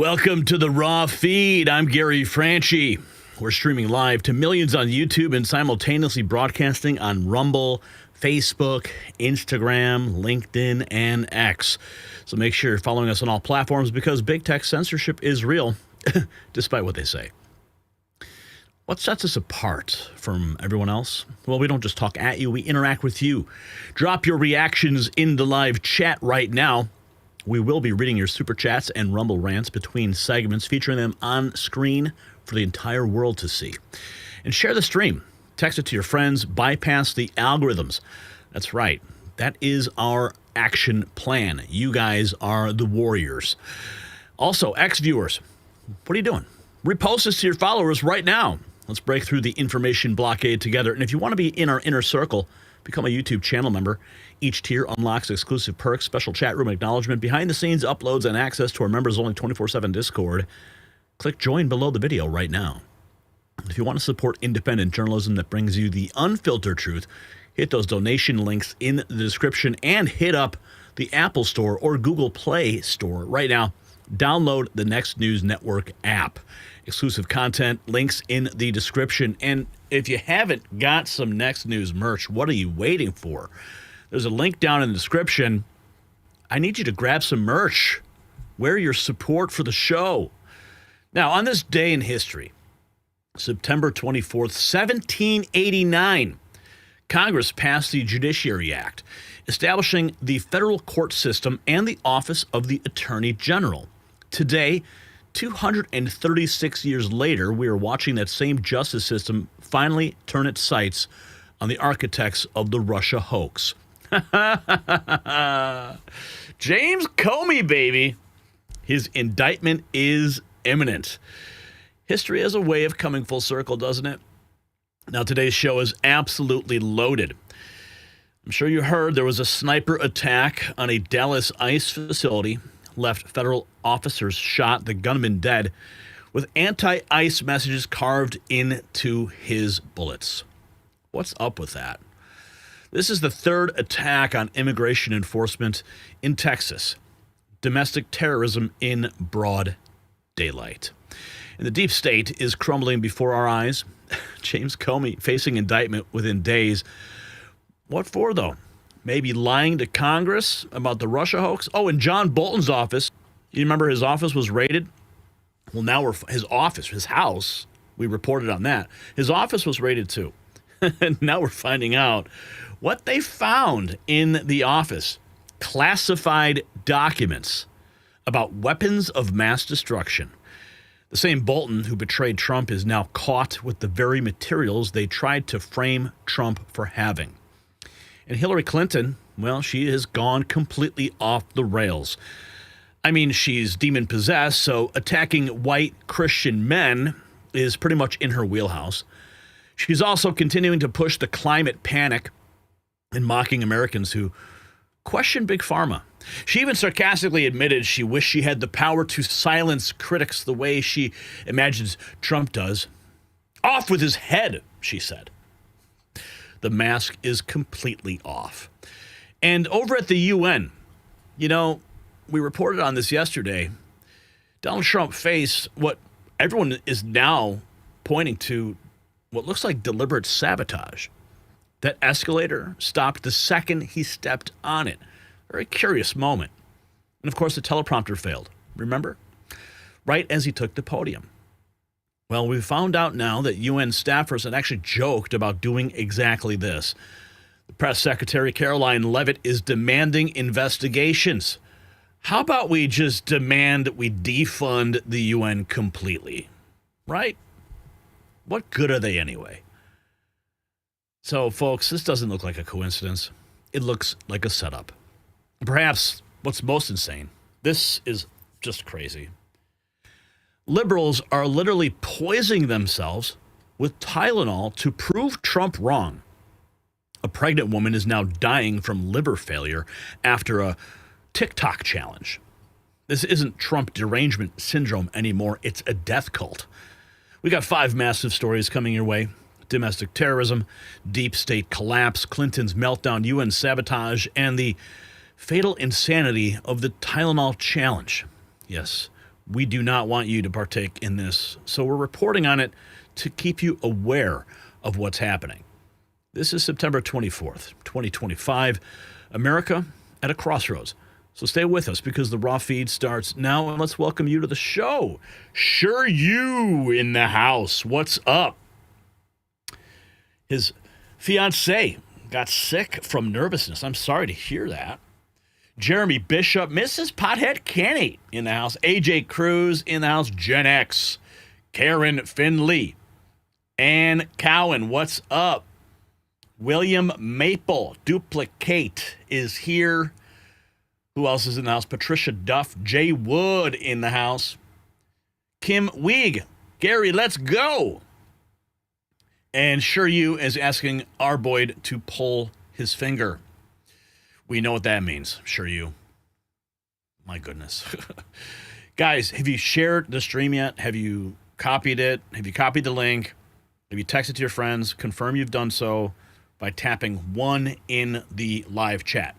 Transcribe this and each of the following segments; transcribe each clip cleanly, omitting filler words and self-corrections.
Welcome to the Raw Feed. I'm Gary Franchi. We're streaming live to millions on YouTube and simultaneously broadcasting on Rumble, Facebook, Instagram, LinkedIn, and X. So make sure you're following us on all platforms because big tech censorship is real, despite what they say. What sets us apart from everyone else? Well, we don't just talk at you, we interact with you. Drop your reactions in the live chat right now. We will be reading your super chats and Rumble rants between segments, featuring them on screen for the entire world to see. And share the stream. Text it to your friends. Bypass the algorithms. That's right. That is our action plan. You guys are the warriors. Also, ex-viewers, what are you doing? Repost this to your followers right now. Let's break through the information blockade together. And if you want to be in our inner circle, become a YouTube channel member. Each tier unlocks exclusive perks, special chat room acknowledgement, behind-the-scenes uploads, and access to our members-only 24/7 Discord. Click join below the video right now. If you want to support independent journalism that brings you the unfiltered truth, hit those donation links in the description and hit up the Apple Store or Google Play Store right now. Download the Next News Network app. Exclusive content, links in the description. And if you haven't got some Next News merch, what are you waiting for? There's a link down in the description. I need you to grab some merch. Wear your support for the show. Now, on this day in history, September 24th, 1789, Congress passed the Judiciary Act, establishing the federal court system and the office of the Attorney General. Today, 236 years later, we are watching that same justice system finally turn its sights on the architects of the Russia hoax. James Comey, baby. His indictment is imminent. History has a way of coming full circle, doesn't it? Now, today's show is absolutely loaded. I'm sure you heard there was a sniper attack on a Dallas ICE facility, left federal officers shot, the gunman dead, with anti-ICE messages carved into his bullets. What's up with that? This is the third attack on immigration enforcement in Texas. Domestic terrorism in broad daylight. And the deep state is crumbling before our eyes. James Comey facing indictment within days. What for, though? Maybe lying to Congress about the Russia hoax? Oh, and John Bolton's office. You remember his office was raided? Well, now his house, we reported on that. His office was raided too. And now we're finding out what they found in the office. Classified documents about weapons of mass destruction. The same Bolton who betrayed Trump is now caught with the very materials they tried to frame Trump for having. And Hillary Clinton, well, she has gone completely off the rails. I mean, she's demon-possessed, so attacking white Christian men is pretty much in her wheelhouse. She's also continuing to push the climate panic and mocking Americans who question Big Pharma. She even sarcastically admitted she wished she had the power to silence critics the way she imagines Trump does. Off with his head, she said. The mask is completely off. And over at the UN, you know, we reported on this yesterday. Donald Trump faced what everyone is now pointing to, what looks like deliberate sabotage. That escalator stopped the second he stepped on it. Very curious moment. And of course, the teleprompter failed. Remember? Right as he took the podium. Well, we found out now that UN staffers had actually joked about doing exactly this. The press secretary, Caroline Leavitt, is demanding investigations. How about we just demand that we defund the UN completely? Right? What good are they anyway? So, folks, this doesn't look like a coincidence. It looks like a setup. Perhaps what's most insane, this is just crazy. Liberals are literally poisoning themselves with Tylenol to prove Trump wrong. A pregnant woman is now dying from liver failure after a TikTok challenge. This isn't Trump derangement syndrome anymore. It's a death cult. We got 5 massive stories coming your way. Domestic terrorism, deep state collapse, Clinton's meltdown, UN sabotage, and the fatal insanity of the Tylenol challenge. Yes, We do not want you to partake in this, so we're reporting on it to keep you aware of what's happening. This is September 24th, 2025. America at a crossroads. So stay with us because the raw feed starts now, and let's welcome you to the show. Sure, you in the house. What's up? His fiancée got sick from nervousness. I'm sorry to hear that. Jeremy Bishop, Mrs. Pothead Kenny in the house. AJ Cruz in the house. Gen X. Karen Finley. Ann Cowan, what's up? William Maple, Duplicate is here. Who else is in the house? Patricia Duff, Jay Wood in the house. Kim Weig, Gary, let's go. And Sure You is asking our Boyd to pull his finger. We know what that means, Sure You. My goodness. Guys, have you shared the stream yet? Have you copied it? Have you copied the link? Have you texted to your friends? Confirm you've done so by tapping 1 in the live chat.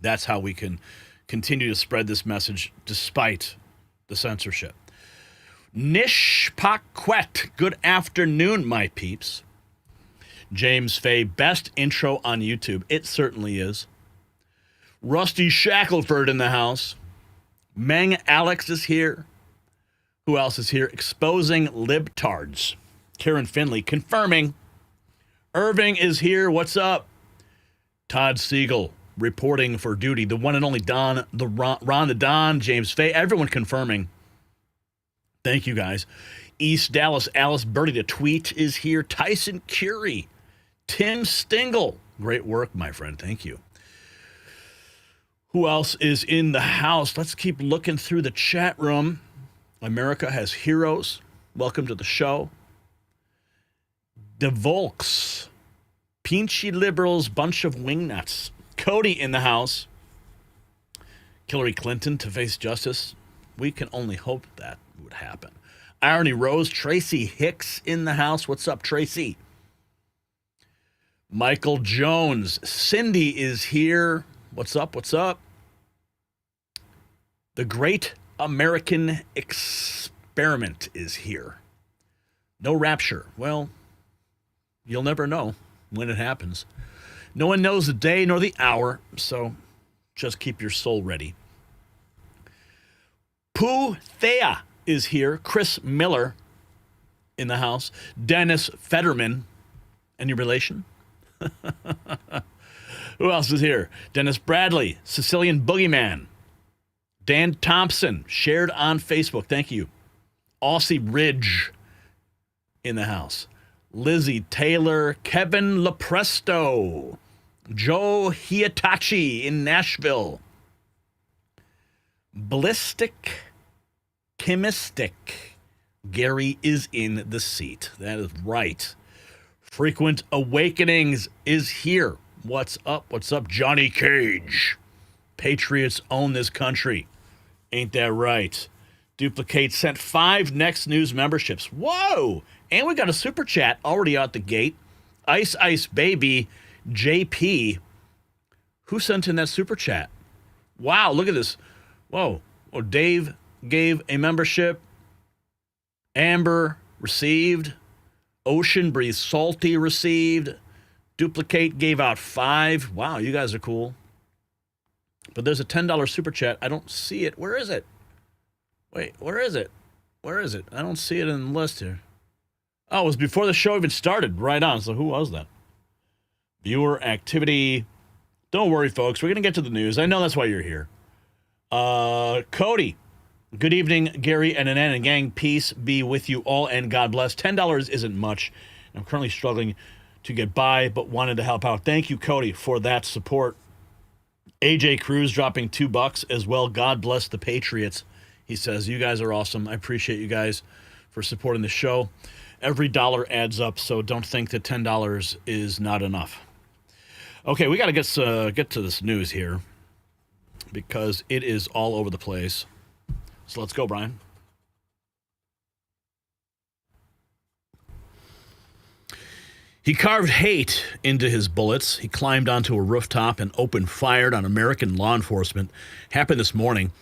That's how we can continue to spread this message despite the censorship. Nish Paquette, good afternoon, my peeps. James Fay, best intro on YouTube. It certainly is. Rusty Shackelford in the house. Meng Alex is here. Who else is here? Exposing libtards. Karen Finley confirming. Irving is here. What's up? Todd Siegel reporting for duty. The one and only Don, Ron the Don, James Fay, everyone confirming. Thank you, guys. East Dallas, Alice Birdie, the tweet is here. Tyson Curie, Tim Stingle. Great work, my friend. Thank you. Who else is in the house? Let's keep looking through the chat room. America has heroes. Welcome to the show. DeVolks, Pinchy Liberals, bunch of wingnuts. Cody in the house. Hillary Clinton to face justice. We can only hope that would happen. Irony Rose, Tracy Hicks in the house. What's up, Tracy? Michael Jones. Cindy is here. What's up? What's up? The Great American Experiment is here. No rapture. Well, you'll never know when it happens. No one knows the day nor the hour, so just keep your soul ready. Pooh Thea is here. Chris Miller in the house. Dennis Fetterman. Any relation? Who else is here? Dennis Bradley. Sicilian Boogeyman. Dan Thompson. Shared on Facebook. Thank you. Aussie Ridge in the house. Lizzie Taylor, Kevin Lepresto, Joe Hiatachi in Nashville, Ballistic Chemistic, Gary is in the seat. That is right. Frequent Awakenings is here. What's up? What's up, Johnny Cage? Patriots own this country. Ain't that right? Duplicate sent 5 Next News memberships. Whoa! And we got a super chat already out the gate. Ice Ice Baby JP. Who sent in that super chat? Wow, look at this. Whoa. Oh, Dave gave a membership. Amber received. Ocean Breeze Salty received. Duplicate gave out 5. Wow, you guys are cool. But there's a $10 super chat. I don't see it. Where is it? Wait, where is it? Where is it? I don't see it in the list here. Oh, it was before the show even started. Right on. So who was that? Viewer activity. Don't worry, folks. We're going to get to the news. I know that's why you're here. Cody. Good evening, Gary and Anan and gang. Peace be with you all and God bless. $10 isn't much. I'm currently struggling to get by, but wanted to help out. Thank you, Cody, for that support. AJ Cruz dropping $2 as well. God bless the Patriots. He says, you guys are awesome. I appreciate you guys for supporting the show. Every dollar adds up, so don't think that $10 is not enough. Okay, we got to get to this news here because it is all over the place. So let's go, Brian. He carved hate into his bullets. He climbed onto a rooftop and opened fire on American law enforcement. Happened this morning.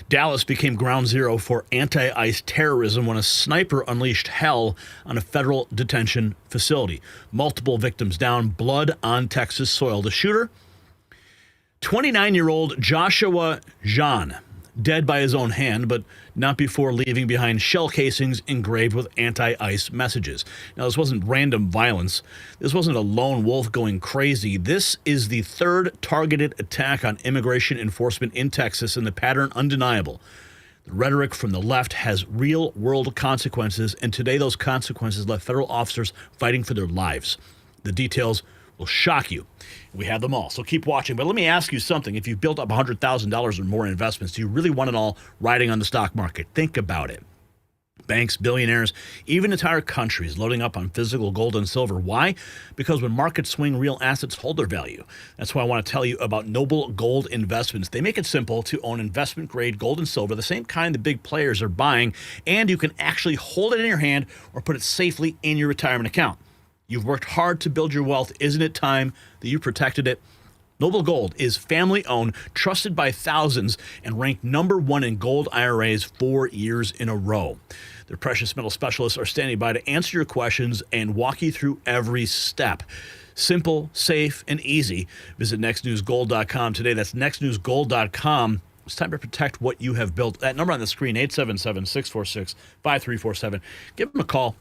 Dallas became ground zero for anti-ICE terrorism when a sniper unleashed hell on a federal detention facility. Multiple victims down, blood on Texas soil. The shooter, 29-year-old Joshua Jahn, dead by his own hand, but not before leaving behind shell casings engraved with anti-ICE messages. Now, this wasn't random violence. This wasn't a lone wolf going crazy. This is the third targeted attack on immigration enforcement in Texas, and the pattern undeniable. The rhetoric from the left has real-world consequences, and today those consequences left federal officers fighting for their lives. The details will shock you. We have them all, so keep watching. But let me ask you something. If you've built up $100,000 or more in investments, do you really want it all riding on the stock market? Think about it. Banks, billionaires, even entire countries loading up on physical gold and silver. Why? Because when markets swing, real assets hold their value. That's why I want to tell you about Noble Gold Investments. They make it simple to own investment-grade gold and silver, the same kind the big players are buying, and you can actually hold it in your hand or put it safely in your retirement account. You've worked hard to build your wealth. Isn't it time that you protected it? Noble Gold is family-owned, trusted by thousands, and ranked #1 in gold IRAs 4 years in a row. Their precious metal specialists are standing by to answer your questions and walk you through every step. Simple, safe, and easy. Visit nextnewsgold.com today. That's nextnewsgold.com. It's time to protect what you have built. That number on the screen, 877-646-5347. Give them a call.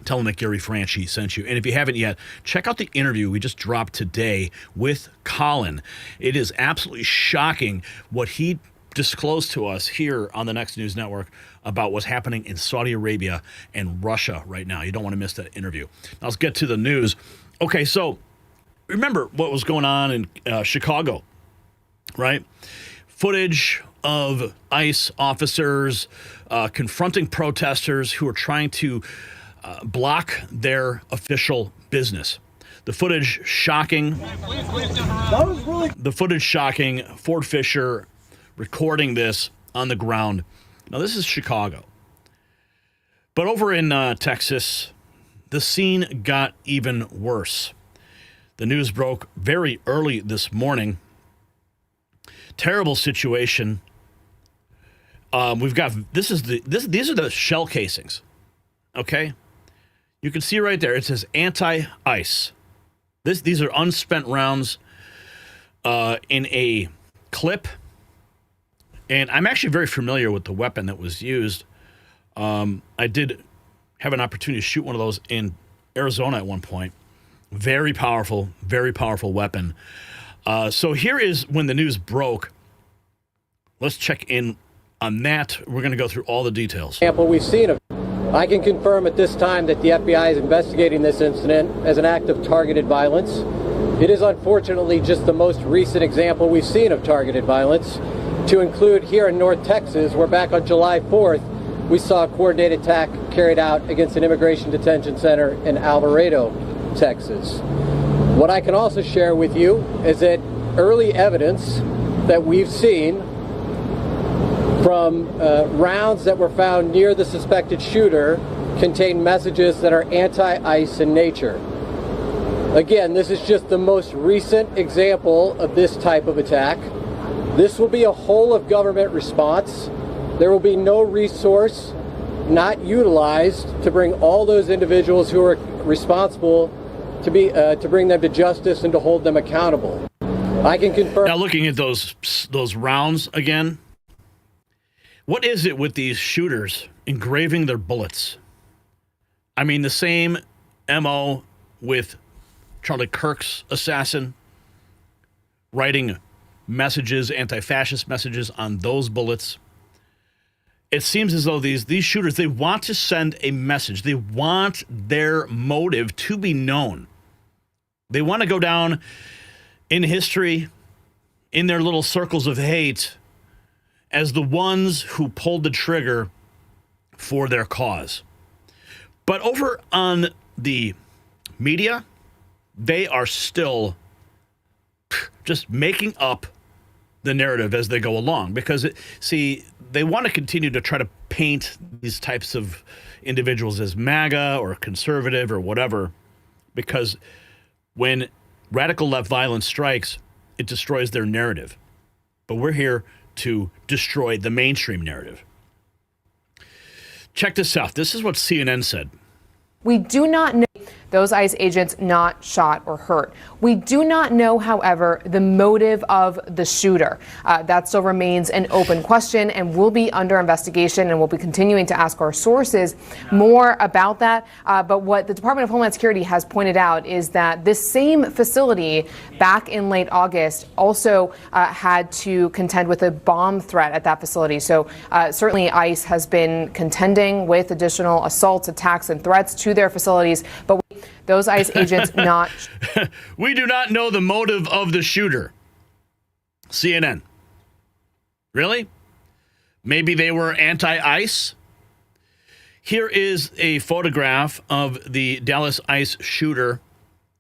Tell them that Gary Franchi sent you. And if you haven't yet, check out the interview we just dropped today with Colin. It is absolutely shocking what he disclosed to us here on the Next News Network about what's happening in Saudi Arabia and Russia right now. You don't want to miss that interview. Now let's get to the news. Okay, so remember what was going on in Chicago, right? Footage of ICE officers confronting protesters who are trying to block their official business. The footage shocking. The footage shocking. Ford Fisher recording this on the ground. Now, this is Chicago. But over in Texas, the scene got even worse. The news broke very early this morning. Terrible situation. We've got these are the shell casings. Okay? You can see right there, it says anti-ICE. These are unspent rounds in a clip. And I'm actually very familiar with the weapon that was used. I did have an opportunity to shoot one of those in Arizona at one point. Very powerful weapon. So here is when the news broke. Let's check in on that. We're going to go through all the details. Example we've seen of. I can confirm at this time that the FBI is investigating this incident as an act of targeted violence. It is unfortunately just the most recent example we've seen of targeted violence, to include here in North Texas, where back on July 4th, we saw a coordinated attack carried out against an immigration detention center in Alvarado, Texas. What I can also share with you is that early evidence that we've seen from rounds that were found near the suspected shooter contain messages that are anti-ICE in nature. Again, this is just the most recent example of this type of attack. This will be a whole of government response. There will be no resource not utilized to bring all those individuals who are responsible to bring them to justice and to hold them accountable. I can confirm. Now, looking at those rounds again, what is it with these shooters engraving their bullets? I mean, the same MO with Charlie Kirk's assassin, writing messages, anti-fascist messages on those bullets. It seems as though these shooters, they want to send a message. They want their motive to be known. They want to go down in history, in their little circles of hate, as the ones who pulled the trigger for their cause. But over on the media, they are still just making up the narrative as they go along, because they want to continue to try to paint these types of individuals as MAGA or conservative or whatever, because when radical left violence strikes, it destroys their narrative. But we're here to destroy the mainstream narrative. Check this out. This is what CNN said. We do not know those ICE agents not shot or hurt. We do not know, however, the motive of the shooter. That still remains an open question and will be under investigation, and we'll be continuing to ask our sources more about that. But what the Department of Homeland Security has pointed out is that this same facility back in late August also had to contend with a bomb threat at that facility. So certainly ICE has been contending with additional assaults, attacks, and threats to their facilities. But those ICE agents not. We do not know the motive of the shooter. CNN. Really? Maybe they were anti-ICE? Here is a photograph of the Dallas ICE shooter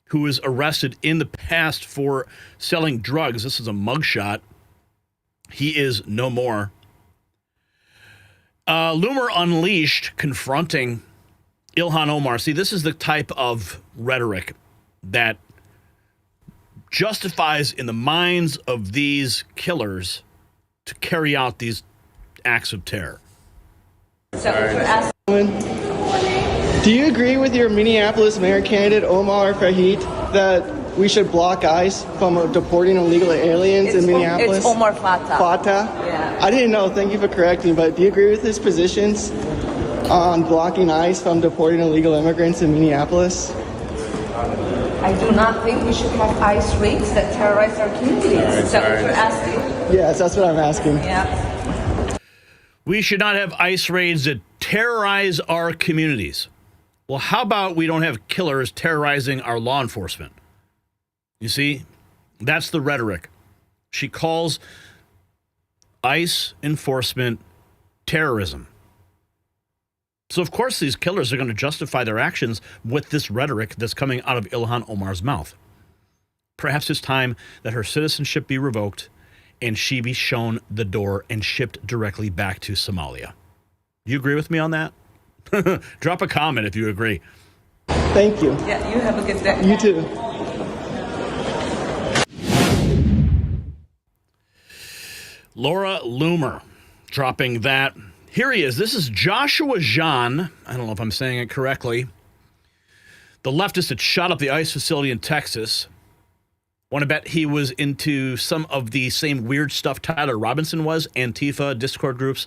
who was arrested in the past for selling drugs. This is a mugshot. He is no more. Loomer Unleashed confronting Ilhan Omar. See, this is the type of rhetoric that justifies in the minds of these killers to carry out these acts of terror. Do you agree with your Minneapolis mayor candidate, Omar Fahid, that we should block ICE from deporting illegal aliens in Minneapolis? It's Omar Fatah. Fatah? Yeah. I didn't know. Thank you for correcting. But do you agree with his positions on blocking ICE from deporting illegal immigrants in Minneapolis? I do not think we should have ICE raids that terrorize our communities. Is that what you're asking? Yes, that's what I'm asking. Yeah. We should not have ICE raids that terrorize our communities. Well, how about we don't have killers terrorizing our law enforcement? You see, that's the rhetoric. She calls ICE enforcement terrorism. So, of course, these killers are going to justify their actions with this rhetoric that's coming out of Ilhan Omar's mouth. Perhaps it's time that her citizenship be revoked and she be shown the door and shipped directly back to Somalia. You agree with me on that? Drop a comment if you agree. Thank you. Yeah, you have a good day. You too. Laura Loomer dropping that. Here he is. This is Joshua Jahn. I don't know if I'm saying it correctly. The leftist that shot up the ICE facility in Texas. Want to bet he was into some of the same weird stuff Tyler Robinson was, Antifa, Discord groups.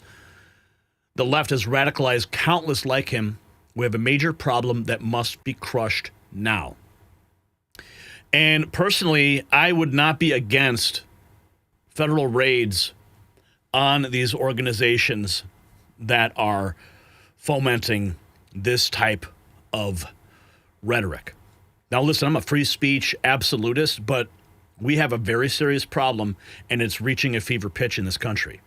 The left has radicalized countless like him. We have a major problem that must be crushed now. And personally, I would not be against federal raids on these organizations that are fomenting this type of rhetoric. Now, listen, I'm a free speech absolutist, but we have a very serious problem, and it's reaching a fever pitch in this country.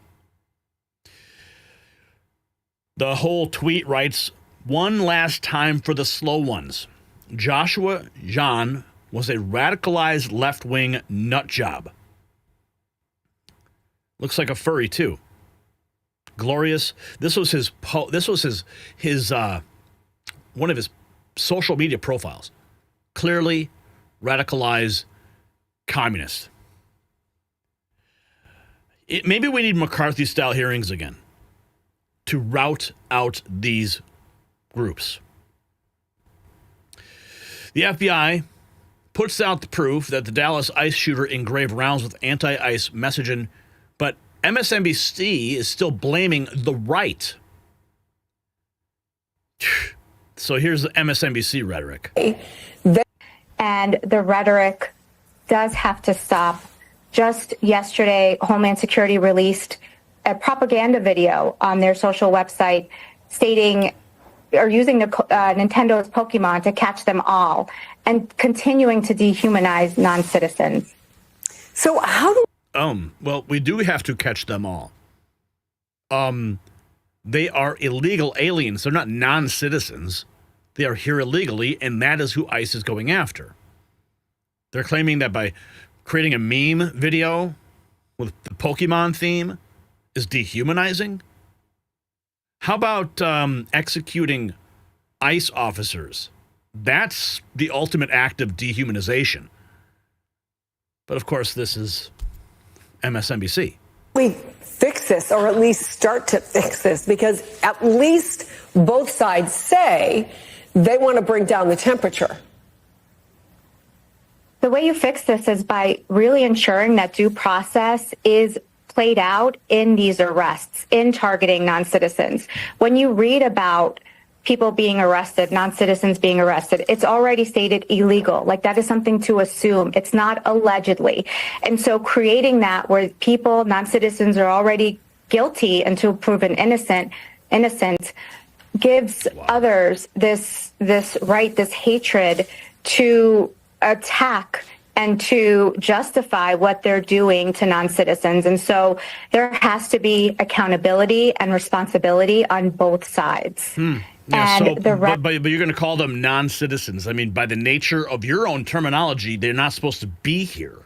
The whole tweet writes, "One last time for the slow ones. Joshua Jahn was a radicalized left-wing nut job." Looks like a furry, too. Glorious. This was his one of his social media profiles. Clearly radicalized communist. Maybe we need McCarthy-style hearings again to rout out these groups. The FBI puts out the proof that the Dallas ICE shooter engraved rounds with anti-ICE messaging, but MSNBC is still blaming the right. So here's the MSNBC rhetoric. And the rhetoric does have to stop. Just yesterday, Homeland Security released a propaganda video on their social website stating or using Nintendo's Pokemon to catch them all and continuing to dehumanize non-citizens. So how do well, we do have to catch them all. They are illegal aliens. They're not non-citizens. They are here illegally, and that is who ICE is going after. They're claiming that by creating a meme video with the Pokemon theme is dehumanizing. How about executing ICE officers That's the ultimate act of dehumanization. But of course, this is MSNBC. We fix this, or at least start to fix this, because at least both sides say they want to bring down the temperature. The way you fix this is by really ensuring that due process is played out in these arrests, in targeting non-citizens. When you read about people being arrested, non-citizens being arrested, it's already stated illegal. Like, that is something to assume. It's not allegedly. And so creating that where people, non-citizens, are already guilty until proven innocent, gives others this right, this hatred to attack and to justify what they're doing to non-citizens. And so there has to be accountability and responsibility on both sides. Yeah, And but you're going to call them non-citizens. I mean, by the nature of your own terminology, they're not supposed to be here.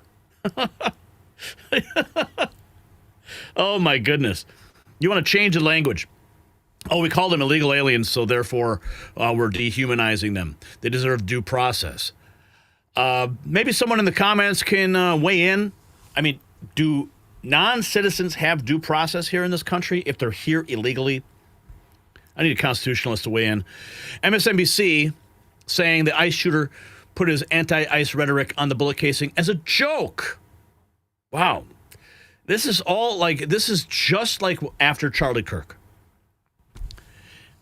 Oh, my goodness. You want to change the language. Oh, we call them illegal aliens, so therefore we're dehumanizing them. They deserve due process. Maybe someone in the comments can weigh in. I mean, do non-citizens have due process here in this country if they're here illegally? I need a constitutionalist to weigh in. MSNBC saying the ICE shooter put his anti-ICE rhetoric on the bullet casing as a joke. Wow. This is just like after Charlie Kirk.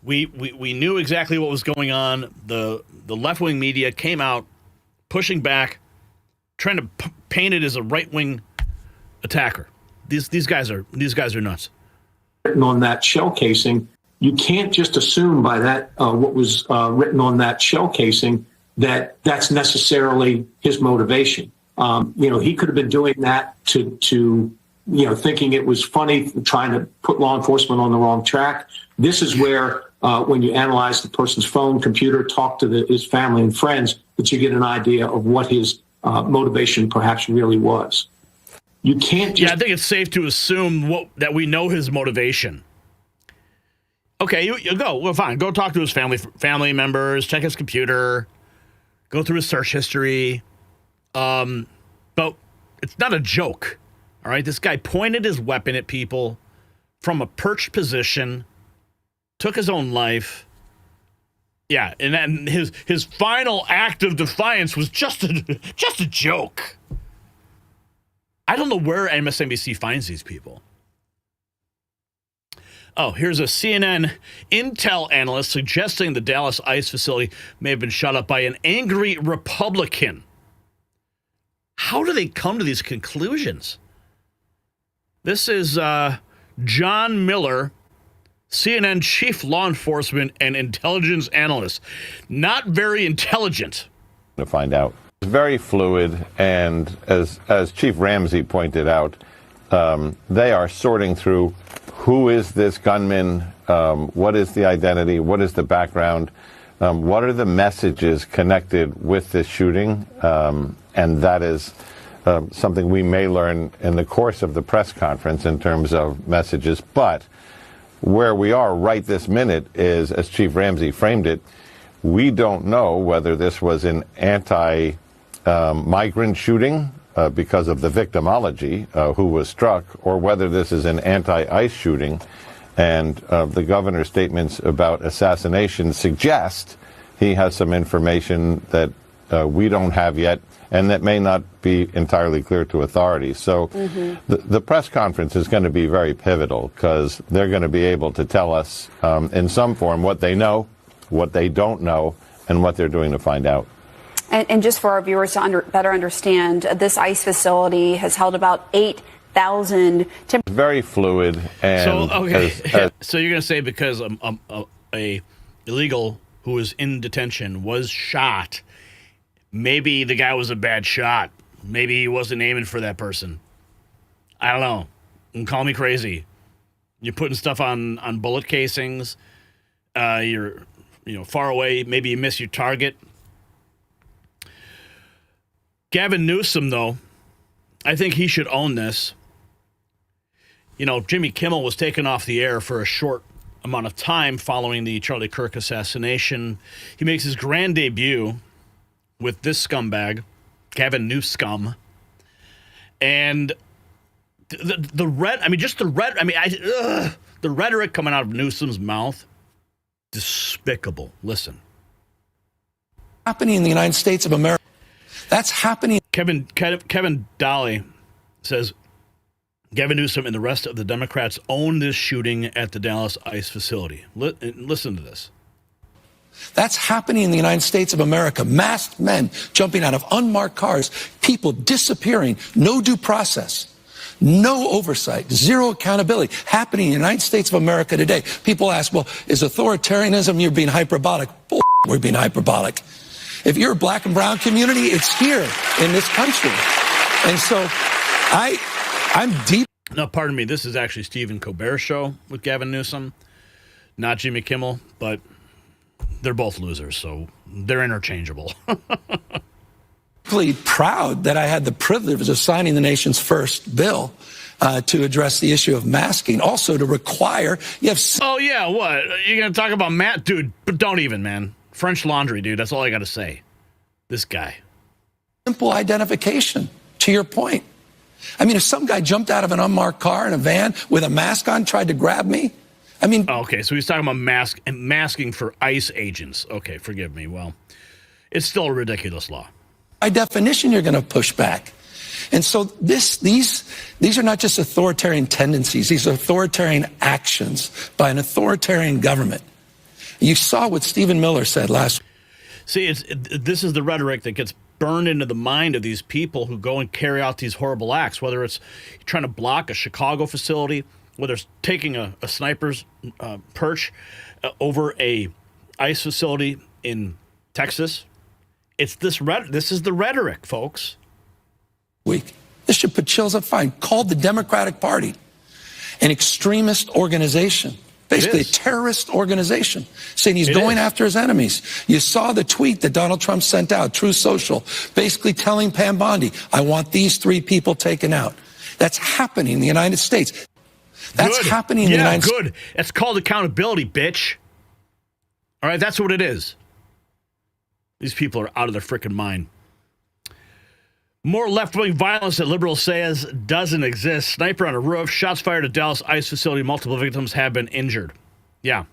We knew exactly what was going on. The left-wing media came out pushing back, trying to paint it as a right-wing attacker. These guys are nuts. Written on that shell casing, you can't just assume by that what was written on that shell casing that that's necessarily his motivation. He could have been doing that to thinking it was funny, trying to put law enforcement on the wrong track. This is where when you analyze the person's phone, computer, talk to his family and friends, that you get an idea of what his motivation perhaps really was. You can't just... Yeah, I think it's safe to assume that we know his motivation. Okay, you go. Well, fine. Go talk to his family members, check his computer, go through his search history. But it's not a joke, all right? This guy pointed his weapon at people from a perched position, took his own life. Yeah, and then his final act of defiance was just a joke. I don't know where MSNBC finds these people. Oh, here's a CNN intel analyst suggesting the Dallas ICE facility may have been shot up by an angry Republican. How do they come to these conclusions? This is John Miller, CNN chief law enforcement and intelligence analyst. Not very intelligent. To find out. It's very fluid, and as Chief Ramsey pointed out, they are sorting through who is this gunman, what is the identity, what is the background, what are the messages connected with this shooting, and that is something we may learn in the course of the press conference in terms of messages. But where we are right this minute is, as Chief Ramsey framed it, we don't know whether this was an anti-migrant shooting because of the victimology who was struck, or whether this is an anti-ICE shooting. And the governor's statements about assassination suggest he has some information that we don't have yet, and that may not be entirely clear to authorities. So the press conference is going to be very pivotal, because they're going to be able to tell us in some form what they know, what they don't know, and what they're doing to find out. And just for our viewers to better understand, this ICE facility has held about 8,000. Very fluid. And so you're going to say because a illegal who was in detention was shot, maybe the guy was a bad shot. Maybe he wasn't aiming for that person. I don't know. And call me crazy. You're putting stuff on bullet casings. You're far away. Maybe you miss your target. Gavin Newsom, though, I think he should own this. Jimmy Kimmel was taken off the air for a short amount of time following the Charlie Kirk assassination. He makes his grand debut with this scumbag, Gavin Newsom. And the rhetoric coming out of Newsom's mouth, despicable. Listen. Happening in the United States of America. That's happening. Kevin Dolly says Gavin Newsom and the rest of the Democrats own this shooting at the Dallas ICE facility. Listen to this. That's happening in the United States of America. Masked men jumping out of unmarked cars, people disappearing, no due process, no oversight, zero accountability, happening in the United States of America today. People ask, well, is authoritarianism, you're being hyperbolic? Bull, we're being hyperbolic. If you're a black and brown community, it's here in this country. And so I'm deep. Now, pardon me, this is actually Stephen Colbert's show with Gavin Newsom, not Jimmy Kimmel, but they're both losers, so they're interchangeable. Really proud that I had the privilege of signing the nation's first bill to address the issue of masking, also to require you have. Oh yeah, what you're gonna talk about, Matt, dude? But don't even, man. French Laundry, dude. That's all I got to say. This guy. Simple identification. To your point, I mean, if some guy jumped out of an unmarked car in a van with a mask on, tried to grab me. I mean, okay, so he's talking about masking for ICE agents. Okay, forgive me. Well, it's still a ridiculous law. By definition, you're going to push back. And so these are not just authoritarian tendencies. These are authoritarian actions by an authoritarian government. You saw what Stephen Miller said last week. See, this is the rhetoric that gets burned into the mind of these people who go and carry out these horrible acts, whether it's trying to block a Chicago facility, whether it's taking a sniper's perch over a ICE facility in Texas. It's this is the rhetoric, folks. This should put chills up. Fine. Called the Democratic Party an extremist organization, basically a terrorist organization, saying he's going after his enemies. You saw the tweet that Donald Trump sent out, Truth Social, basically telling Pam Bondi, I want these 3 people taken out. That's happening in the United States. That's happening in the United States. Good. It's called accountability, bitch. All right, that's what it is. These people are out of their freaking mind. More left-wing violence that liberals says doesn't exist. Sniper on a roof, shots fired at Dallas ICE facility. Multiple victims have been injured. Yeah.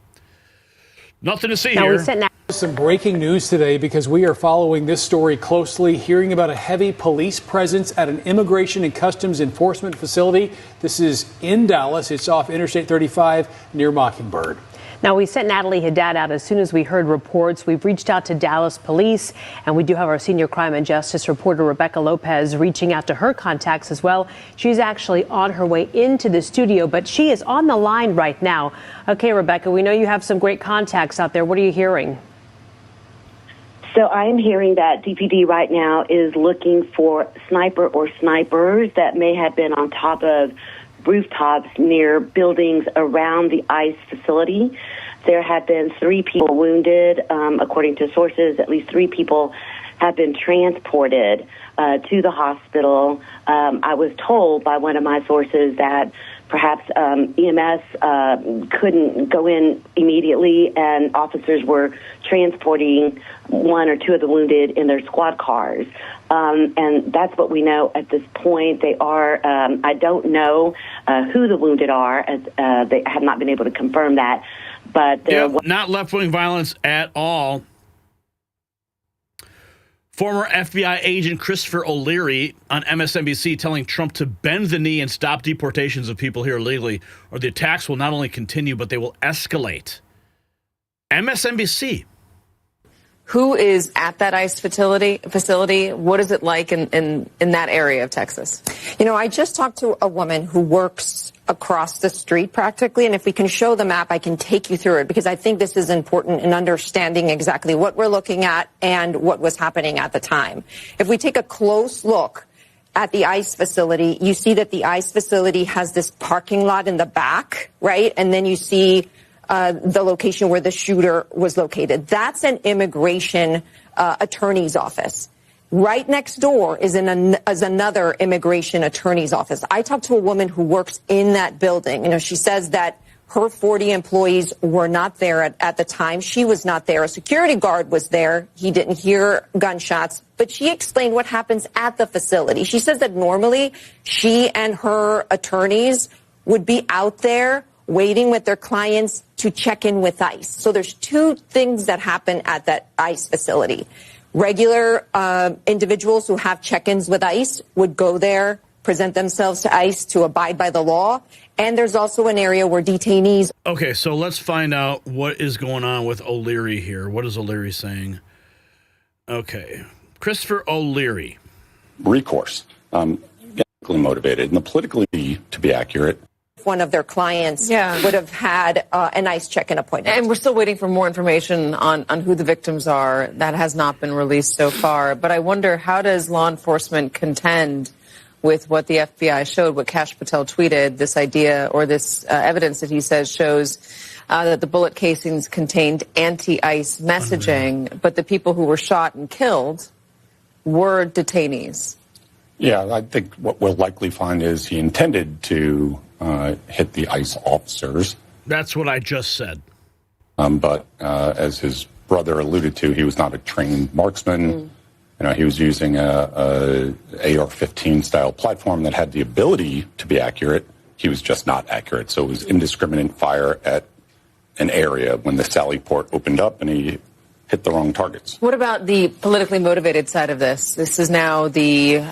Nothing to see here. Some breaking news today because we are following this story closely, hearing about a heavy police presence at an Immigration and Customs Enforcement facility. This is in Dallas. It's off Interstate 35 near Mockingbird. Now, we sent Natalie Haddad out as soon as we heard reports. We've reached out to Dallas police, and we do have our senior crime and justice reporter, Rebecca Lopez, reaching out to her contacts as well. She's actually on her way into the studio, but she is on the line right now. Okay, Rebecca, we know you have some great contacts out there. What are you hearing? So I am hearing that DPD right now is looking for sniper or snipers that may have been on top of rooftops near buildings around the ICE facility. There have been 3 people wounded. According to sources, at least 3 people have been transported to the hospital. I was told by one of my sources that perhaps EMS couldn't go in immediately, and officers were transporting 1 or 2 of the wounded in their squad cars. And that's what we know at this point. They are, I don't know who the wounded are. They have not been able to confirm that. But not left-wing violence at all. Former FBI agent Christopher O'Leary on MSNBC telling Trump to bend the knee and stop deportations of people here illegally, or the attacks will not only continue, but they will escalate. MSNBC. Who is at that ICE facility? What is it like in that area of Texas? You know, I just talked to a woman who works across the street practically, and if we can show the map, I can take you through it, because I think this is important in understanding exactly what we're looking at and what was happening at the time. If we take a close look at the ICE facility, you see that the ICE facility has this parking lot in the back, right? And then you see the location where the shooter was located. That's an immigration attorney's office. Right next door is another immigration attorney's office. I talked to a woman who works in that building. You know, she says that Her 40 employees were not there at the time. She was not there. A security guard was there. He didn't hear gunshots, but she explained what happens at the facility. She says that normally she and her attorneys would be out there waiting with their clients to check in with ICE. So there's two things that happen at that ICE facility. Regular individuals who have check-ins with ICE would go there, present themselves to ICE to abide by the law. And there's also an area where detainees. Okay, so let's find out what is going on with O'Leary here. What is O'Leary saying? Okay, Christopher O'Leary. Recourse, politically motivated, and the politically, to be accurate, one of their clients would have had an ICE check-in appointment. And we're still waiting for more information on who the victims are. That has not been released so far. But I wonder, how does law enforcement contend with what the FBI showed, what Kash Patel tweeted, this idea or this evidence that he says shows that the bullet casings contained anti-ICE messaging, but the people who were shot and killed were detainees? Yeah, I think what we'll likely find is he intended to hit the ICE officers. That's what I just said. But as his brother alluded to, he was not a trained marksman. You know, he was using a AR-15 style platform that had the ability to be accurate. He was just not accurate. So it was indiscriminate fire at an area when the Sally port opened up and he hit the wrong targets. What about the politically motivated side of this? This is now the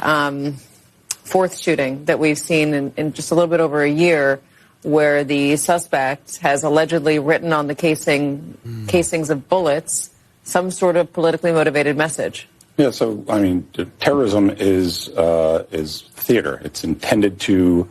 fourth shooting that we've seen in just a little bit over a year, where the suspect has allegedly written on the casings of bullets some sort of politically motivated message. Yeah, so, I mean, terrorism is theater. It's intended to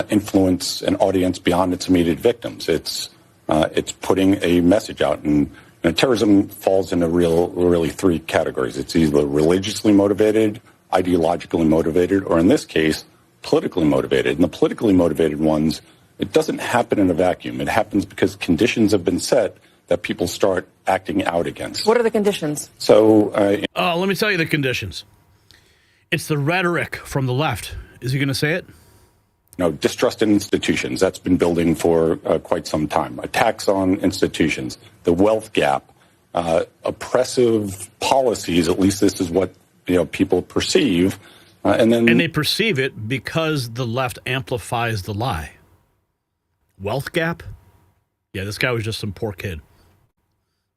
influence an audience beyond its immediate victims. It's putting a message out. And terrorism falls into really three categories. It's either religiously motivated, ideologically motivated, or in this case, politically motivated. And the politically motivated ones, it doesn't happen in a vacuum. It happens because conditions have been set that people start acting out against. What are the conditions? So, let me tell you the conditions. It's the rhetoric from the left. Is he going to say it? No, distrust in institutions. That's been building for quite some time. Attacks on institutions, the wealth gap, oppressive policies. At least this is what people perceive, and they perceive it because the left amplifies the lie. Wealth gap. Yeah, this guy was just some poor kid.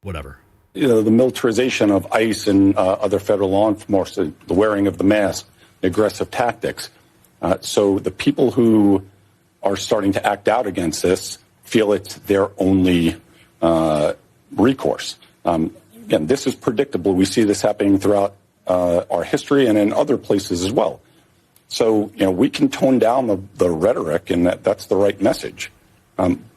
Whatever. The militarization of ICE and other federal law enforcement, the wearing of the mask, aggressive tactics. So the people who are starting to act out against this feel it's their only recourse. Again, this is predictable. We see this happening throughout our history and in other places as well. So, we can tone down the rhetoric, and that's the right message.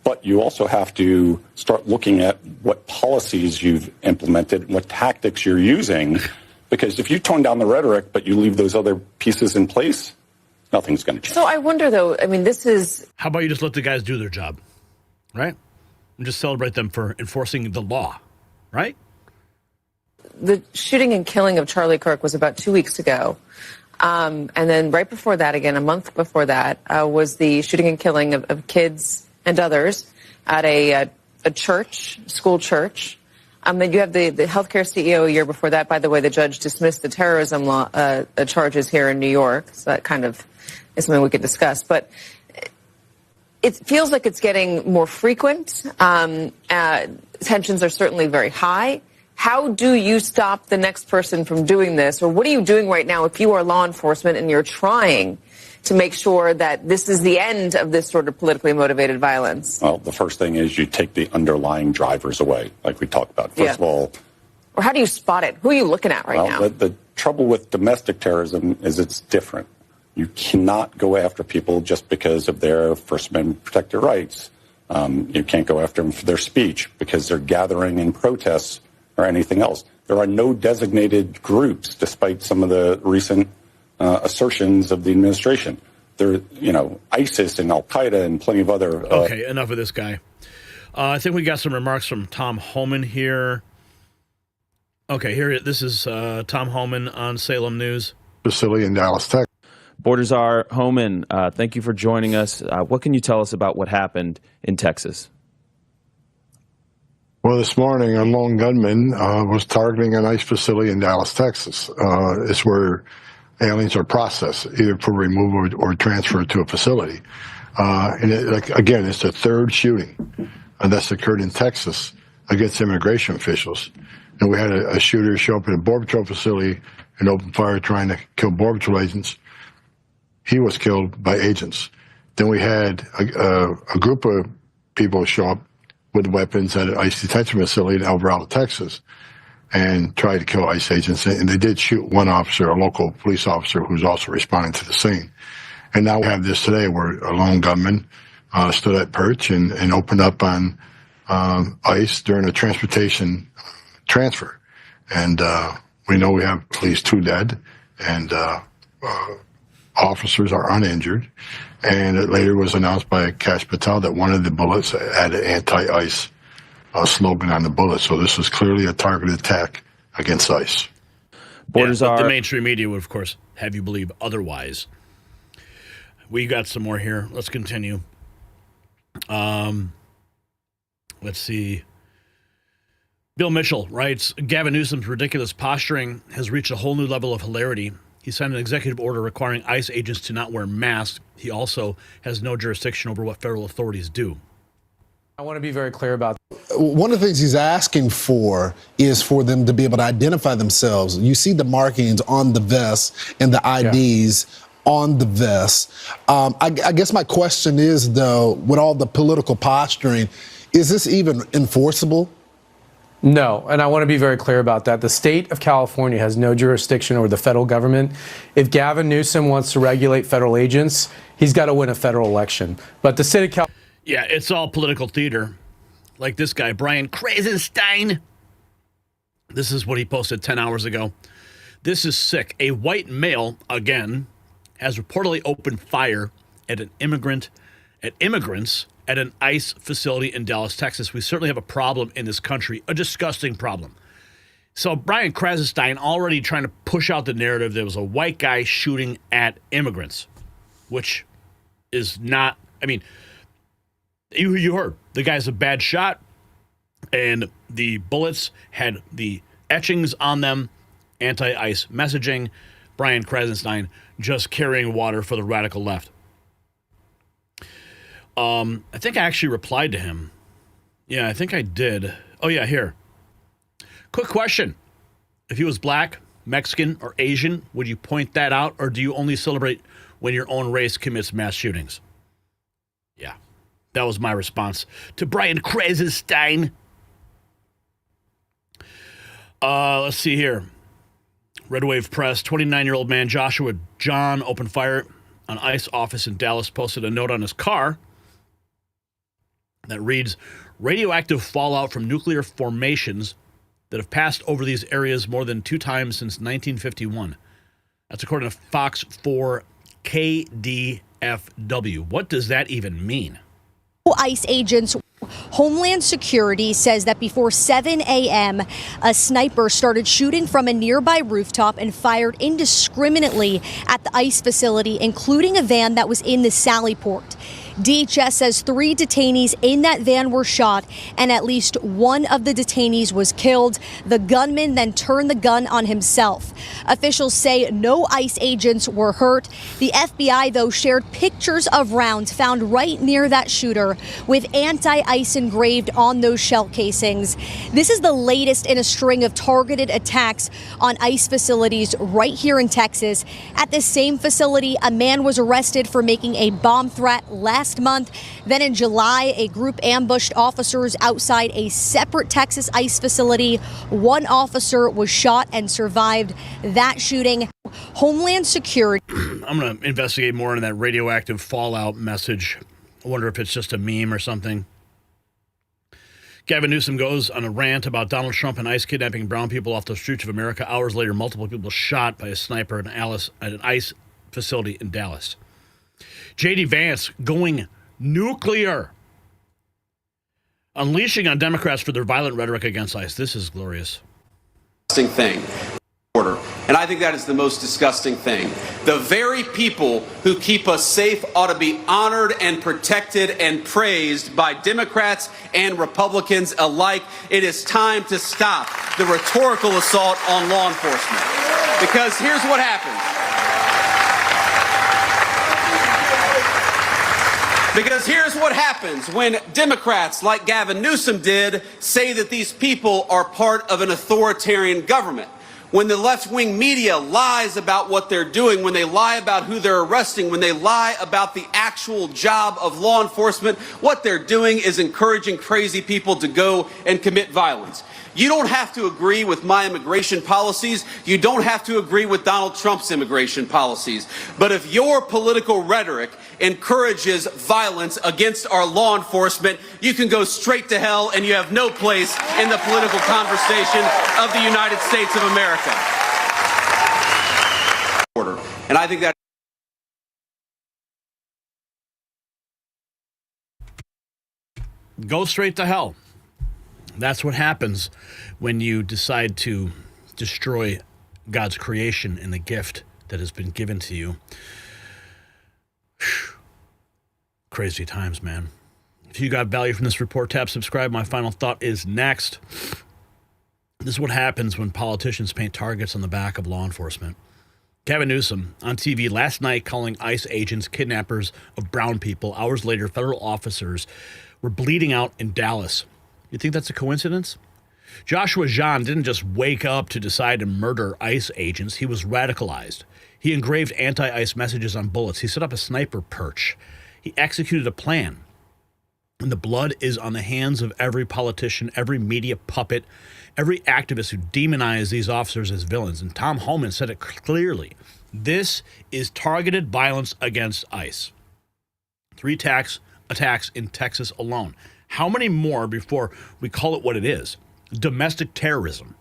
But you also have to start looking at what policies you've implemented, what tactics you're using, because if you tone down the rhetoric but you leave those other pieces in place, nothing's going to change. So I wonder, though, I mean, this is... How about you just let the guys do their job, right? And just celebrate them for enforcing the law, right? The shooting and killing of Charlie Kirk was about 2 weeks ago. And then right before that, again, a month before that, was the shooting and killing of kids and others at a church, school church. Then you have the healthcare CEO a year before that. By the way, the judge dismissed the terrorism law charges here in New York. So that kind of is something we could discuss. But it feels like it's getting more frequent. Tensions are certainly very high. How do you stop the next person from doing this? Or what are you doing right now if you are law enforcement and you're trying to make sure that this is the end of this sort of politically motivated violence? Well, the first thing is you take the underlying drivers away, like we talked about. First of all... Or how do you spot it? Who are you looking at right now? The trouble with domestic terrorism is it's different. You cannot go after people just because of their First Amendment protected rights. You can't go after them for their speech because they're gathering in protests or anything else. There are no designated groups, despite some of the recent assertions of the administration. There, ISIS and Al Qaeda and plenty of other. Okay, enough of this guy. I think we got some remarks from Tom Homan here. Okay, this is Tom Homan on Salem News. Facility in Dallas, Texas. Border Czar Homan, thank you for joining us. What can you tell us about what happened in Texas? Well, this morning, a lone gunman was targeting an ICE facility in Dallas, Texas. It's where aliens are processed, either for removal or transfer to a facility. Again, it's the third shooting that's occurred in Texas against immigration officials. And we had a shooter show up at a Border Patrol facility and open fire trying to kill Border Patrol agents. He was killed by agents. Then we had a group of people show up with weapons at an ICE detention facility in Alvarado, Texas, and tried to kill ICE agents. And they did shoot one officer, a local police officer, who's also responding to the scene. And now we have this today where a lone gunman stood at perch and opened up on ICE during a transportation transfer. And we know we have at least 2 dead, and officers are uninjured. And it later was announced by Kash Patel that one of the bullets had an anti-ICE slogan on the bullet. So this is clearly a targeted attack against ICE. The mainstream media would, of course, have you believe otherwise. We got some more here. Let's continue. Let's see. Bill Mitchell writes, Gavin Newsom's ridiculous posturing has reached a whole new level of hilarity. He signed an executive order requiring ICE agents to not wear masks. He also has no jurisdiction over what federal authorities do. I want to be very clear about that. One of the things he's asking for is for them to be able to identify themselves. You see the markings on the vests and the IDs on the vests. I guess my question is, though, with all the political posturing, is this even enforceable? No, and I want to be very clear about that. The state of California has no jurisdiction over the federal government. If Gavin Newsom wants to regulate federal agents, he's got to win a federal election. But the state of California... Yeah, it's all political theater. Like this guy, Brian Krasenstein. This is what he posted 10 hours ago. This is sick. A white male, again, has reportedly opened fire at immigrants at an ICE facility in Dallas, Texas. We certainly have a problem in this country, a disgusting problem. So Brian Krasenstein already trying to push out the narrative there was a white guy shooting at immigrants, which is not, I mean, you heard, the guy's a bad shot, and the bullets had the etchings on them, anti-ICE messaging. Brian Krasenstein just carrying water for the radical left. I think I actually replied to him. Yeah, I think I did. Oh, yeah, here. Quick question. If he was black, Mexican, or Asian, would you point that out, or do you only celebrate when your own race commits mass shootings? Yeah, that was my response to Brian Krasenstein. Let's see here. Red Wave Press, 29-year-old man Joshua Jahn opened fire on ICE office in Dallas, posted a note on his car that reads, radioactive fallout from nuclear formations that have passed over these areas more than 2 times since 1951. That's according to Fox 4 KDFW. What does that even mean? ICE agents. Homeland Security says that before 7 a.m., a sniper started shooting from a nearby rooftop and fired indiscriminately at the ICE facility, including a van that was in the Sallyport. DHS says 3 detainees in that van were shot, and at least one of the detainees was killed. The gunman then turned the gun on himself. Officials say no ICE agents were hurt. The FBI, though, shared pictures of rounds found right near that shooter with anti-ICE engraved on those shell casings. This is the latest in a string of targeted attacks on ICE facilities right here in Texas. At this same facility, a man was arrested for making a bomb threat last month. Then in July, a group ambushed officers outside a separate Texas ICE facility. One officer was shot and survived that shooting. Homeland Security. I'm going to investigate more into that radioactive fallout message. I wonder if it's just a meme or something. Gavin Newsom goes on a rant about Donald Trump and ICE kidnapping brown people off the streets of America. Hours later, multiple people shot by a sniper at an ICE facility in Dallas. J.D. Vance going nuclear. Unleashing on Democrats for their violent rhetoric against ICE. This is glorious. Thing. Order. And I think that is the most disgusting thing. The very people who keep us safe ought to be honored and protected and praised by Democrats and Republicans alike. It is time to stop the rhetorical assault on law enforcement. Because here's what happens. Because here's what happens when Democrats like Gavin Newsom did say that these people are part of an authoritarian government. When the left-wing media lies about what they're doing, when they lie about who they're arresting, when they lie about the actual job of law enforcement, what they're doing is encouraging crazy people to go and commit violence. You don't have to agree with my immigration policies. You don't have to agree with Donald Trump's immigration policies. But if your political rhetoric encourages violence against our law enforcement, you can go straight to hell and you have no place in the political conversation of the United States of America. And I think that go straight to hell. That's what happens when you decide to destroy God's creation and the gift that has been given to you. Crazy times, man. If you got value from this report, tap subscribe. My final thought is next. This is what happens when politicians paint targets on the back of law enforcement. Gavin Newsom on TV last night calling ICE agents kidnappers of brown people. Hours later, federal officers were bleeding out in Dallas. You think that's a coincidence? Joshua Jahn didn't just wake up to decide to murder ICE agents. He was radicalized. He engraved anti-ICE messages on bullets. He set up a sniper perch. He executed a plan. And the blood is on the hands of every politician, every media puppet, every activist who demonized these officers as villains. And Tom Homan said it clearly. This is targeted violence against ICE. 3 attacks in Texas alone. How many more before we call it what it is? Domestic terrorism.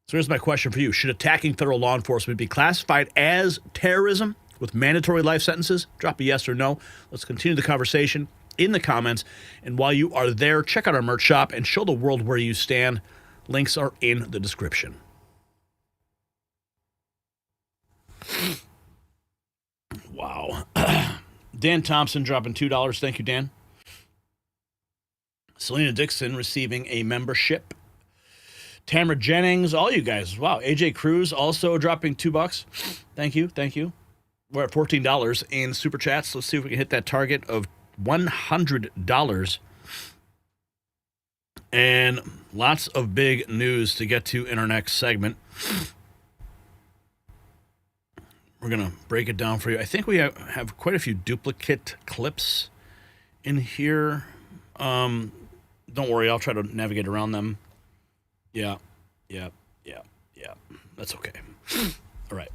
So here's my question for you. Should attacking federal law enforcement be classified as terrorism with mandatory life sentences? Drop a yes or no. Let's continue the conversation in the comments. And while you are there, check out our merch shop and show the world where you stand. Links are in the description. Wow. Dan Thompson dropping $2. Thank you, Dan. Selena Dixon receiving a membership. Tamara Jennings, all you guys. Wow. AJ Cruz also dropping $2. Thank you. Thank you. We're at $14 in super chats. Let's see if we can hit that target of $100. And lots of big news to get to in our next segment. We're going to break it down for you. I think we have quite a few duplicate clips in here. Don't worry, I'll try to navigate around them. Yeah. That's okay. All right.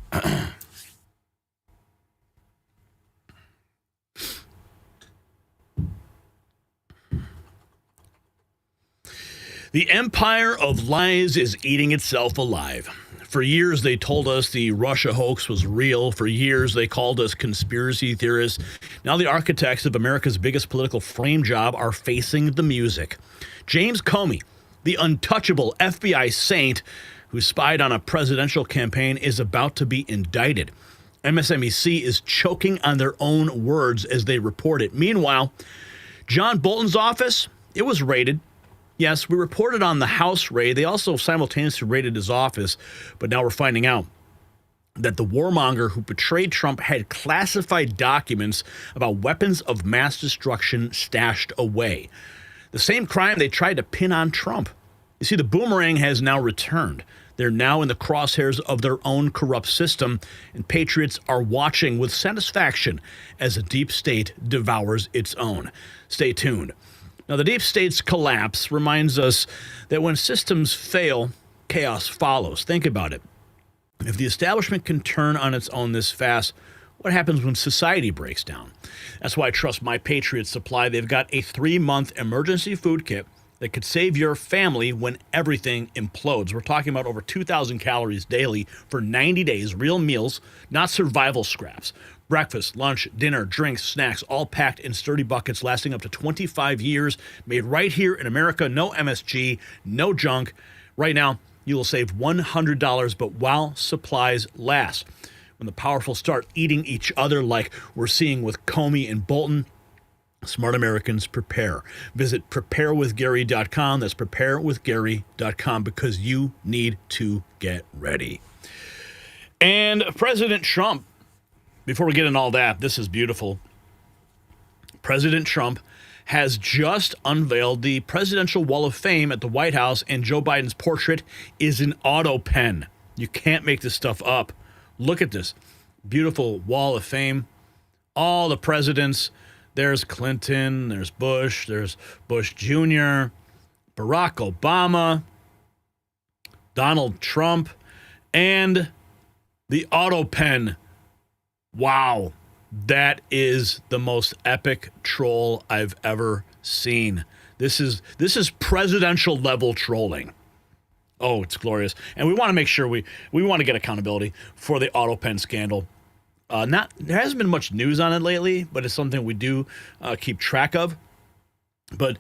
The empire of lies is eating itself alive. For years, they told us the Russia hoax was real. For years, they called us conspiracy theorists. Now the architects of America's biggest political frame job are facing the music. James Comey, the untouchable FBI saint who spied on a presidential campaign, is about to be indicted. MSNBC is choking on their own words as they report it. Meanwhile, John Bolton's office, it was raided. Yes, we reported on the House raid. They also simultaneously raided his office, but now we're finding out that the warmonger who betrayed Trump had classified documents about weapons of mass destruction stashed away. The same crime they tried to pin on Trump. You see, the boomerang has now returned. They're now in the crosshairs of their own corrupt system, and patriots are watching with satisfaction as the deep state devours its own. Stay tuned. Now, the deep state's collapse reminds us that when systems fail, chaos follows. Think about it. If the establishment can turn on its own this fast, what happens when society breaks down? That's why I trust My Patriot Supply. They've got a 3-month emergency food kit that could save your family when everything implodes. We're talking about over 2,000 calories daily for 90 days, real meals, not survival scraps. Breakfast, lunch, dinner, drinks, snacks, all packed in sturdy buckets lasting up to 25 years, made right here in America. No MSG, no junk. Right now, you will save $100, but while supplies last. When the powerful start eating each other like we're seeing with Comey and Bolton, smart Americans prepare. Visit preparewithgary.com. That's preparewithgary.com, because you need to get ready. And President Trump, before we get into all that, this is beautiful. President Trump has just unveiled the Presidential Wall of Fame at the White House, and Joe Biden's portrait is an auto pen. You can't make this stuff up. Look at this beautiful Wall of Fame. All the presidents. There's Clinton, there's Bush Jr., Barack Obama, Donald Trump, and the auto pen. Wow, that is the most epic troll I've ever seen. This is presidential level trolling. Oh, it's glorious. And we want to make sure we want to get accountability for the auto pen scandal. There hasn't been much news on it lately, but it's something we do keep track of. But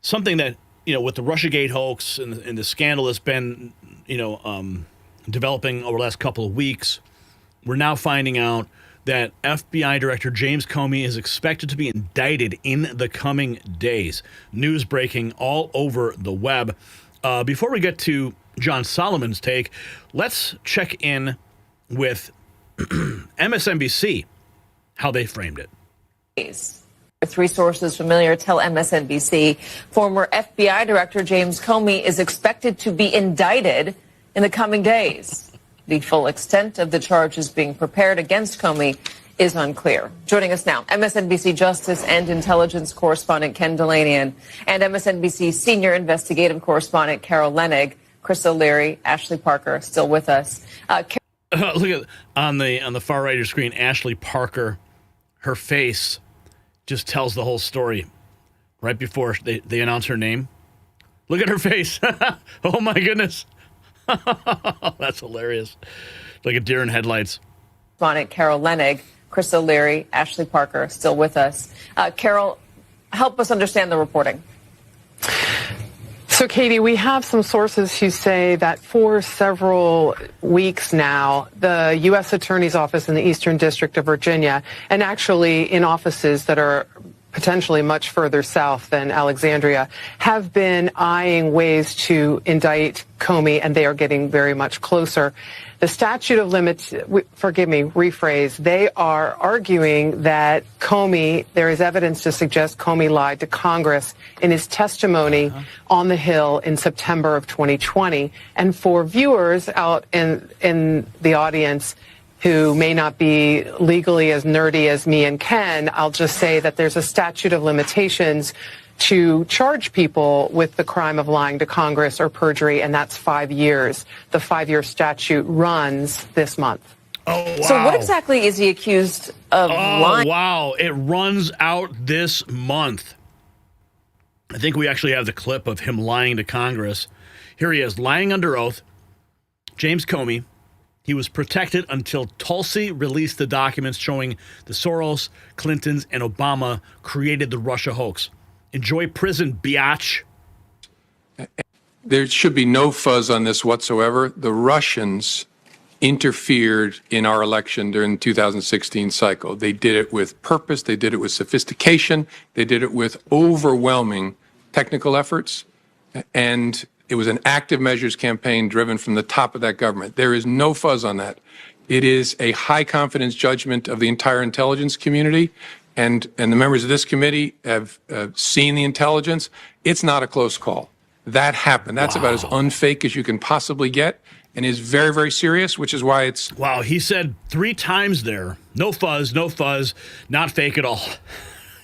something that, with the Russiagate hoax and the scandal that's been, developing over the last couple of weeks, we're now finding out that FBI Director James Comey is expected to be indicted in the coming days. News breaking all over the web. Before we get to John Solomon's take, let's check in with MSNBC, how they framed it. Three sources familiar tell MSNBC former FBI Director James Comey is expected to be indicted in the coming days. The full extent of the charges being prepared against Comey is unclear. Joining us now, MSNBC Justice and Intelligence correspondent Ken Delanian and MSNBC Senior Investigative Correspondent Carol Leonnig. Chris O'Leary, Ashley Parker, still with us. Look at on the far right of your screen, Ashley Parker. Her face just tells the whole story. Right before they announce her name, look at her face. Oh my goodness, that's hilarious. Like a deer in headlights. Correspondent Carol Leonnig, Chris O'Leary, Ashley Parker, still with us. Carol, help us understand the reporting. So, Katie, we have some sources who say that for several weeks now, the U.S. Attorney's Office in the Eastern District of Virginia, and actually in offices that are potentially much further south than Alexandria, have been eyeing ways to indict Comey, and they are getting very much closer. The statute of limits, rephrase, they are arguing that Comey, there is evidence to suggest Comey lied to Congress in his testimony on the Hill in September of 2020. And for viewers out in the audience who may not be legally as nerdy as me and Ken, I'll just say that there's a statute of limitations to charge people with the crime of lying to Congress or perjury, and that's 5 years. The 5-year statute runs this month. Oh, wow. So what exactly is he accused of lying? Oh, wow. It runs out this month. I think we actually have the clip of him lying to Congress. Here he is, lying under oath. James Comey. He was protected until Tulsi released the documents showing the Soros, Clintons, and Obama created the Russia hoax. Enjoy prison, biatch. There should be no fuzz on this whatsoever. The Russians interfered in our election during the 2016 cycle. They did it with purpose. They did it with sophistication. They did it with overwhelming technical efforts. And it was an active measures campaign driven from the top of that government. There is no fuzz on that. It is a high confidence judgment of the entire intelligence community. And the members of this committee have seen the intelligence. It's not a close call. That happened. That's about as unfake as you can possibly get, and is very, very serious, which is why it's... Wow, he said 3 times there, no fuzz, not fake at all.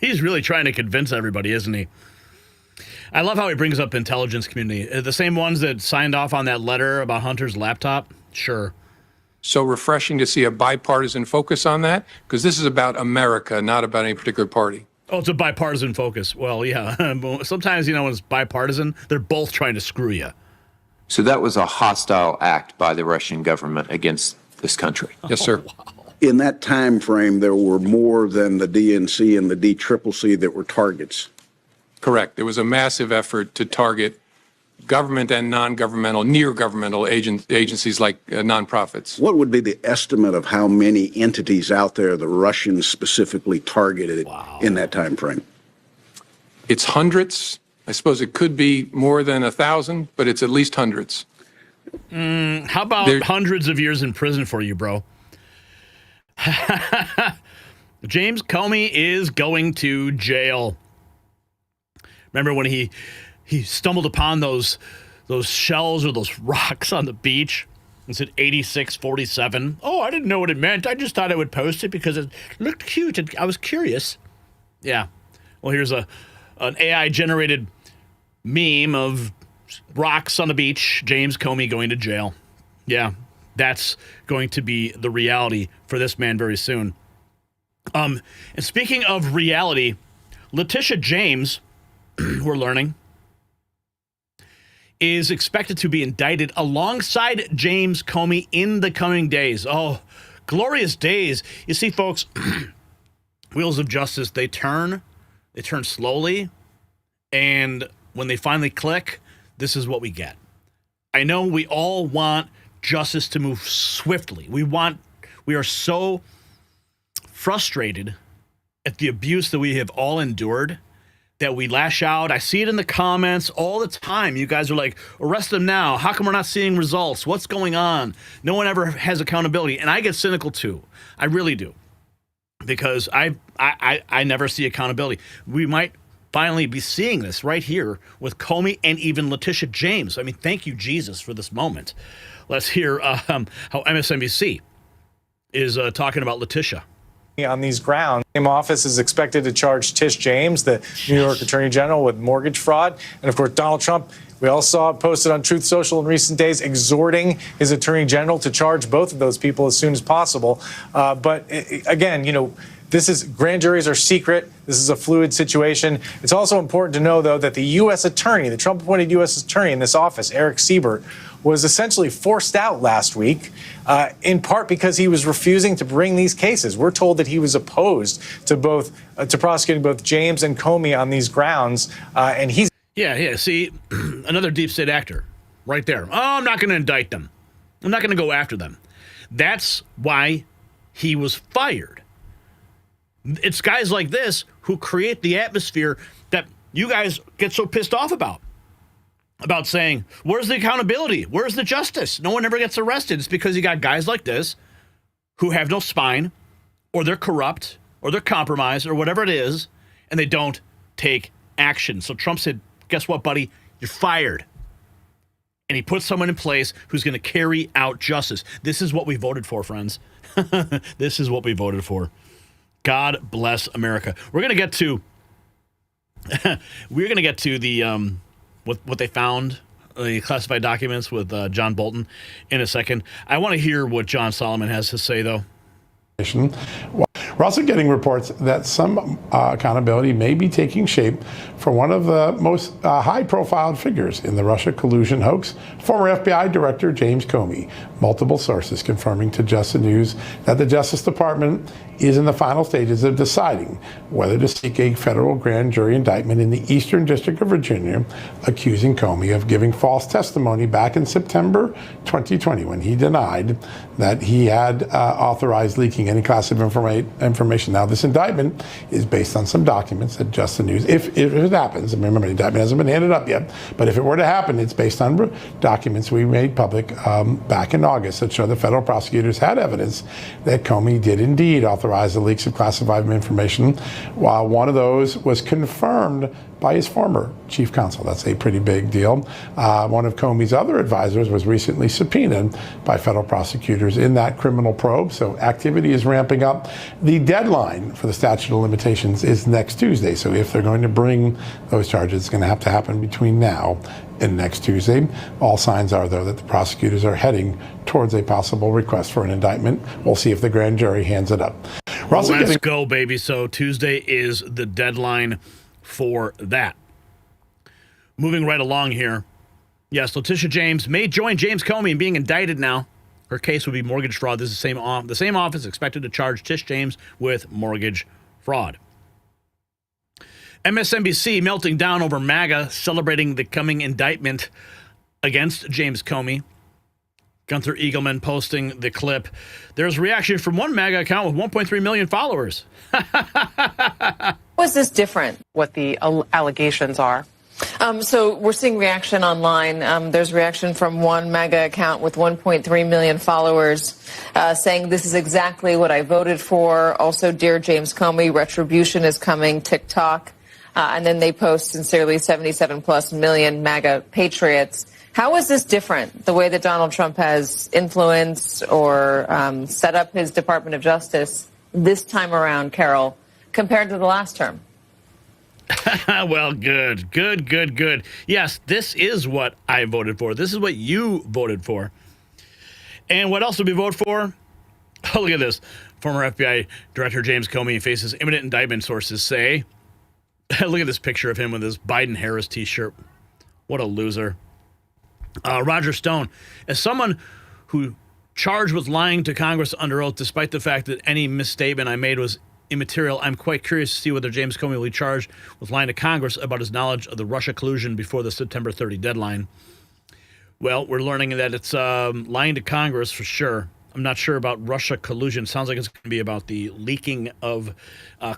He's really trying to convince everybody, isn't he? I love how he brings up intelligence community. The same ones that signed off on that letter about Hunter's laptop? Sure. So refreshing to see a bipartisan focus on that, because this is about America, not about any particular party. Oh, it's a bipartisan focus. Well, yeah. Sometimes, when it's bipartisan, they're both trying to screw you. So that was a hostile act by the Russian government against this country. Yes, sir. Oh, wow. In that time frame, there were more than the DNC and the DCCC that were targets. Correct. There was a massive effort to target government and non-governmental, near-governmental agencies like nonprofits. What would be the estimate of how many entities out there the Russians specifically targeted in that time frame? It's hundreds. I suppose it could be more than 1,000, but it's at least hundreds. How about hundreds of years in prison for you, bro? James Comey is going to jail. Remember when he stumbled upon those shells or those rocks on the beach and said 8647? Oh, I didn't know what it meant. I just thought I would post it because it looked cute and I was curious. Yeah. Well, here's an AI-generated meme of rocks on the beach, James Comey going to jail. Yeah, that's going to be the reality for this man very soon. And speaking of reality, Letitia James, we're learning, is expected to be indicted alongside James Comey in the coming days. Oh, glorious days. You see, folks, wheels of justice, they turn slowly, and when they finally click, this is what we get. I know we all want justice to move swiftly. We are so frustrated at the abuse that we have all endured that we lash out. I see it in the comments all the time. You guys are like, arrest them now. How come we're not seeing results? What's going on? No one ever has accountability. And I get cynical too. I really do. Because I never see accountability. We might finally be seeing this right here with Comey and even Letitia James. I mean, thank you, Jesus, for this moment. Let's hear how MSNBC is talking about Letitia. On these grounds, the same office is expected to charge Tish James, the New York Attorney General, with mortgage fraud. And of course, Donald Trump, we all saw it posted on Truth Social in recent days, exhorting his Attorney General to charge both of those people as soon as possible. But again, grand juries are secret. This is a fluid situation. It's also important to know, though, that the U.S. attorney, the Trump-appointed U.S. attorney in this office, Eric Siebert, was essentially forced out last week, in part because he was refusing to bring these cases. We're told that he was opposed to prosecuting both James and Comey on these grounds, and he's... Yeah. See, another deep state actor right there. Oh, I'm not going to indict them. I'm not going to go after them. That's why he was fired. It's guys like this who create the atmosphere that you guys get so pissed off about saying, where's the accountability? Where's the justice? No one ever gets arrested. It's because you got guys like this who have no spine, or they're corrupt, or they're compromised, or whatever it is, and they don't take action. So Trump said, guess what, buddy? You're fired. And he put someone in place who's going to carry out justice. This is what we voted for, friends. This is what we voted for. God bless America. We're going to get to the what they found, the classified documents with John Bolton in a second. I want to hear what John Solomon has to say, though. We're also getting reports that some accountability may be taking shape for one of the most high-profile figures in the Russia collusion hoax, former FBI Director James Comey. Multiple sources confirming to Just the News that the Justice Department is in the final stages of deciding whether to seek a federal grand jury indictment in the Eastern District of Virginia, accusing Comey of giving false testimony back in September 2020 when he denied that he had authorized leaking any classified information. Now, this indictment is based on some documents that Just the News, if it happens, remember the indictment hasn't been handed up yet, but if it were to happen, it's based on documents we made public back in August that show the federal prosecutors had evidence that Comey did indeed authorize the leaks of classified information, while one of those was confirmed by his former chief counsel. That's a pretty big deal. One of Comey's other advisors was recently subpoenaed by federal prosecutors in that criminal probe, so activity is ramping up. The deadline for the statute of limitations is next Tuesday, so if they're going to bring those charges, it's going to have to happen between now and next Tuesday. All signs are, though, that the prosecutors are heading towards a possible request for an indictment. We'll see if the grand jury hands it up. Let's go, baby. So Tuesday is the deadline for that. Moving right along here. Yes, Letitia James may join James Comey in being indicted now. Her case would be mortgage fraud. This is the same office expected to charge Tish James with mortgage fraud. MSNBC melting down over MAGA, celebrating the coming indictment against James Comey. Gunther Eagleman posting the clip. There's reaction from one MAGA account with 1.3 million followers. Was this different? What the allegations are. So we're seeing reaction online. There's reaction from one MAGA account with 1.3 million followers saying this is exactly what I voted for. Also, dear James Comey, retribution is coming, TikTok. And then they post sincerely 77 plus million MAGA patriots. How is this different, the way that Donald Trump has influenced or set up his Department of Justice this time around, Carol, compared to the last term? Well, good. Yes, this is what I voted for. This is what you voted for. And what else did we vote for? Oh, look at this. Former FBI Director James Comey faces imminent indictment, sources say. Look at this picture of him with his Biden-Harris t-shirt. What a loser. Roger Stone, as someone who charged with lying to Congress under oath, despite the fact that any misstatement I made was immaterial, I'm quite curious to see whether James Comey will be charged with lying to Congress about his knowledge of the Russia collusion before the September 30 deadline. Well, we're learning that it's lying to Congress for sure. I'm not sure about Russia collusion. Sounds like it's going to be about the leaking of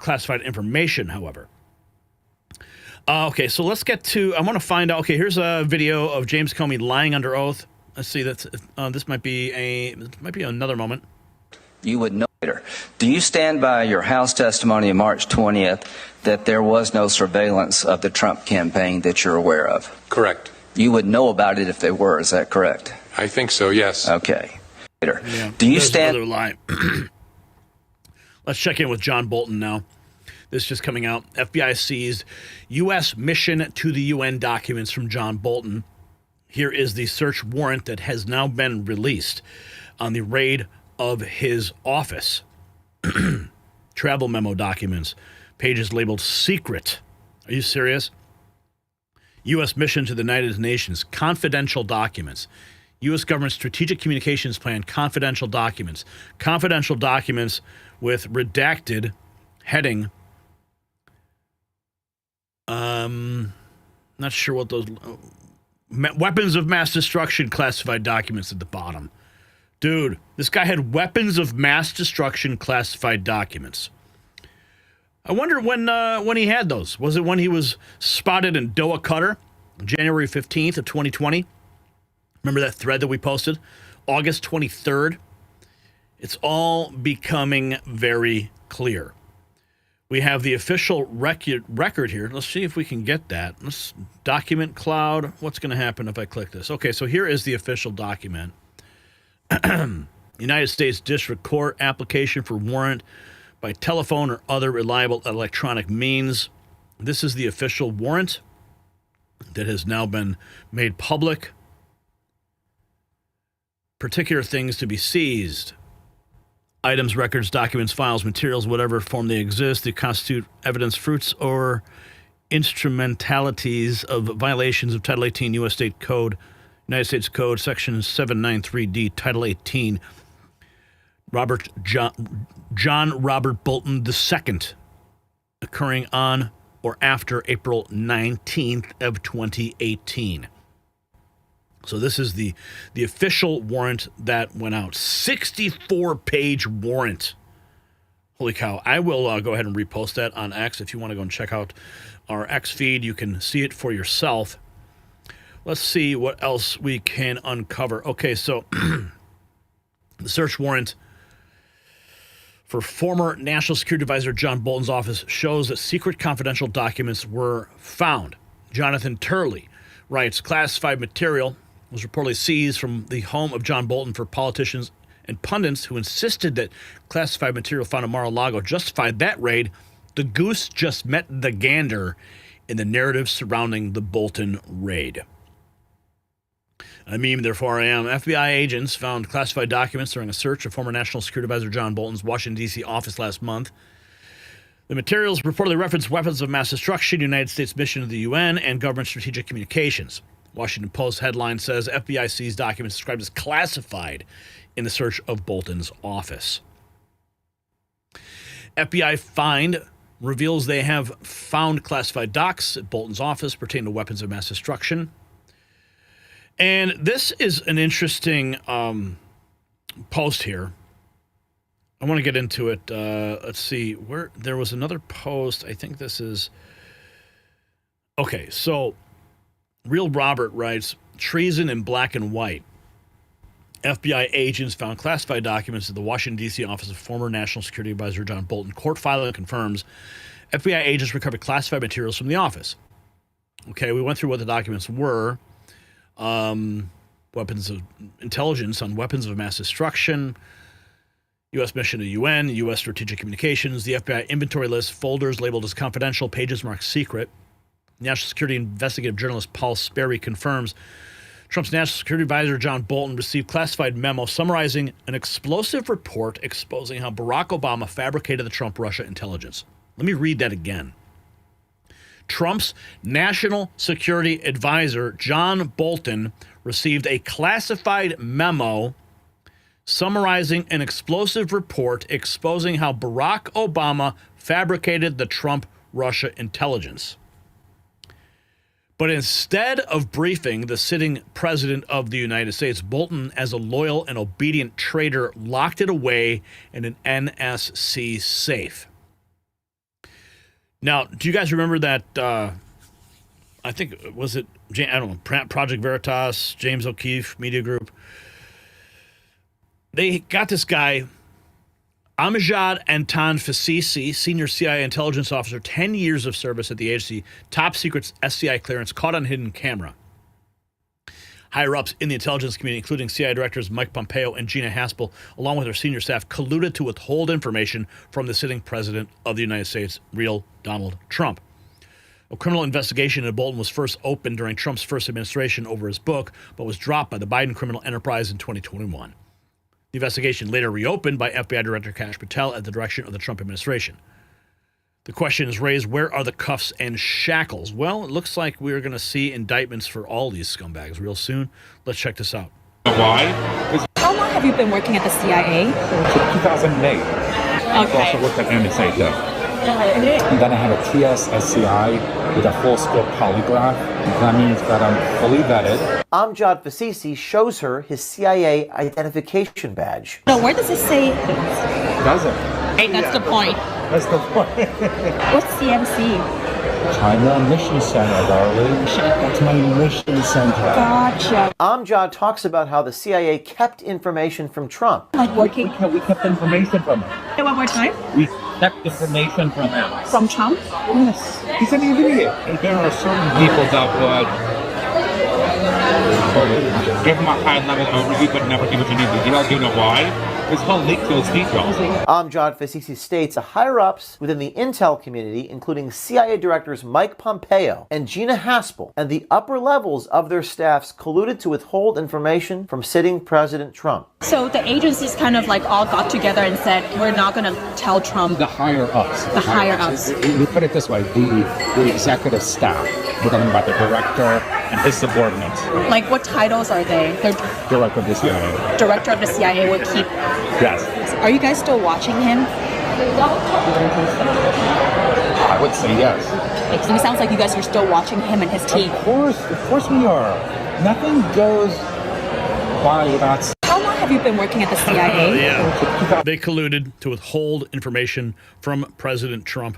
classified information, however. Okay, so let's get to, I want to find out, okay, here's a video of James Comey lying under oath. Let's see, this might be another moment. You would know later. Do you stand by your House testimony on March 20th that there was no surveillance of the Trump campaign that you're aware of? Correct. You would know about it if they were, is that correct? I think so, yes. Okay. Later. Yeah, do you stand... Another lie. Let's check in with John Bolton now. This just coming out. FBI seized U.S. mission to the UN documents from John Bolton. Here is the search warrant that has now been released on the raid of his office. Travel memo documents. Pages labeled secret. Are you serious? U.S. mission to the United Nations. Confidential documents. U.S. government strategic communications plan. Confidential documents. Confidential documents with redacted heading. Not sure what those weapons of mass destruction classified documents at the bottom. Dude, this guy had weapons of mass destruction classified documents. I wonder when he had those. Was it when he was spotted in Doha, Qatar, January 15th of 2020? Remember that thread that we posted? August 23rd? It's all becoming very clear. We have the official record here. Let's see if we can get that. Let's document cloud. What's going to happen if I click this? Okay, so here is the official document. United States District Court application for warrant by telephone or other reliable electronic means. This is the official warrant that has now been made public. Particular things to be seized. Items, records, documents, files, materials, whatever form they exist, they constitute evidence, fruits, or instrumentalities of violations of Title 18 U.S. State Code, United States Code, Section 793D, Title 18. John Robert Bolton II, occurring on or after April 19th of 2018. So this is the official warrant that went out. 64-page warrant. Holy cow. I will go ahead and repost that on X. If you want to go and check out our X feed, you can see it for yourself. Let's see what else we can uncover. Okay, so the search warrant for former National Security Advisor John Bolton's office shows that secret confidential documents were found. Jonathan Turley writes, classified material was reportedly seized from the home of John Bolton for politicians and pundits who insisted that classified material found in Mar-a-Lago justified that raid. The goose just met the gander in the narrative surrounding the Bolton raid. I mean, therefore I am. FBI agents found classified documents during a search of former National Security Advisor John Bolton's Washington, D.C. office last month. The materials reportedly reference weapons of mass destruction, United States mission to the UN, and government strategic communications. Washington Post headline says FBI seized documents described as classified in the search of Bolton's office. FBI find reveals they have found classified docs at Bolton's office pertaining to weapons of mass destruction. And this is an interesting post here. I want to get into it. Let's see. There was another post. I think this is... Okay, so Real Robert writes, treason in black and white. FBI agents found classified documents at the Washington, D.C. office of former National Security Advisor John Bolton. Court filing confirms FBI agents recovered classified materials from the office. Okay, we went through what the documents were. Weapons of intelligence on weapons of mass destruction, U.S. mission to UN, U.S. strategic communications, the FBI inventory list, folders labeled as confidential, pages marked secret. National Security investigative journalist Paul Sperry confirms Trump's National Security Advisor John Bolton received classified memo summarizing an explosive report exposing how Barack Obama fabricated the Trump-Russia intelligence. Let me read that again. Trump's National Security Advisor John Bolton received a classified memo summarizing an explosive report exposing how Barack Obama fabricated the Trump-Russia intelligence. But instead of briefing the sitting president of the United States, Bolton, as a loyal and obedient traitor, locked it away in an NSC safe. Now, do you guys remember that, I think, was it, I don't know, Project Veritas, James O'Keefe Media Group? They got this guy, Amjad Anton Fasisi, senior CIA intelligence officer, 10 years of service at the agency, top secret SCI clearance, caught on hidden camera. Higher-ups in the intelligence community, including CIA directors Mike Pompeo and Gina Haspel, along with their senior staff, colluded to withhold information from the sitting president of the United States, real Donald Trump. A criminal investigation into Bolton was first opened during Trump's first administration over his book, but was dropped by the Biden criminal enterprise in 2021. The investigation later reopened by FBI Director Kash Patel at the direction of the Trump administration. The question is raised, where are the cuffs and shackles? Well, it looks like we're going to see indictments for all these scumbags real soon. Let's check this out. Why? How long have you been working at the CIA? Since 2008. Okay. I also worked at MSA though. And then I had a TS-SCI with a full scope polygraph. That means that I'm fully vetted. Amjad Fasisi shows her his CIA identification badge. No, where does it say? It doesn't. Hey, that's the point. That's the point. What's CMC? China Mission Center, darling. That's my mission center. Gotcha. Amjad talks about how the CIA kept information from Trump. Like working? We kept information from him. Hey, one more time. We kept information from him. From Trump? Yes. He's an idiot. And there are certain people that would give him a high-level overview, but never give it any details. Do you know why? It's called leak those details. Amjad Fasisi states the higher-ups within the intel community, including CIA directors Mike Pompeo and Gina Haspel, and the upper levels of their staffs colluded to withhold information from sitting President Trump. So the agencies kind of like all got together and said, we're not going to tell Trump. The higher-ups. The higher-ups. We put it this way, the executive staff. We're talking about the director and his subordinates. Like what titles are they? They're Director of the CIA. Director of the CIA would keep... Yes. Are you guys still watching him? I would say yes. It sounds like you guys are still watching him and his team. Of course we are. Nothing goes by without... How long have you been working at the CIA? Yeah. They colluded to withhold information from President Trump.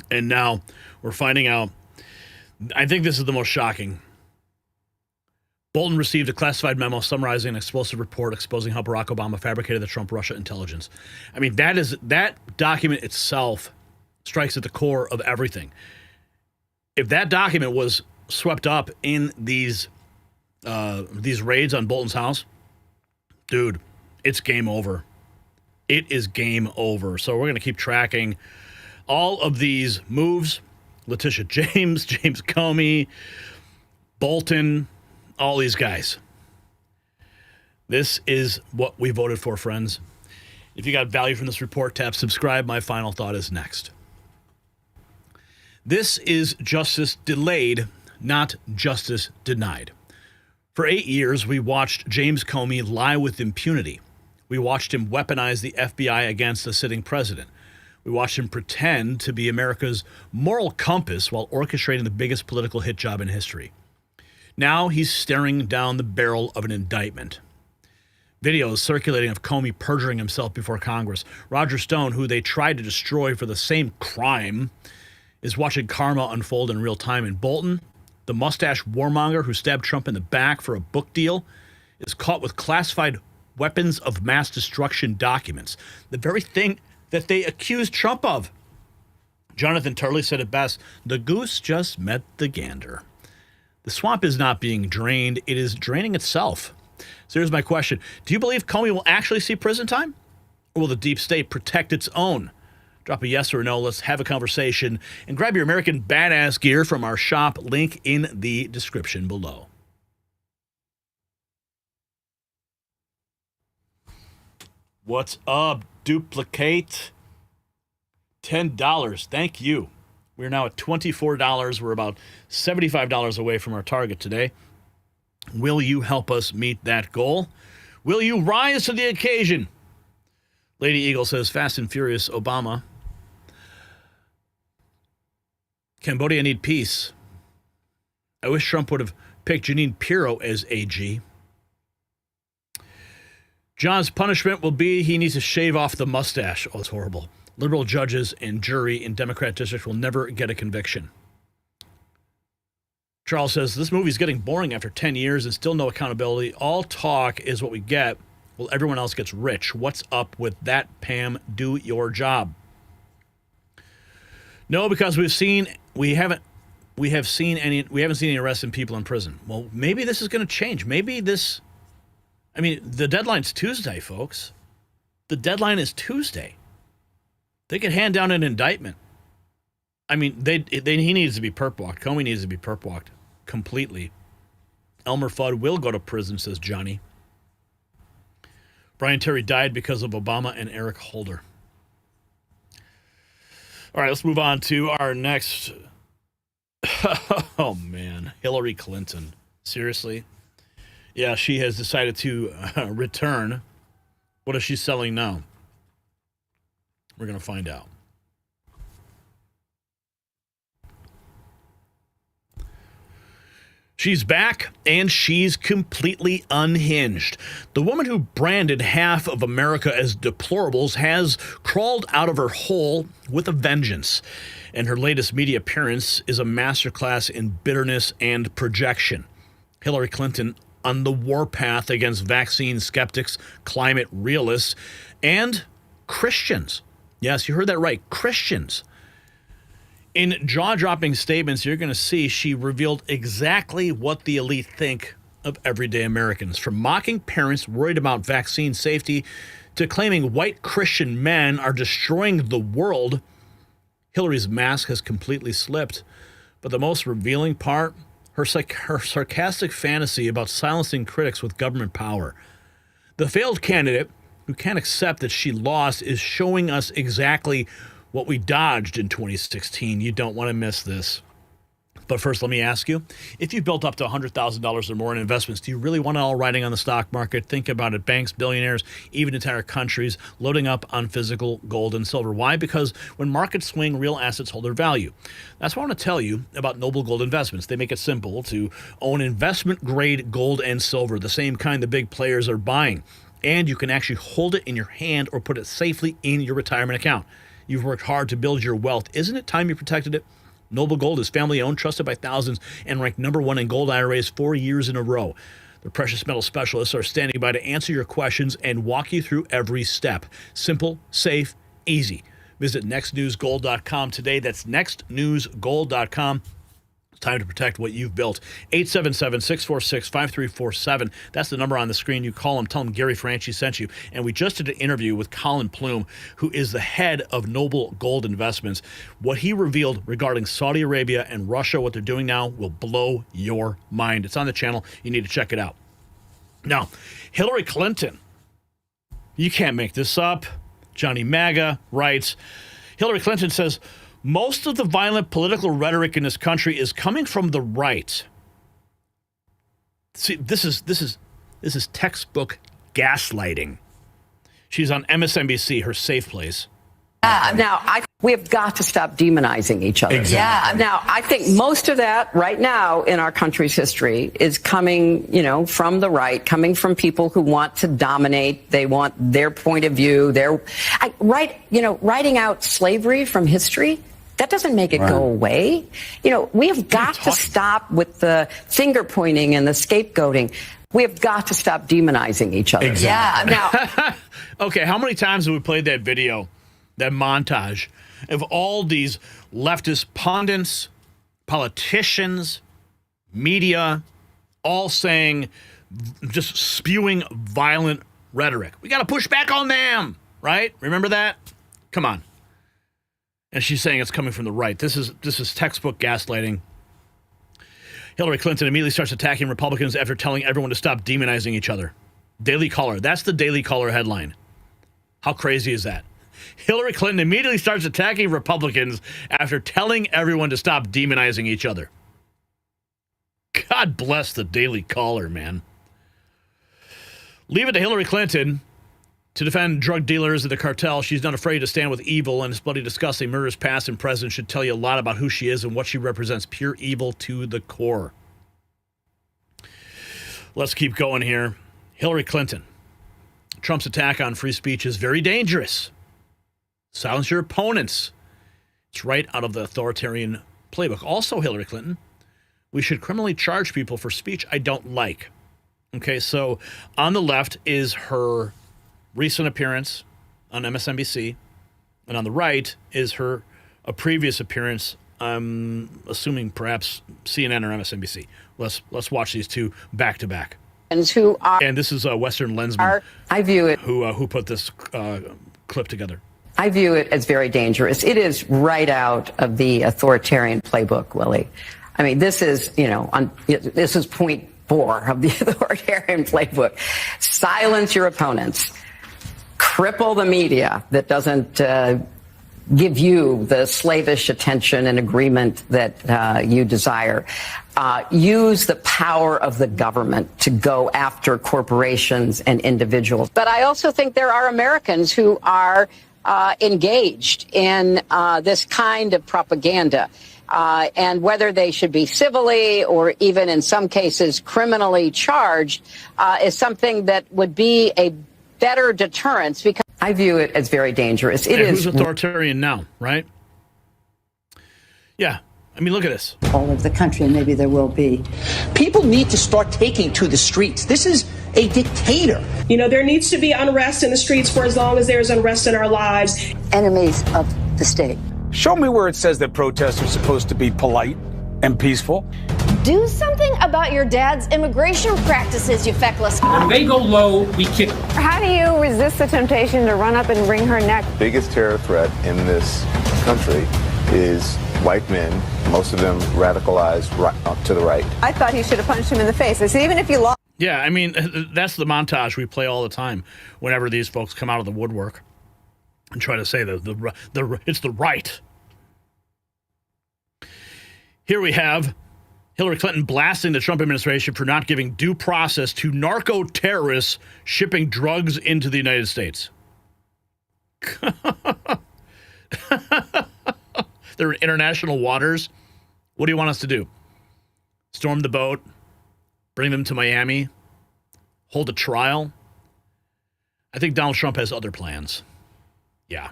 And now we're finding out, I think this is the most shocking. Bolton received a classified memo summarizing an explosive report exposing how Barack Obama fabricated the Trump-Russia intelligence. I mean, that document itself strikes at the core of everything. If that document was swept up in these raids on Bolton's house, dude, it's game over. It is game over. So we're going to keep tracking all of these moves. Letitia James, James Comey, Bolton, all these guys. This is what we voted for, friends. If you got value from this report, tap subscribe. My final thought is next. This is justice delayed, not justice denied. For 8 years, we watched James Comey lie with impunity. We watched him weaponize the FBI against the sitting president. We watched him pretend to be America's moral compass while orchestrating the biggest political hit job in history. Now he's staring down the barrel of an indictment. Videos circulating of Comey perjuring himself before Congress. Roger Stone, who they tried to destroy for the same crime, is watching karma unfold in real time. And Bolton, the mustache warmonger who stabbed Trump in the back for a book deal, is caught with classified weapons of mass destruction documents, the very thing that they accused Trump of. Jonathan Turley said it best, the goose just met the gander. The swamp is not being drained, it is draining itself. So here's my question. Do you believe Comey will actually see prison time? Or will the deep state protect its own? Drop a yes or no. Let's have a conversation. And grab your American Badass gear from our shop. Link in the description below. What's up, Duplicate? $10. Thank you. We're now at $24. We're about $75 away from our target today. Will you help us meet that goal? Will you rise to the occasion? Lady Eagle says, Fast and Furious Obama. Cambodia need peace. I wish Trump would have picked Jeanine Pirro as AG. John's punishment will be he needs to shave off the mustache. Oh, it's horrible. Liberal judges and jury in Democrat districts will never get a conviction. Charles says, this movie's getting boring after 10 years and still no accountability. All talk is what we get. Well, everyone else gets rich. What's up with that, Pam? Do your job. No, because we haven't seen any arrests in people in prison. Well, maybe this is going to change. Maybe this, the deadline's Tuesday, folks. The deadline is Tuesday. They could hand down an indictment. He needs to be perp walked. Comey needs to be perp walked completely. Elmer Fudd will go to prison, says Johnny. Brian Terry died because of Obama and Eric Holder. All right, let's move on to our next. Oh, man. Hillary Clinton. Seriously? Yeah, she has decided to return. What is she selling now? We're going to find out. She's back, and she's completely unhinged. The woman who branded half of America as deplorables has crawled out of her hole with a vengeance, and her latest media appearance is a masterclass in bitterness and projection. Hillary Clinton on the warpath against vaccine skeptics, climate realists, and Christians. Yes, you heard that right, Christians. In jaw-dropping statements, you're going to see she revealed exactly what the elite think of everyday Americans. From mocking parents worried about vaccine safety to claiming white Christian men are destroying the world, Hillary's mask has completely slipped. But the most revealing part, her sarcastic fantasy about silencing critics with government power. The failed candidate who can't accept that she lost is showing us exactly what we dodged in 2016. You don't want to miss this. But first, let me ask you, if you built up to $100,000 or more in investments, do you really want it all riding on the stock market? Think about it. Banks, billionaires, even entire countries loading up on physical gold and silver. Why? Because when markets swing, real assets hold their value. That's why I want to tell you about Noble Gold Investments. They make it simple to own investment-grade gold and silver, the same kind the big players are buying. And you can actually hold it in your hand or put it safely in your retirement account. You've worked hard to build your wealth. Isn't it time you protected it? Noble Gold is family-owned, trusted by thousands, and ranked #1 in gold IRAs 4 years in a row. The precious metal specialists are standing by to answer your questions and walk you through every step. Simple, safe, easy. Visit nextnewsgold.com today. That's nextnewsgold.com. It's time to protect what you've built. 877-646-5347. That's the number on the screen. You call them, tell them Gary Franchi sent you. And we just did an interview with Colin Plume, who is the head of Noble Gold Investments. What he revealed regarding Saudi Arabia and Russia, what they're doing now, will blow your mind. It's on the channel. You need to check it out. Now, Hillary Clinton. You can't make this up. Johnny MAGA writes, Hillary Clinton says, most of the violent political rhetoric in this country is coming from the right. See, this is textbook gaslighting. She's on MSNBC, her safe place. Now, we have got to stop demonizing each other. Exactly. Now, I think most of that right now in our country's history is coming, from the right, coming from people who want to dominate. They want their point of view. Writing out slavery from history, that doesn't make it go away. We have got to stop with the finger pointing and the scapegoating. We have got to stop demonizing each other. Exactly. Now, okay, how many times have we played that video, that montage of all these leftist pundits, politicians, media, all saying, just spewing violent rhetoric? We got to push back on them, right? Remember that? Come on. And she's saying it's coming from the right. This is textbook gaslighting. Hillary Clinton immediately starts attacking Republicans after telling everyone to stop demonizing each other. Daily Caller. That's the Daily Caller headline. How crazy is that? Hillary Clinton immediately starts attacking Republicans after telling everyone to stop demonizing each other. God bless the Daily Caller, man. Leave it to Hillary Clinton to defend drug dealers and the cartel. She's not afraid to stand with evil, and this bloody, disgusting, murderous past and present should tell you a lot about who she is and what she represents. Pure evil to the core. Let's keep going here. Hillary Clinton. Trump's attack on free speech is very dangerous. Silence your opponents. It's right out of the authoritarian playbook. Also, Hillary Clinton, we should criminally charge people for speech I don't like. Okay, so on the left is her recent appearance on MSNBC, and on the right is a previous appearance, I'm assuming perhaps CNN or MSNBC. Let's watch these two back to back. And this is a Western Lensman. I view it who put this clip together. I view it as very dangerous. It is right out of the authoritarian playbook, Lily. I mean, this is this is point 4 of the authoritarian playbook. Silence your opponents. Cripple the media that doesn't give you the slavish attention and agreement that you desire. Use the power of the government to go after corporations and individuals. But I also think there are Americans who are engaged in this kind of propaganda. And whether they should be civilly or even in some cases criminally charged is something that would be a better deterrence, because I view it as very dangerous. It is. Who's authoritarian now, right? Yeah. I mean, look at this. All over the country, and maybe there will be. People need to start taking to the streets. This is a dictator. There needs to be unrest in the streets for as long as there's unrest in our lives. Enemies of the state. Show me where it says that protests are supposed to be polite and peaceful. Do something about your dad's immigration practices, you feckless. When they go low, we kick them. How do you resist the temptation to run up and wring her neck? The biggest terror threat in this country is white men, most of them radicalized to the right. I thought he should have punched him in the face. I said, even if you lost. Yeah, I mean, that's the montage we play all the time whenever these folks come out of the woodwork and try to say it's the right. Here we have Hillary Clinton blasting the Trump administration for not giving due process to narco-terrorists shipping drugs into the United States. They're in international waters. What do you want us to do? Storm the boat? Bring them to Miami? Hold a trial? I think Donald Trump has other plans. Yeah.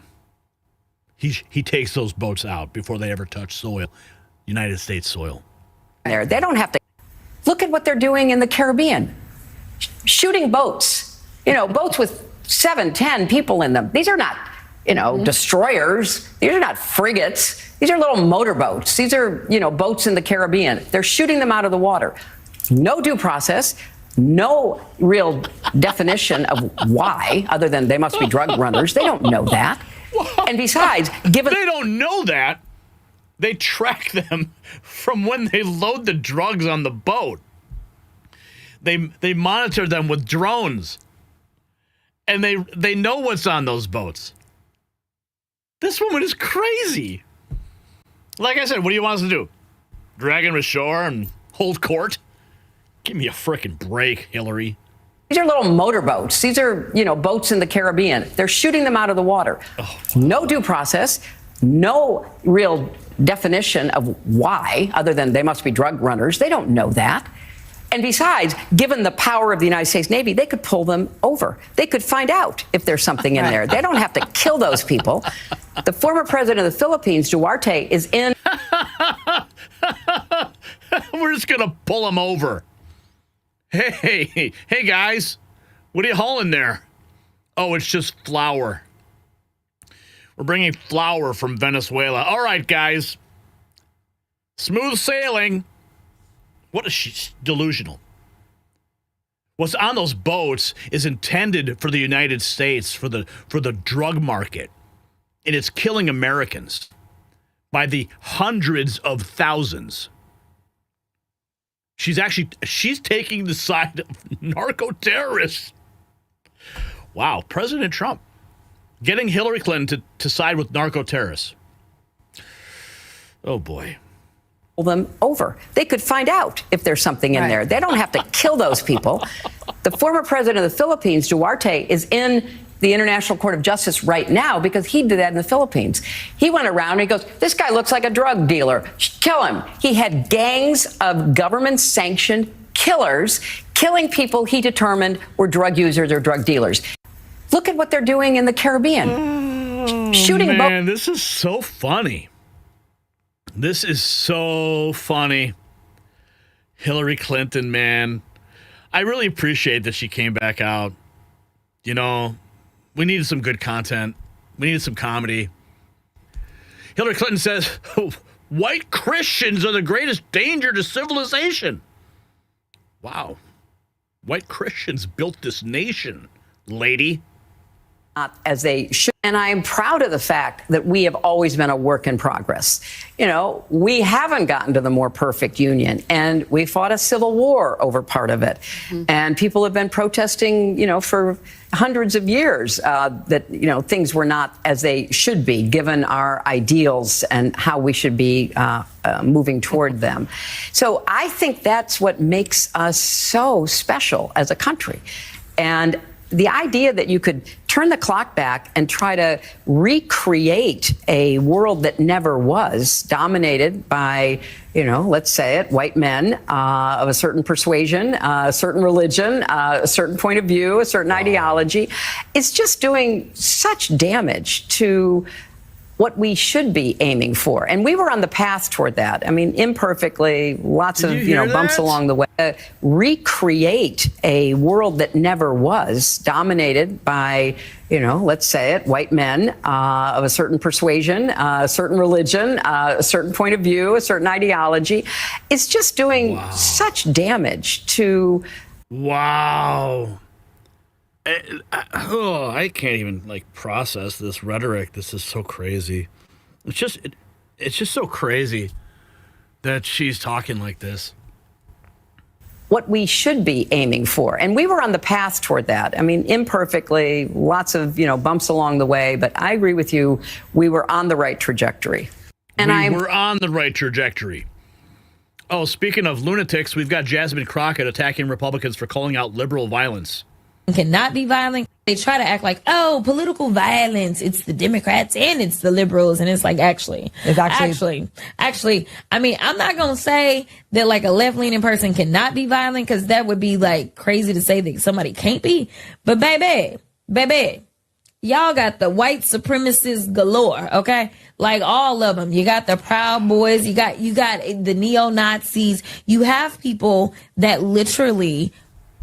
He takes those boats out before they ever touch soil, United States soil. They don't have to. Look at what they're doing in the Caribbean. Shooting boats. Boats with 7, 10 people in them. These are not, destroyers. These are not frigates. These are little motorboats. These are, boats in the Caribbean. They're shooting them out of the water. No due process. No real definition of why, other than they must be drug runners. They don't know that. And besides, given they don't know that, they track them from when they load the drugs on the boat. They monitor them with drones, and they know what's on those boats. This woman is crazy. Like I said, what do you want us to do? Drag him ashore and hold court? Give me a frickin' break, Hillary. These are little motorboats. These are, boats in the Caribbean. They're shooting them out of the water. No due process, no real definition of why, other than they must be drug runners. They don't know that. And besides, given the power of the United States Navy, they could pull them over. They could find out if there's something in there. They don't have to kill those people. The former president of the Philippines, Duarte, is in. We're just going to pull him over. Hey, guys, what are you hauling there? Oh, it's just flour. We're bringing flour from Venezuela. All right, guys. Smooth sailing. What is she delusional? What's on those boats is intended for the United States, for the drug market. And it's killing Americans by the hundreds of thousands. She's taking the side of narco-terrorists. Wow, President Trump getting Hillary Clinton to side with narco-terrorists. Oh, boy. Pull them over. They could find out if there's something in there. They don't have to kill those people. The former president of the Philippines, Duarte, is in the International Court of Justice right now because he did that in the Philippines. He went around and he goes, this guy looks like a drug dealer. Kill him. He had gangs of government-sanctioned killers killing people he determined were drug users or drug dealers. Look at what they're doing in the Caribbean. Shooting boats. Man, this is so funny. This is so funny. Hillary Clinton, man. I really appreciate that she came back out. We needed some good content. We needed some comedy. Hillary Clinton says, white Christians are the greatest danger to civilization. Wow. White Christians built this nation, lady. As they should. And I am proud of the fact that we have always been a work in progress. We haven't gotten to the more perfect union, and we fought a civil war over part of it. Mm-hmm. And people have been protesting, for hundreds of years that, things were not as they should be, given our ideals and how we should be moving toward them. So I think that's what makes us so special as a country. And the idea that you could turn the clock back and try to recreate a world that never was, dominated by, let's say it, white men of a certain persuasion, a certain religion, a certain point of view, a certain ideology, is just doing such damage to what we should be aiming for. And we were on the path toward that. I mean, imperfectly, lots of, bumps along the way. Recreate a world that never was, dominated by, let's say it, white men of a certain persuasion, a certain religion, a certain point of view, a certain ideology. It's just doing such damage to... Wow. I can't even process this rhetoric. This is so crazy. It's just so crazy that she's talking like this. What we should be aiming for. And we were on the path toward that. I mean, imperfectly, lots of, bumps along the way. But I agree with you. We were on the right trajectory. And we're on the right trajectory. Oh, speaking of lunatics, we've got Jasmine Crockett attacking Republicans for calling out liberal violence. Cannot be violent. They try to act like, political violence, it's the Democrats and it's the liberals. And it's like, actually, I mean, I'm not going to say that a left-leaning person cannot be violent, because that would be crazy to say that somebody can't be. But baby, y'all got the white supremacists galore, okay? All of them. You got the Proud Boys. You got the neo-Nazis. You have people that literally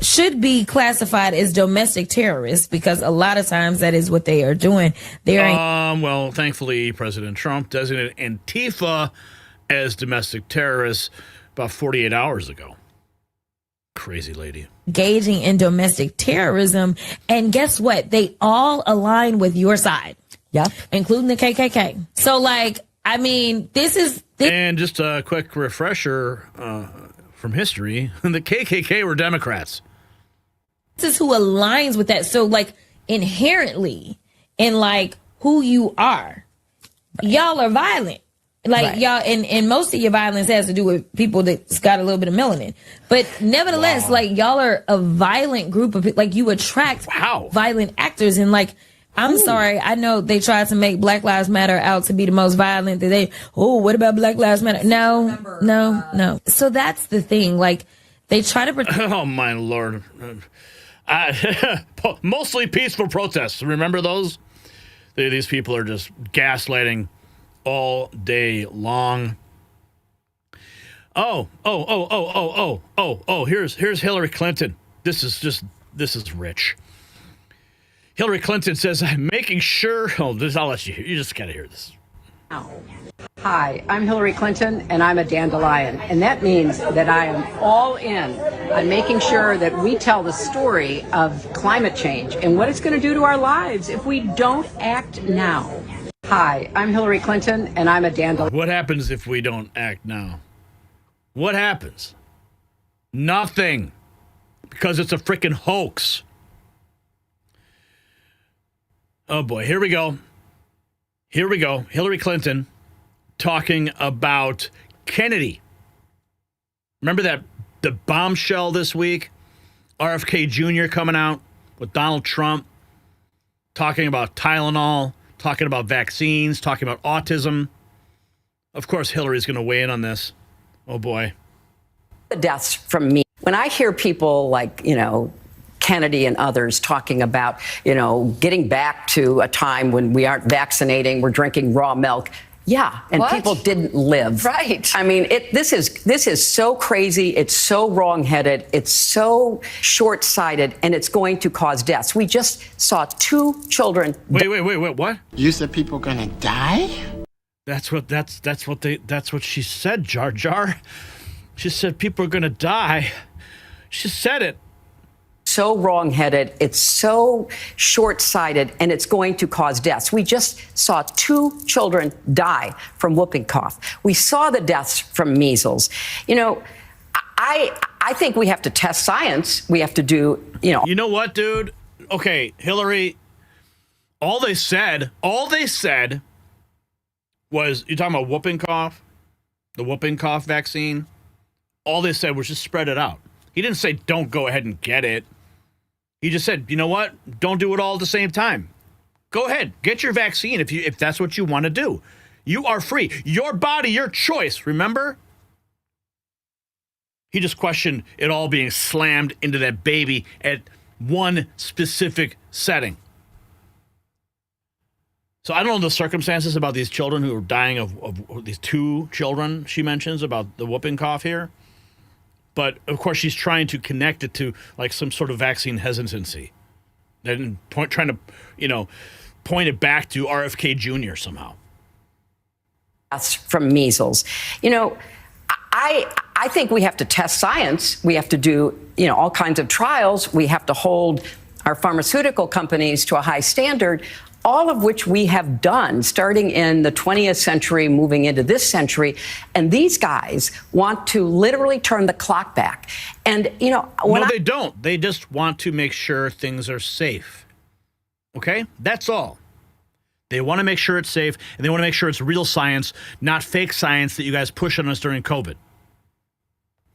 should be classified as domestic terrorists, because a lot of times that is what they are doing. Well, thankfully, President Trump designated Antifa as domestic terrorists about 48 hours ago. Crazy lady. Engaging in domestic terrorism. And guess what? They all align with your side. Yep. Including the KKK. So, this. And just a quick refresher from history, the KKK were Democrats. This is who aligns with that. So, inherently in, who you are, y'all are violent. Like, Right. y'all, and most of your violence has to do with people that's got a little bit of melanin. But nevertheless, like, y'all are a violent group of people. Like, you attract violent actors. And, like, I'm sorry, I know they tried to make Black Lives Matter out to be the most violent. What about Black Lives Matter? No. So that's the thing. Like, they try to Oh, my Lord. Mostly peaceful protests. Remember those? These people are just gaslighting all day long. Here's Hillary Clinton. This is rich. Hillary Clinton says, I'm making sure. I'll let you just gotta hear this. Hi, I'm Hillary Clinton, and I'm a dandelion. And that means that I am all in on making sure that we tell the story of climate change and what it's going to do to our lives if we don't act now. Hi, I'm Hillary Clinton, and I'm a dandelion. What happens if we don't act now? What happens? Nothing. Because it's a freaking hoax. Oh, boy. Here we go. Hillary Clinton talking about Kennedy. Remember the bombshell this week? RFK Jr. coming out with Donald Trump talking about Tylenol, talking about vaccines, talking about autism. Of course, Hillary's going to weigh in on this. Oh, boy. The deaths from me. When I hear people like, Kennedy and others talking about, getting back to a time when we aren't vaccinating, we're drinking raw milk. Yeah, and people didn't live. Right. I mean, this is so crazy. It's so wrongheaded. It's so short-sighted, and it's going to cause deaths. We just saw 2 children. Wait, what? You said people gonna die? That's what she said, Jar Jar. She said people are gonna die. She said it. So wrongheaded, it's so short-sighted, and it's going to cause deaths. We just saw 2 children die from whooping cough. We saw the deaths from measles. I think we have to test science. We have to do, You know what, dude? Okay, Hillary, all they said was, you're talking about whooping cough? The whooping cough vaccine? All they said was just spread it out. He didn't say don't go ahead and get it. He just said, you know what? Don't do it all at the same time. Go ahead. Get your vaccine if that's what you want to do. You are free. Your body, your choice, remember? He just questioned it all being slammed into that baby at one specific setting. So I don't know the circumstances about these children who are dying of these 2 children she mentions about the whooping cough here. But, of course, she's trying to connect it to, like, some sort of vaccine hesitancy. And trying to, point it back to RFK Jr. somehow. Deaths from measles. I think we have to test science. We have to do, all kinds of trials. We have to hold our pharmaceutical companies to a high standard, all of which we have done starting in the 20th century, moving into this century. And these guys want to literally turn the clock back. And, they don't. They just want to make sure things are safe. Okay? That's all. They want to make sure it's safe, and they want to make sure it's real science, not fake science that you guys push on us during COVID.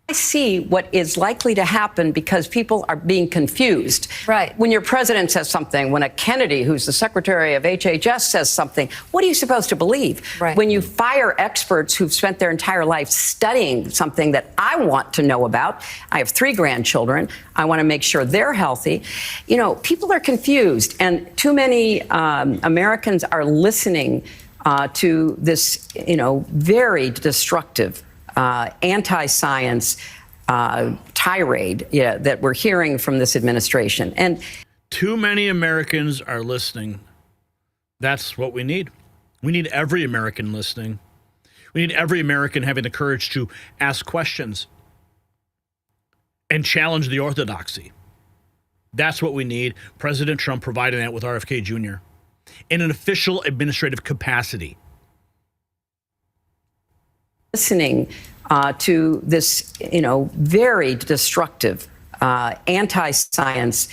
I see what is likely to happen because people are being confused. Right. When your president says something, when a Kennedy, who's the secretary of HHS, says something, what are you supposed to believe? Right. When you fire experts who've spent their entire life studying something that I want to know about, I have 3 grandchildren, I want to make sure they're healthy. People are confused, and too many Americans are listening to this, very destructive anti-science tirade that we're hearing from this administration. And too many Americans are listening. That's what we need. We need every American listening. We need every American having the courage to ask questions and challenge the orthodoxy. That's what we need. President Trump providing that with RFK Jr. in an official administrative capacity. Listening to this, very destructive anti-science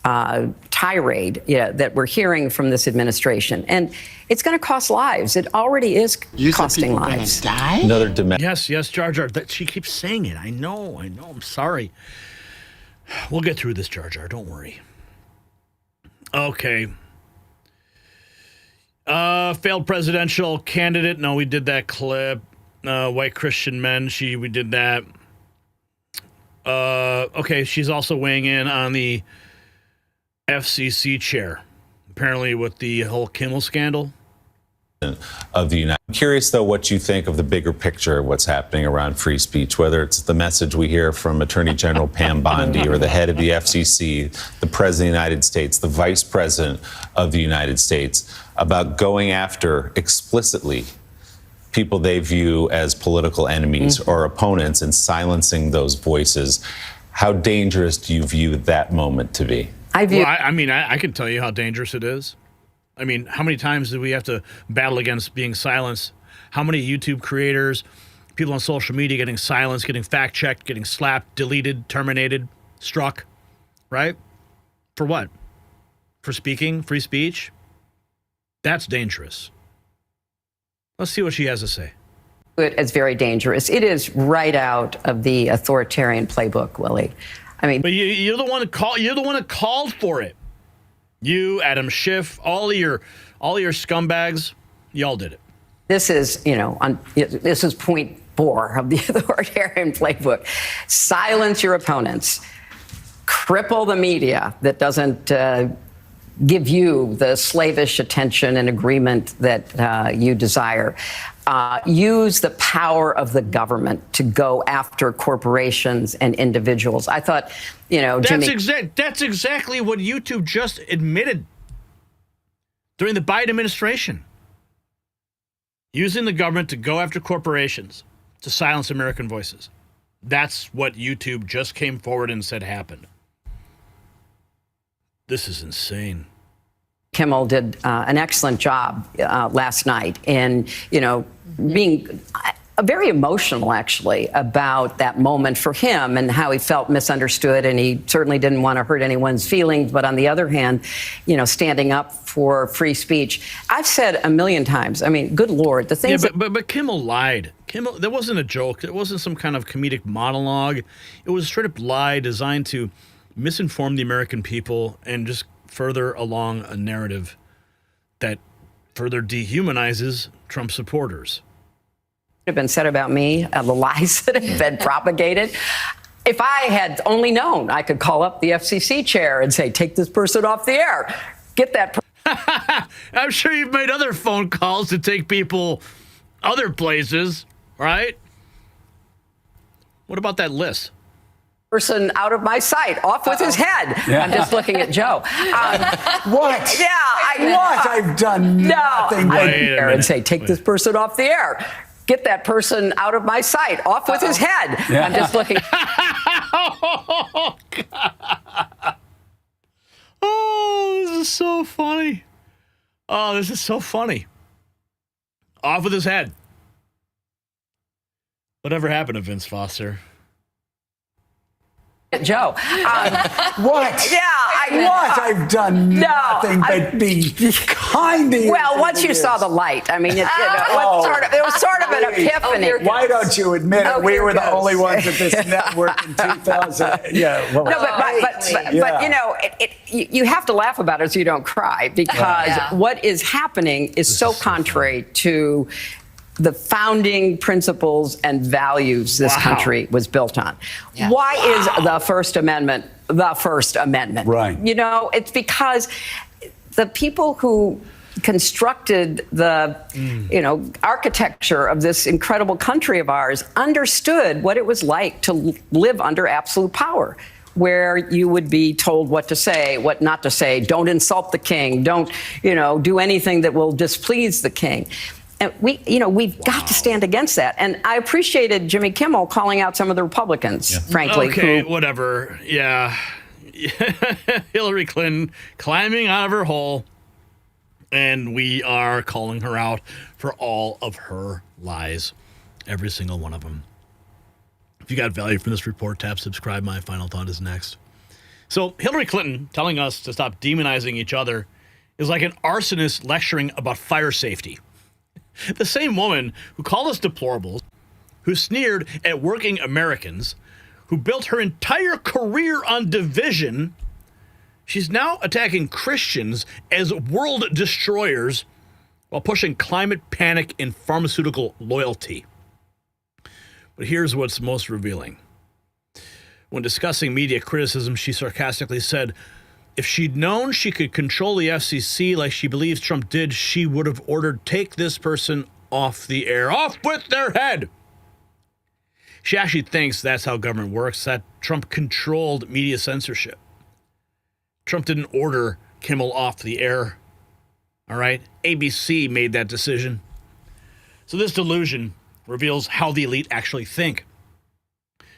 tirade that we're hearing from this administration. And it's going to cost lives. It already is costing lives. Die? Another dimension. Yes, Jar Jar. She keeps saying it. I know. I'm sorry. We'll get through this, Jar Jar. Don't worry. Okay. Failed presidential candidate. No, we did that clip. White Christian men. We did that. Okay, she's also weighing in on the FCC chair, apparently with the whole Kimmel scandal. Of the United. I'm curious, though, what you think of the bigger picture of what's happening around free speech, whether it's the message we hear from Attorney General Pam Bondi or the head of the FCC, the President of the United States, the Vice President of the United States, about going after explicitly people they view as political enemies or opponents and silencing those voices. How dangerous do you view that moment to be? I can tell you how dangerous it is. I mean, how many times do we have to battle against being silenced? How many YouTube creators, people on social media getting silenced, getting fact-checked, getting slapped, deleted, terminated, struck, right? For what? For speaking, free speech? That's dangerous. Let's see what she has to say. It's very dangerous. It is right out of the authoritarian playbook, Willie. I mean, but you're the one that called for it. You, Adam Schiff, all of your scumbags, y'all did it. This is, this is point 4 of the authoritarian playbook. Silence your opponents. Cripple the media that doesn't give you the slavish attention and agreement that you desire. Use the power of the government to go after corporations and individuals. I thought, that's exactly what YouTube just admitted during the Biden administration. Using the government to go after corporations to silence American voices. That's what YouTube just came forward and said happened. This is insane. Kimmel did an excellent job last night in, being very emotional, actually, about that moment for him and how he felt misunderstood. And he certainly didn't want to hurt anyone's feelings. But on the other hand, standing up for free speech. I've said a million times, I mean, good Lord, the things but Kimmel lied. That wasn't a joke. It wasn't some kind of comedic monologue. It was a straight up lie designed to misinform the American people and just further along a narrative that further dehumanizes Trump supporters. Have been said about me, the lies that have been propagated. If I had only known, I could call up the FCC chair and say, take this person off the air. Get that. I'm sure you've made other phone calls to take people other places, right? What about that list? Person out of my sight, off with his head. Yeah. I'm just looking at Joe. What? Yeah, what? I've done nothing. I there and say, take this person off the air. Get that person out of my sight, off with his head. Yeah. I'm just looking. Oh, God. Oh, this is so funny. Oh, this is so funny. Off with his head. Whatever happened to Vince Foster? Joe. What? Yeah. What? I've done nothing but be kind to you. Well, once you saw the light, I mean, it was sort of an epiphany. Why don't you admit it? We were the only ones at this network in 2000. Yeah. Well, but you have to laugh about it so you don't cry, because what is happening is so contrary to the founding principles and values this country was built on. Yeah. Why is the First Amendment the First Amendment? Right. It's because the people who constructed the, architecture of this incredible country of ours understood what it was like to live under absolute power, where you would be told what to say, what not to say, don't insult the king, don't, do anything that will displease the king. And we've got to stand against that. And I appreciated Jimmy Kimmel calling out some of the Republicans, frankly. Okay, whatever. Yeah. Hillary Clinton climbing out of her hole. And we are calling her out for all of her lies. Every single one of them. If you got value from this report, tap subscribe. My final thought is next. So Hillary Clinton telling us to stop demonizing each other is like an arsonist lecturing about fire safety. The same woman who called us deplorables, who sneered at working Americans, who built her entire career on division, she's now attacking Christians as world destroyers while pushing climate panic and pharmaceutical loyalty. But here's what's most revealing. When discussing media criticism, she sarcastically said, if she'd known she could control the FCC like she believes Trump did, she would have ordered, take this person off the air. Off with their head! She actually thinks that's how government works, that Trump controlled media censorship. Trump didn't order Kimmel off the air. All right? ABC made that decision. So this delusion reveals how the elite actually think.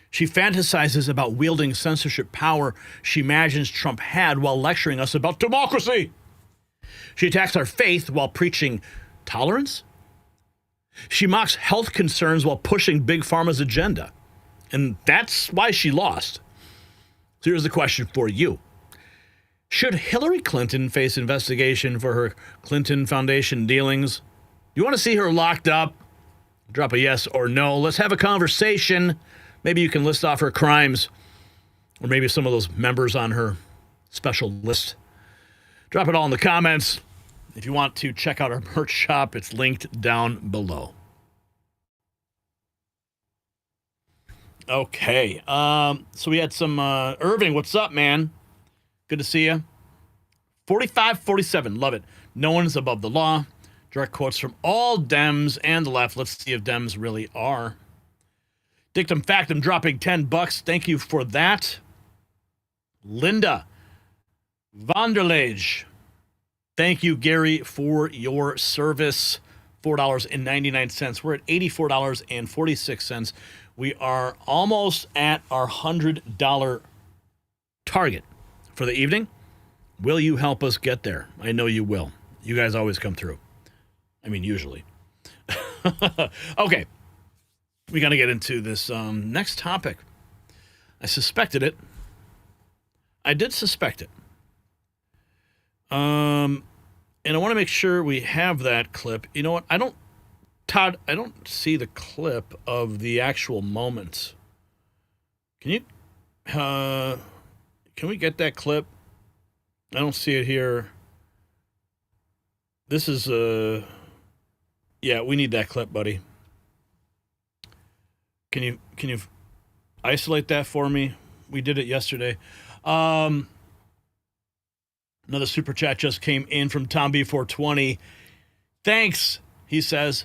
She fantasizes about wielding censorship power she imagines Trump had while lecturing us about democracy. She attacks our faith while preaching tolerance. She mocks health concerns while pushing Big Pharma's agenda. And that's why she lost. So here's the question for you. Should Hillary Clinton face investigation for her Clinton Foundation dealings? You want to see her locked up? Drop a yes or no. Let's have a conversation. Maybe you can list off her crimes, or maybe some of those members on her special list. Drop it all in the comments. If you want to check out our merch shop, it's linked down below. Okay, so we had some Irving. What's up, man? Good to see you. 45-47, love it. No one's above the law. Direct quotes from all Dems and the left. Let's see if Dems really are. Dictum Factum dropping $10. Thank you for that. Linda Vanderlage. Thank you, Gary, for your service. $4.99. We're at $84.46. We are almost at our $100 target for the evening. Will you help us get there? I know you will. You guys always come through. I mean, usually. Okay. We got to get into this next topic. I suspected it. I did suspect it. And I want to make sure we have that clip. You know what? Todd, I don't see the clip of the actual moment. Can you, can we get that clip? I don't see it here. This is, yeah, we need that clip, buddy. Can you isolate that for me? We did it yesterday. Another super chat just came in from Tom B420. Thanks, he says.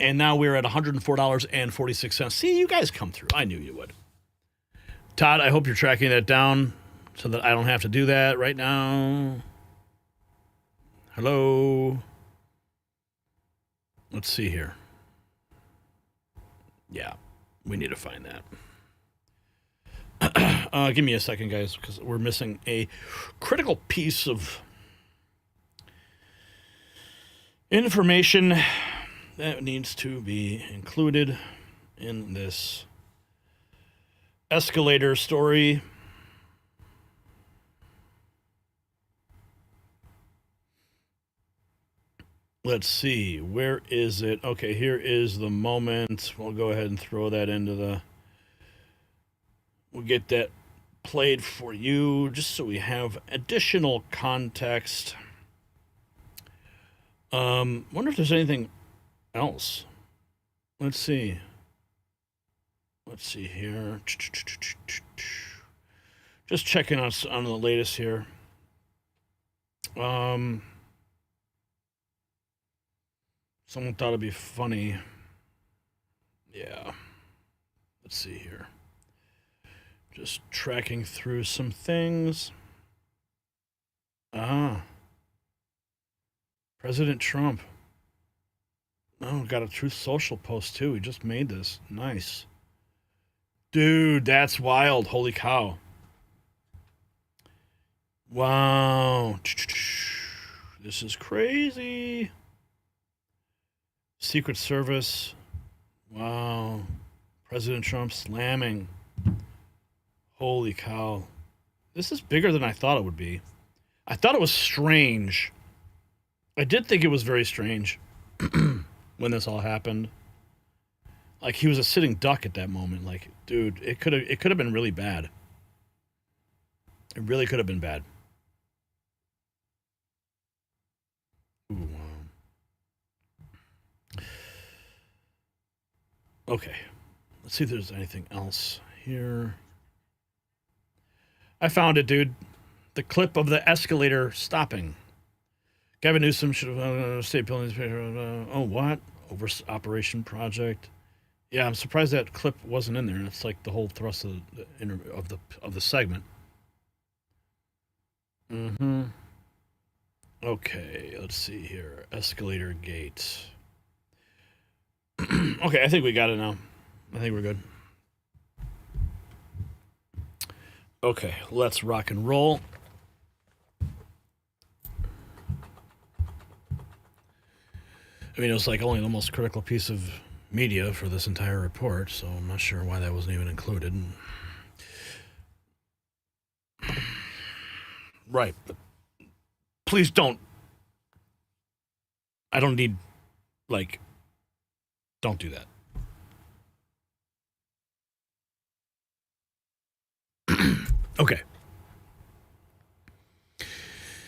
And now we're at $104.46. See, you guys come through. I knew you would. Todd, I hope you're tracking that down so that I don't have to do that right now. Hello. Let's see here. Yeah, we need to find that. Give me a second, guys, because we're missing a critical piece of information that needs to be included in this Escalator story. Let's see, where is it? Okay, here is the moment. We'll go ahead and throw that into the... We'll get that played for you, just so we have additional context. Wonder if there's anything else. Let's see. Let's see here. Just checking us on the latest here. Someone thought it'd be funny. Yeah. Let's see here. Just tracking through some things. President Trump. Oh, got a Truth Social post too. He just made this. Nice. Dude, that's wild. Holy cow. Wow. This is crazy. Secret Service. Wow. President Trump slamming. Holy cow. This is bigger than I thought it would be. I thought it was strange. I did think it was very strange when this all happened. Like, he was a sitting duck at that moment. Like, dude, it could have been really bad. It really could have been bad. Ooh, okay. Let's see if there's anything else here. I found it, dude. The clip of the escalator stopping. Gavin Newsom should have state buildings. Oh, what? Over Operation Project. Yeah, I'm surprised that clip wasn't in there. It's like the whole thrust of the segment. Mm-hmm. Okay, let's see here. Escalator gate. Okay, I think we got it now. I think we're good. Okay, let's rock and roll. I mean, it was like only the most critical piece of media for this entire report, so I'm not sure why that wasn't even included. Right, but please don't. I don't need, like, don't do that. Okay.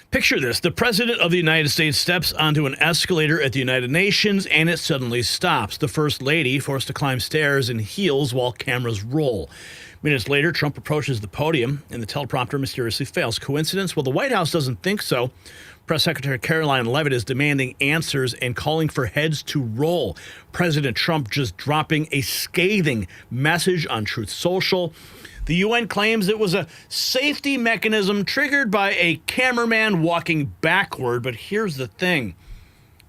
Picture this. The President of the United States steps onto an escalator at the United Nations, and it suddenly stops. The First Lady forced to climb stairs in heels while cameras roll. Minutes later, Trump approaches the podium, and the teleprompter mysteriously fails. Coincidence? Well, the White House doesn't think so. Press Secretary Caroline Leavitt is demanding answers and calling for heads to roll. President Trump just dropping a scathing message on Truth Social. The UN claims it was a safety mechanism triggered by a cameraman walking backward. But here's the thing.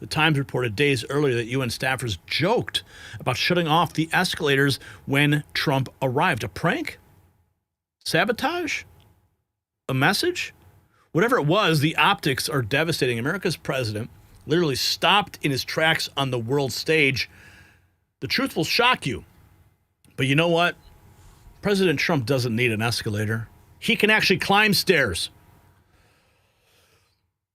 The Times reported days earlier that UN staffers joked about shutting off the escalators when Trump arrived. A prank? Sabotage? A message? Whatever it was, the optics are devastating. America's president literally stopped in his tracks on the world stage. The truth will shock you. But you know what? President Trump doesn't need an escalator. He can actually climb stairs.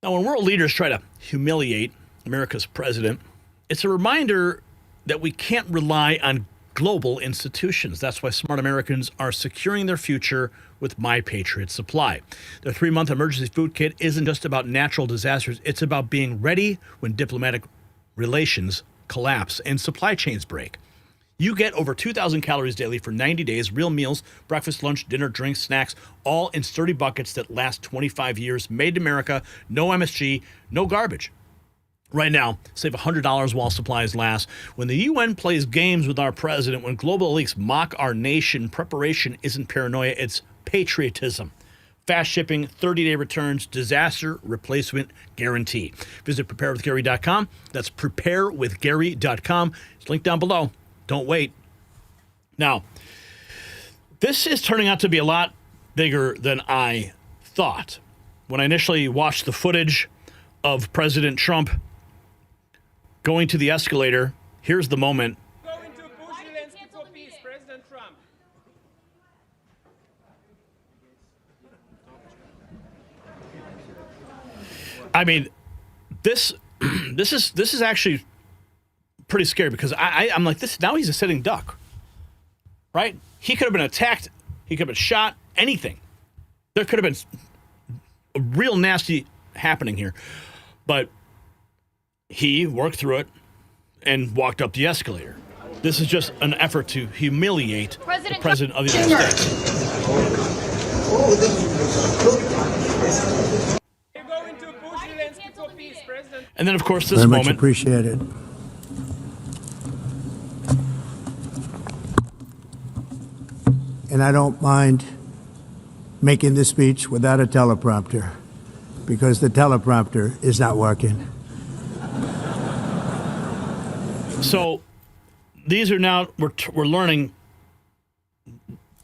Now, when world leaders try to humiliate America's president, it's a reminder that we can't rely on global institutions. That's why smart Americans are securing their future with My Patriot Supply. Their 3-month emergency food kit isn't just about natural disasters. It's about being ready when diplomatic relations collapse and supply chains break. You get over 2,000 calories daily for 90 days, real meals, breakfast, lunch, dinner, drinks, snacks, all in sturdy buckets that last 25 years. Made in America, no MSG, no garbage. Right now, save $100 while supplies last. When the UN plays games with our president, when global elites mock our nation, preparation isn't paranoia, it's patriotism. Fast shipping, 30-day returns, disaster replacement guarantee. Visit preparewithgary.com. That's preparewithgary.com. It's linked down below. Don't wait. Now, this is turning out to be a lot bigger than I thought. When I initially watched the footage of President Trump going to the escalator, here's the moment. Going to Bush Zelensky for peace, President Trump. I mean, this is actually pretty scary because I'm like, this now he's a sitting duck, right? He could have been attacked. He could have been shot, anything. There could have been a real nasty happening here. But he worked through it and walked up the escalator. This is just an effort to humiliate the President of the United States. And then, of course, this moment. Very much appreciated. And I don't mind making this speech without a teleprompter because the teleprompter is not working. So these are now, we're learning,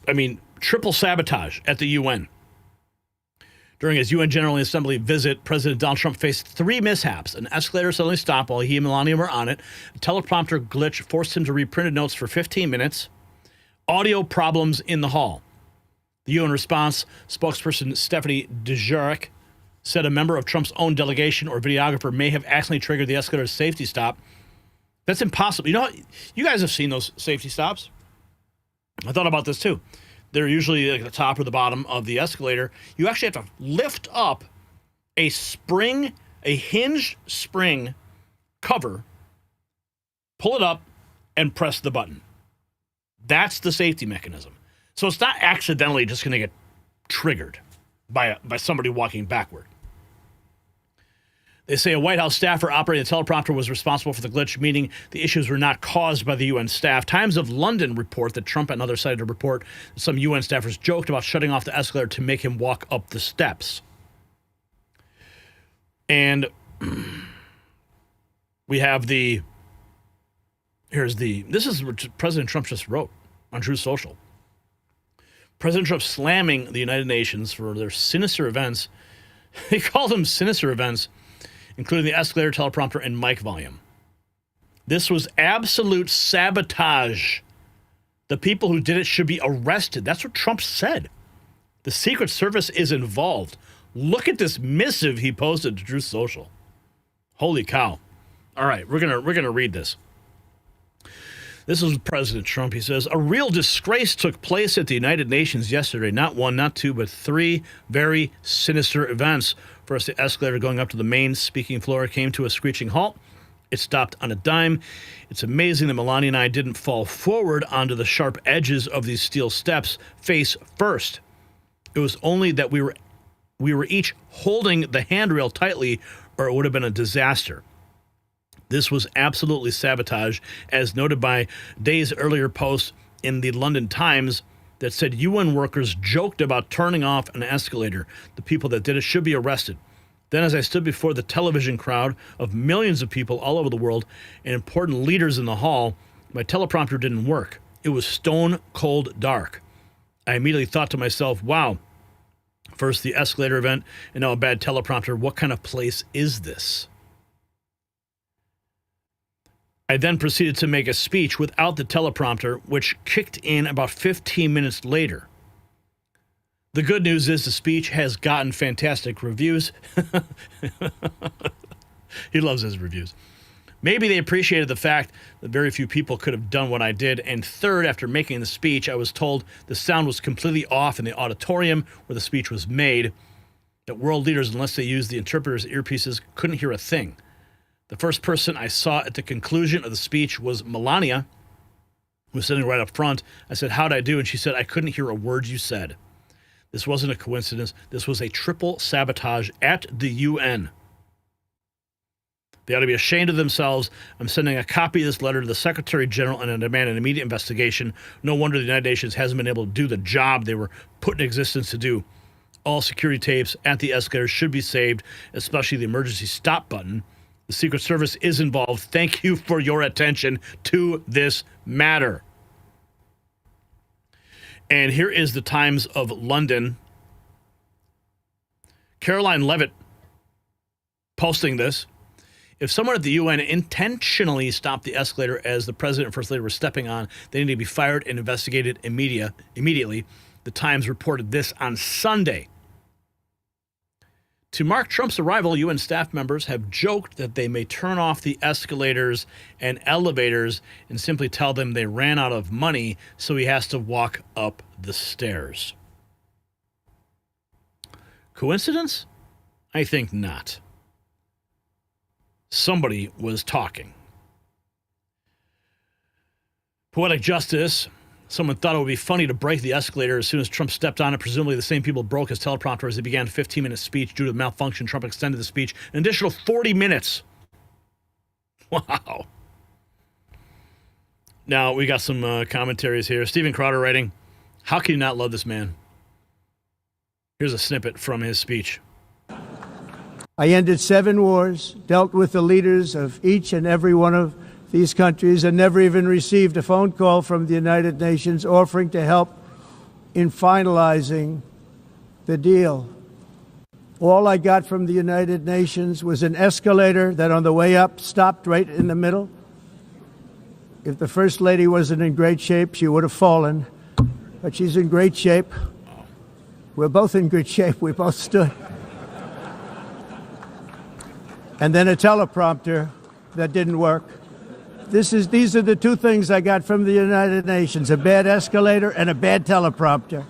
I mean, triple sabotage at the UN. During his UN General Assembly visit, President Donald Trump faced 3 mishaps. An escalator suddenly stopped while he and Melania were on it. A teleprompter glitch forced him to read printed notes for 15 minutes. Audio problems in the hall. The UN response, spokesperson Stephanie Dujarric said a member of Trump's own delegation or videographer may have accidentally triggered the escalator's safety stop. That's impossible. You know, you guys have seen those safety stops. I thought about this too. They're usually like the top or the bottom of the escalator. You actually have to lift up a spring, a hinged spring cover, pull it up, and press the button. That's the safety mechanism. So it's not accidentally just going to get triggered by somebody walking backward. They say a White House staffer operating the teleprompter was responsible for the glitch, meaning the issues were not caused by the UN staff. Times of London report that Trump and others cited a report that some UN staffers joked about shutting off the escalator to make him walk up the steps. And we have this is what President Trump just wrote on Truth Social. President Trump slamming the United Nations for their sinister events. He called them sinister events, including the escalator, teleprompter, and mic volume. This was absolute sabotage. The people who did it should be arrested. That's what Trump said. The Secret Service is involved. Look at this missive he posted to Truth Social. Holy cow. All right, we're gonna read this. This is President Trump. He says, a real disgrace took place at the United Nations yesterday. Not one, not two, but three very sinister events. First, the escalator going up to the main speaking floor came to a screeching halt. It stopped on a dime. It's amazing that Melania and I didn't fall forward onto the sharp edges of these steel steps face first. It was only that we were each holding the handrail tightly, or it would have been a disaster. This was absolutely sabotage, as noted by days earlier posts in the London Times that said UN workers joked about turning off an escalator. The people that did it should be arrested. Then, as I stood before the television crowd of millions of people all over the world and important leaders in the hall, my teleprompter didn't work. It was stone cold dark. I immediately thought to myself, wow, first the escalator event and now a bad teleprompter. What kind of place is this? I then proceeded to make a speech without the teleprompter, which kicked in about 15 minutes later. The good news is the speech has gotten fantastic reviews. He loves his reviews. Maybe they appreciated the fact that very few people could have done what I did. And third, after making the speech, I was told the sound was completely off in the auditorium where the speech was made, that world leaders, unless they used the interpreter's earpieces, couldn't hear a thing. The first person I saw at the conclusion of the speech was Melania, who was sitting right up front. I said, how'd I do? And she said, I couldn't hear a word you said. This wasn't a coincidence. This was a triple sabotage at the UN. They ought to be ashamed of themselves. I'm sending a copy of this letter to the Secretary General and I demand an immediate investigation. No wonder the United Nations hasn't been able to do the job they were put in existence to do. All security tapes at the escalator should be saved, especially the emergency stop button. The Secret Service is involved. Thank you for your attention to this matter. And here is the Times of London. Caroline Levitt posting this. If someone at the UN intentionally stopped the escalator as the president and first lady were stepping on, they need to be fired and investigated immediately. The Times reported this on Sunday. To mark Trump's arrival, UN staff members have joked that they may turn off the escalators and elevators and simply tell them they ran out of money, so he has to walk up the stairs. Coincidence? I think not. Somebody was talking. Poetic justice. Someone thought it would be funny to break the escalator as soon as Trump stepped on it. Presumably the same people broke his teleprompter as he began a 15-minute speech. Due to the malfunction, Trump extended the speech an additional 40 minutes. Wow. Now, we got some commentaries here. Stephen Crowder writing, how can you not love this man? Here's a snippet from his speech. I ended 7 wars, dealt with the leaders of each and every one of these countries, and never even received a phone call from the United Nations offering to help in finalizing the deal. All I got from the United Nations was an escalator that on the way up stopped right in the middle. If the First Lady wasn't in great shape, she would have fallen, but she's in great shape. We're both in good shape. We both stood. And then a teleprompter that didn't work. These are the two things I got from the United Nations, a bad escalator and a bad teleprompter.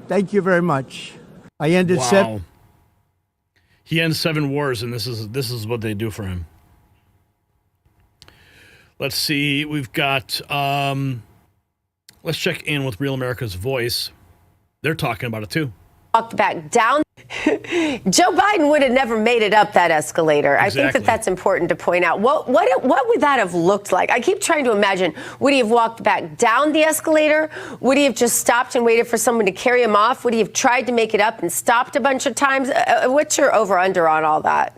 Thank you very much. I ended He ends 7 wars, and this is what they do for him. Let's see. We've got, let's check in with Real America's Voice. They're talking about it, too. Walked back down. Joe Biden would have never made it up that escalator. Exactly. I think that's important to point out. What would that have looked like? I keep trying to imagine. Would he have walked back down the escalator? Would he have just stopped and waited for someone to carry him off? Would he have tried to make it up and stopped a bunch of times? What's your over-under on all that?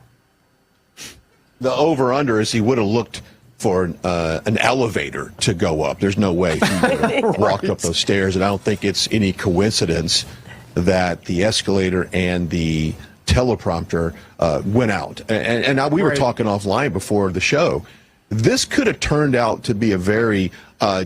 The over-under is he would have looked for an elevator to go up. There's no way he would have walked up those stairs, and I don't think it's any coincidence that the escalator and the teleprompter went out. And we were talking offline before the show. This could have turned out to be a very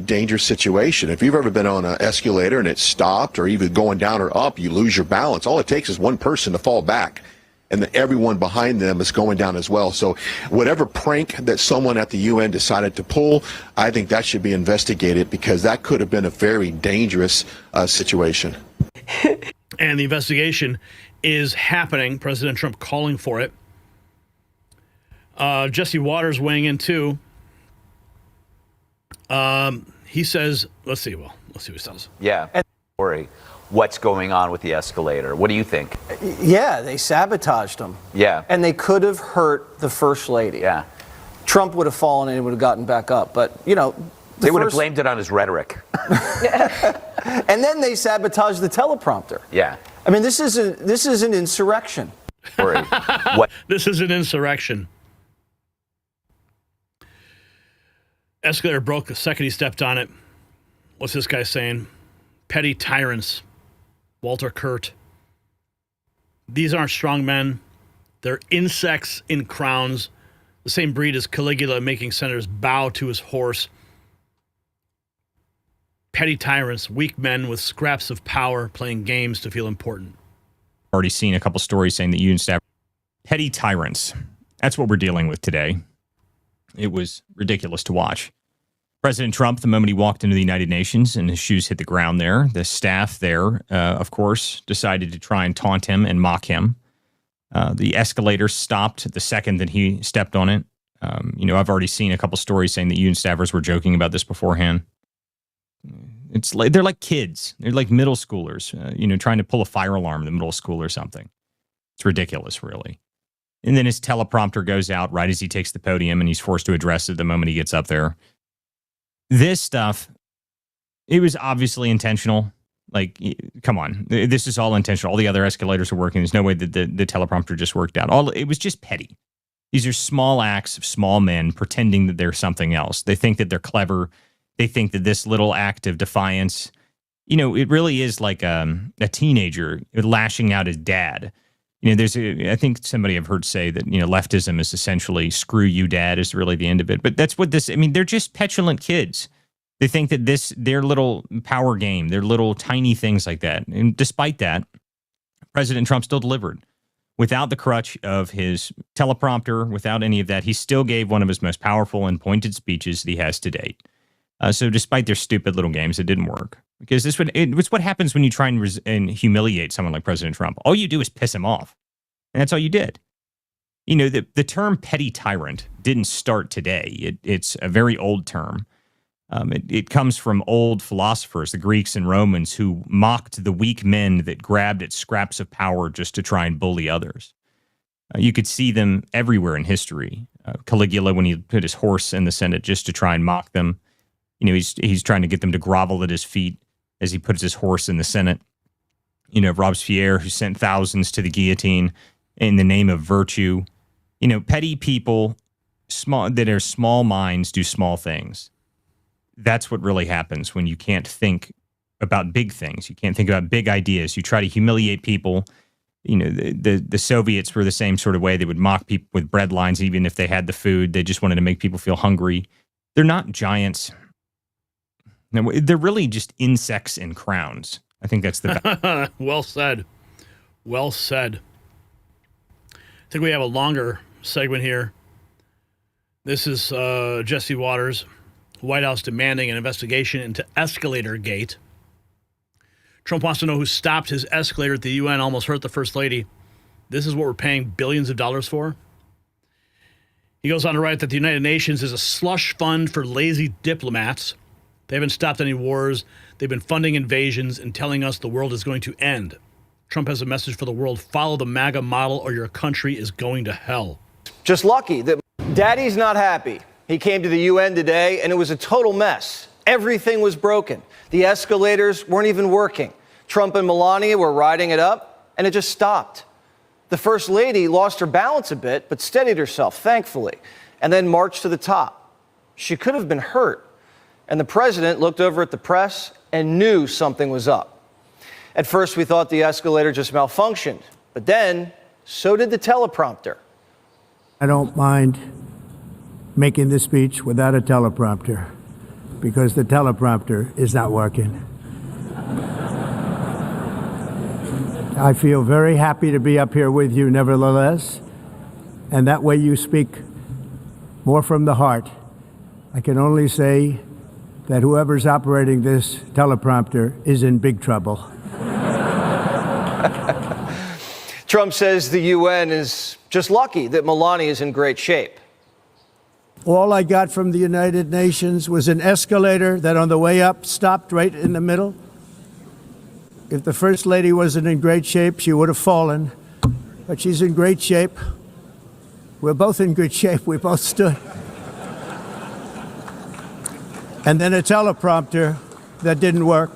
dangerous situation. If you've ever been on an escalator and it stopped, or even going down or up, you lose your balance. All it takes is one person to fall back, and then everyone behind them is going down as well. So whatever prank that someone at the UN decided to pull, I think that should be investigated, because that could have been a very dangerous situation. And the investigation is happening. President Trump calling for it. Jesse Waters weighing in, too. He says, let's see what he says. Yeah. And story. What's going on with the escalator? What do you think? Yeah, they sabotaged them. Yeah. And they could have hurt the First Lady. Yeah. Trump would have fallen and he would have gotten back up. But, you know, they would have blamed it on his rhetoric. And then they sabotaged the teleprompter. Yeah. I mean, this is an insurrection. What? This is an insurrection. Escalator broke the second he stepped on it. What's this guy saying? Petty tyrants. Walter Kurt. These aren't strong men. They're insects in crowns. The same breed as Caligula, making senators bow to his horse. Petty tyrants, weak men with scraps of power, playing games to feel important. Already seen a couple stories saying that UN staff, petty tyrants. That's what we're dealing with today. It was ridiculous to watch. President Trump, the moment he walked into the United Nations and his shoes hit the ground there, the staff there, of course, decided to try and taunt him and mock him. The escalator stopped the second that he stepped on it. I've already seen a couple stories saying that UN staffers were joking about this beforehand. It's like they're like kids. They're like middle schoolers, trying to pull a fire alarm in the middle of school or something. It's ridiculous, really. And then his teleprompter goes out right as he takes the podium, and he's forced to address it the moment he gets up there. This stuff, it was obviously intentional. Like, come on. This is all intentional. All the other escalators are working. There's no way that the teleprompter just worked out. It was just petty. These are small acts of small men pretending that they're something else. They think that they're clever. They think that this little act of defiance, it really is like a teenager lashing out his dad. I think somebody I've heard say that, leftism is essentially screw you, dad, is really the end of it. But that's what they're just petulant kids. They think that their little power game, their little tiny things like that. And despite that, President Trump still delivered. Without the crutch of his teleprompter, without any of that, he still gave one of his most powerful and pointed speeches that he has to date. So despite their stupid little games, it didn't work. Because it's what happens when you try and humiliate someone like President Trump. All you do is piss him off. And that's all you did. The term petty tyrant didn't start today. It's a very old term. It comes from old philosophers, the Greeks and Romans, who mocked the weak men that grabbed at scraps of power just to try and bully others. You could see them everywhere in history. Caligula, when he put his horse in the Senate just to try and mock them. He's trying to get them to grovel at his feet as he puts his horse in the Senate. Robespierre, who sent thousands to the guillotine in the name of virtue. Petty people that are small minds do small things. That's what really happens when you can't think about big things. You can't think about big ideas. You try to humiliate people. The Soviets were the same sort of way. They would mock people with bread lines, even if they had the food. They just wanted to make people feel hungry. They're not giants. No, they're really just insects in crowns. I think that's the Well said. Well said. I think we have a longer segment here. This is Jesse Waters, White House demanding an investigation into Escalator Gate. Trump wants to know who stopped his escalator at the UN, almost hurt the First Lady. This is what we're paying billions of dollars for. He goes on to write that the United Nations is a slush fund for lazy diplomats. They haven't stopped any wars. They've been funding invasions and telling us the world is going to end. Trump has a message for the world. Follow the MAGA model or your country is going to hell. Just lucky that Daddy's not happy. He came to the UN today and it was a total mess. Everything was broken. The escalators weren't even working. Trump and Melania were riding it up and it just stopped. The First Lady lost her balance a bit, but steadied herself, thankfully, and then marched to the top. She could have been hurt. And the president looked over at the press and knew something was up. At first, we thought the escalator just malfunctioned, but then so did the teleprompter. I don't mind making this speech without a teleprompter because the teleprompter is not working. I feel very happy to be up here with you nevertheless, and that way you speak more from the heart. I can only say that whoever's operating this teleprompter is in big trouble. Trump says the UN is just lucky that Melania is in great shape. All I got from the United Nations was an escalator that on the way up stopped right in the middle. If the First Lady wasn't in great shape, she would have fallen. But she's in great shape. We're both in good shape. We both stood. And then a teleprompter that didn't work.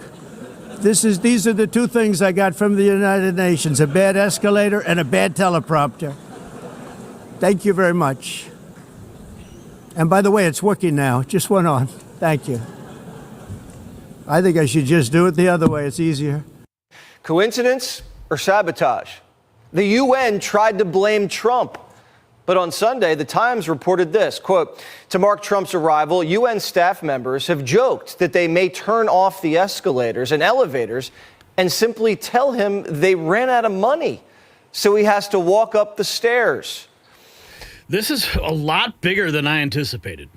These are the two things I got from the United Nations, a bad escalator and a bad teleprompter. Thank you very much. And by the way, it's working now. It just went on. Thank you. I think I should just do it the other way. It's easier. Coincidence or sabotage? The UN tried to blame Trump. But on Sunday, the Times reported this, quote, to mark Trump's arrival, UN staff members have joked that they may turn off the escalators and elevators and simply tell him they ran out of money, so he has to walk up the stairs. This is a lot bigger than I anticipated.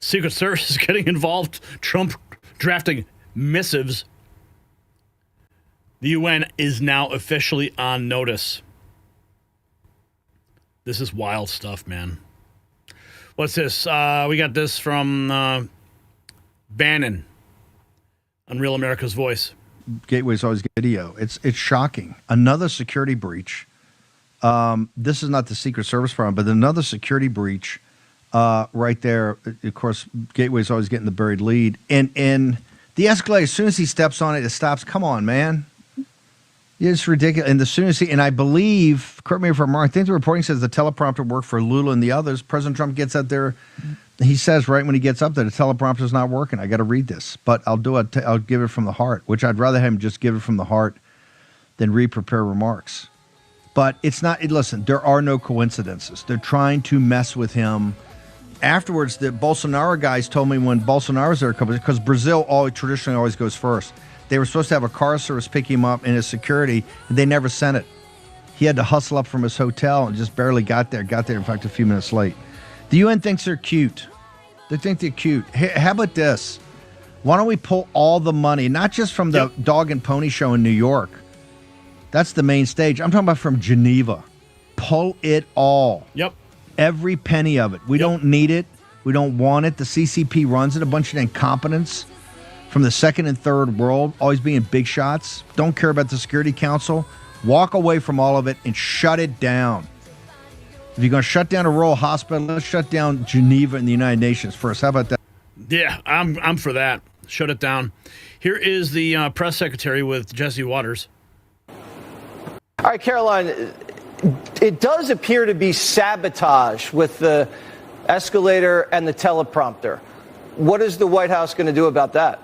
Secret Service is getting involved. Trump drafting missives. The UN is now officially on notice. This is wild stuff, man. What's this? We got this from Bannon on Real America's Voice. Gateway's always video. It's shocking. Another security breach. This is not the Secret Service problem, but another security breach right there. Of course, Gateway's always getting the buried lead. And the escalator, as soon as he steps on it, it stops. Come on, man. It's ridiculous. And as soon as I believe, correct me if I'm wrong, I think the reporting says the teleprompter worked for Lula and the others. President Trump gets up there. He says right when he gets up there, the teleprompter's not working. I got to read this, but I'll give it from the heart, which I'd rather him just give it from the heart than re-prepare remarks. But it's not, listen, there are no coincidences. They're trying to mess with him. Afterwards, the Bolsonaro guys told me when Bolsonaro's there, because Brazil traditionally always goes first. They were supposed to have a car service pick him up in his security, and they never sent it. He had to hustle up from his hotel and just barely got there, in fact, a few minutes late. The UN thinks they're cute. They think they're cute. Hey, how about this? Why don't we pull all the money, not just from the Dog and Pony Show in New York. That's the main stage. I'm talking about from Geneva. Pull it all. Yep. Every penny of it. We don't need it. We don't want it. The CCP runs it. A bunch of incompetence from the second and third world, always being big shots. Don't care about the Security Council. Walk away from all of it and shut it down. If you're going to shut down a rural hospital, let's shut down Geneva and the United Nations first. How about that? Yeah, I'm for that. Shut it down. Here is the press secretary with Jesse Waters. All right, Caroline, it does appear to be sabotage with the escalator and the teleprompter. What is the White House going to do about that?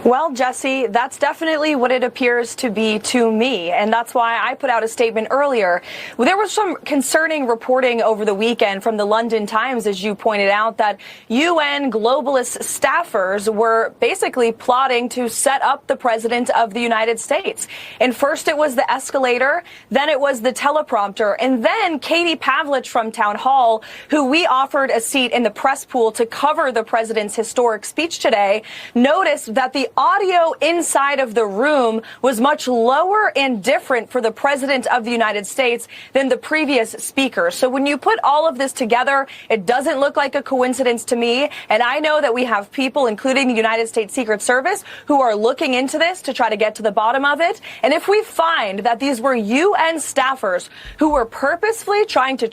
Well, Jesse, that's definitely what it appears to be to me. And that's why I put out a statement earlier. There was some concerning reporting over the weekend from the London Times, as you pointed out, that UN globalist staffers were basically plotting to set up the president of the United States. And first it was the escalator, then it was the teleprompter, and then Katie Pavlich from Town Hall, who we offered a seat in the press pool to cover the president's historic speech today, noticed that the audio inside of the room was much lower and different for the president of the United States than the previous speaker. So when you put all of this together, it doesn't look like a coincidence to me. And I know that we have people, including the United States Secret Service, who are looking into this to try to get to the bottom of it. And if we find that these were UN staffers who were purposefully trying to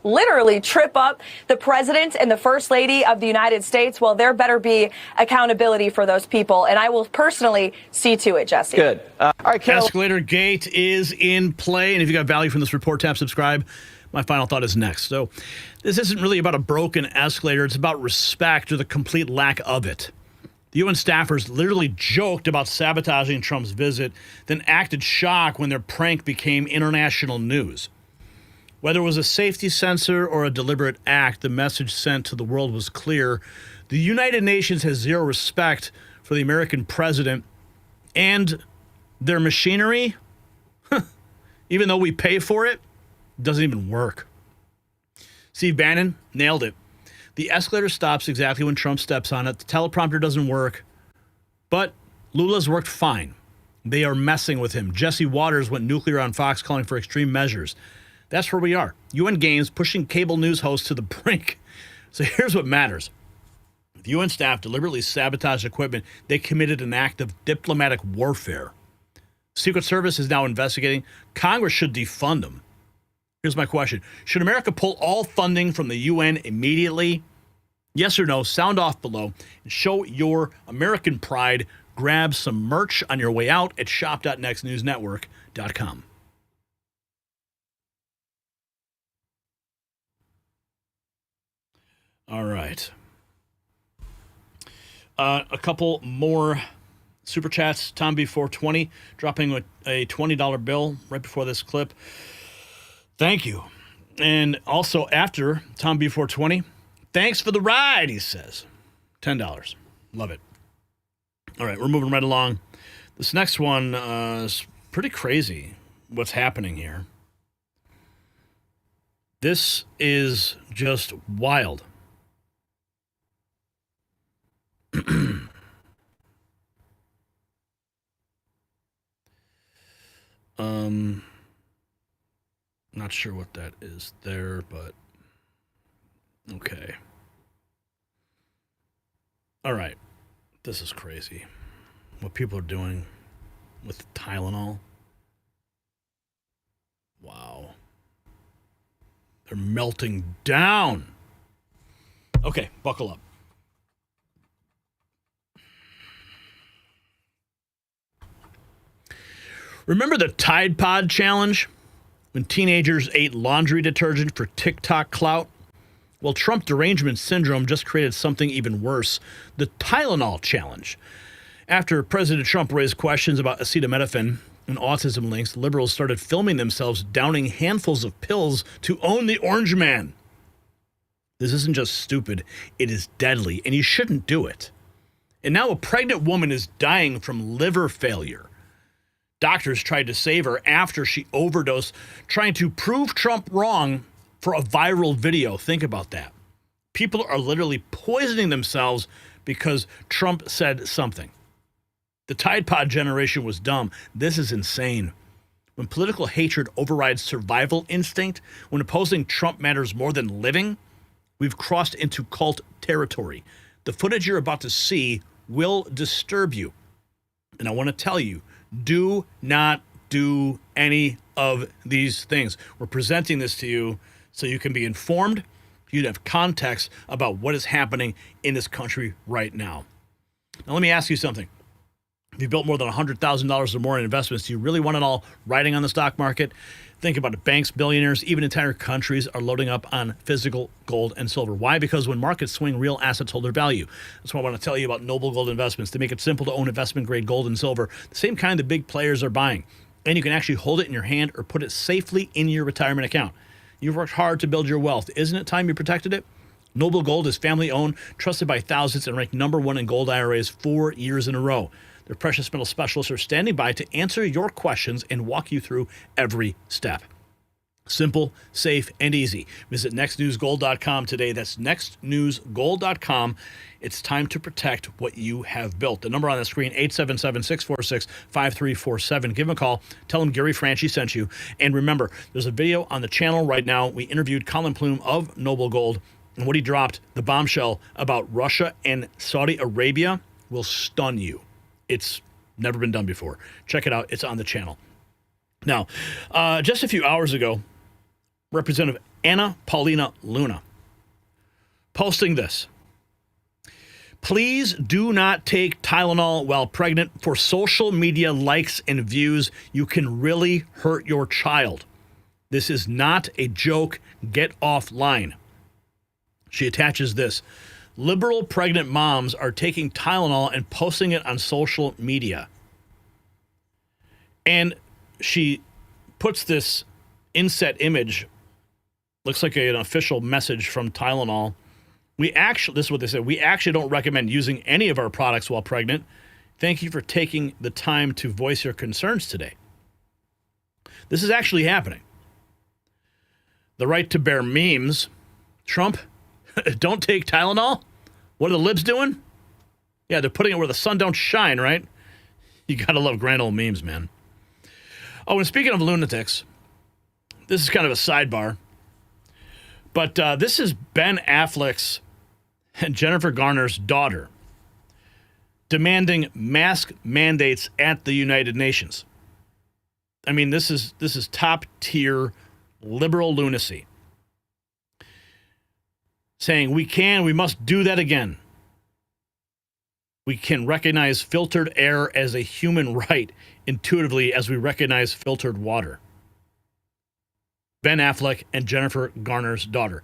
literally trip up the president and the first lady of the United States, well, there better be accountability for those people. And I will personally see to it, Jesse. Good. All right, Carol. Escalator Gate is in play. And if you got value from this report, tap subscribe. My final thought is next. So this isn't really about a broken escalator. It's about respect or the complete lack of it. The UN staffers literally joked about sabotaging Trump's visit, then acted shocked when their prank became international news. Whether it was a safety sensor or a deliberate act, the message sent to the world was clear. The United Nations has zero respect for the American president and their machinery, even though we pay for it, doesn't even work. Steve Bannon nailed it. The escalator stops exactly when Trump steps on it. The teleprompter doesn't work, but Lula's worked fine. They are messing with him. Jesse Waters went nuclear on Fox, calling for extreme measures. That's where we are. UN Games pushing cable news hosts to the brink. So here's what matters. The UN staff deliberately sabotaged equipment. They committed an act of diplomatic warfare. Secret Service is now investigating. Congress should defund them. Here's my question. Should America pull all funding from the UN immediately? Yes or no? Sound off below and show your American pride. Grab some merch on your way out at shop.nextnewsnetwork.com. All right. A couple more super chats. Tom B420 dropping a $20 bill right before this clip. Thank you. And also after Tom B420, thanks for the ride, he says. $10. Love it. All right, we're moving right along. This next one is pretty crazy what's happening here. This is just wild. Not sure what that is there, but okay. All right. This is crazy. What people are doing with Tylenol. Wow. They're melting down. Okay, buckle up. Remember the Tide Pod challenge? When teenagers ate laundry detergent for TikTok clout? Well, Trump derangement syndrome just created something even worse, the Tylenol challenge. After President Trump raised questions about acetaminophen and autism links, liberals started filming themselves downing handfuls of pills to own the orange man. This isn't just stupid, it is deadly, and you shouldn't do it. And now a pregnant woman is dying from liver failure. Doctors tried to save her after she overdosed, trying to prove Trump wrong for a viral video. Think about that. People are literally poisoning themselves because Trump said something. The Tide Pod generation was dumb. This is insane. When political hatred overrides survival instinct, when opposing Trump matters more than living, we've crossed into cult territory. The footage you're about to see will disturb you. And I want to tell you, do not do any of these things. We're presenting this to you so you can be informed, you'd have context about what is happening in this country right now. Now, let me ask you something. If you built more than $100,000 or more in investments, do you really want it all riding on the stock market? Think about it. Banks, billionaires, even entire countries are loading up on physical gold and silver. Why? Because when markets swing, real assets hold their value. That's why I want to tell you about Noble Gold Investments. To make it simple to own investment-grade gold and silver, the same kind the big players are buying. And you can actually hold it in your hand or put it safely in your retirement account. You've worked hard to build your wealth. Isn't it time you protected it? Noble Gold is family-owned, trusted by thousands, and ranked #1 in gold IRAs 4 years in a row. Their precious metal specialists are standing by to answer your questions and walk you through every step. Simple, safe, and easy. Visit nextnewsgold.com today. That's nextnewsgold.com. It's time to protect what you have built. The number on the screen, 877-646-5347. Give them a call. Tell them Gary Franchi sent you. And remember, there's a video on the channel right now. We interviewed Colin Plume of Noble Gold, and what he dropped, the bombshell about Russia and Saudi Arabia, will stun you. It's never been done before. Check it out. It's on the channel. Now, just a few hours ago, Representative Anna Paulina Luna posting this. Please do not take Tylenol while pregnant for social media likes and views. You can really hurt your child. This is not a joke. Get offline. She attaches this. Liberal pregnant moms are taking Tylenol and posting it on social media. And she puts this inset image, looks like an official message from Tylenol. This is what they said. We actually don't recommend using any of our products while pregnant. Thank you for taking the time to voice your concerns today. This is actually happening. The right to bear memes. Trump, don't take Tylenol? What are the libs doing? Yeah, they're putting it where the sun don't shine, right? You gotta love grand old memes, man. Oh, and speaking of lunatics, this is kind of a sidebar, but this is Ben Affleck's and Jennifer Garner's daughter demanding mask mandates at the United Nations. I mean, this is top tier liberal lunacy. Saying we must do that again. We can recognize filtered air as a human right intuitively as we recognize filtered water. Ben Affleck and Jennifer Garner's daughter.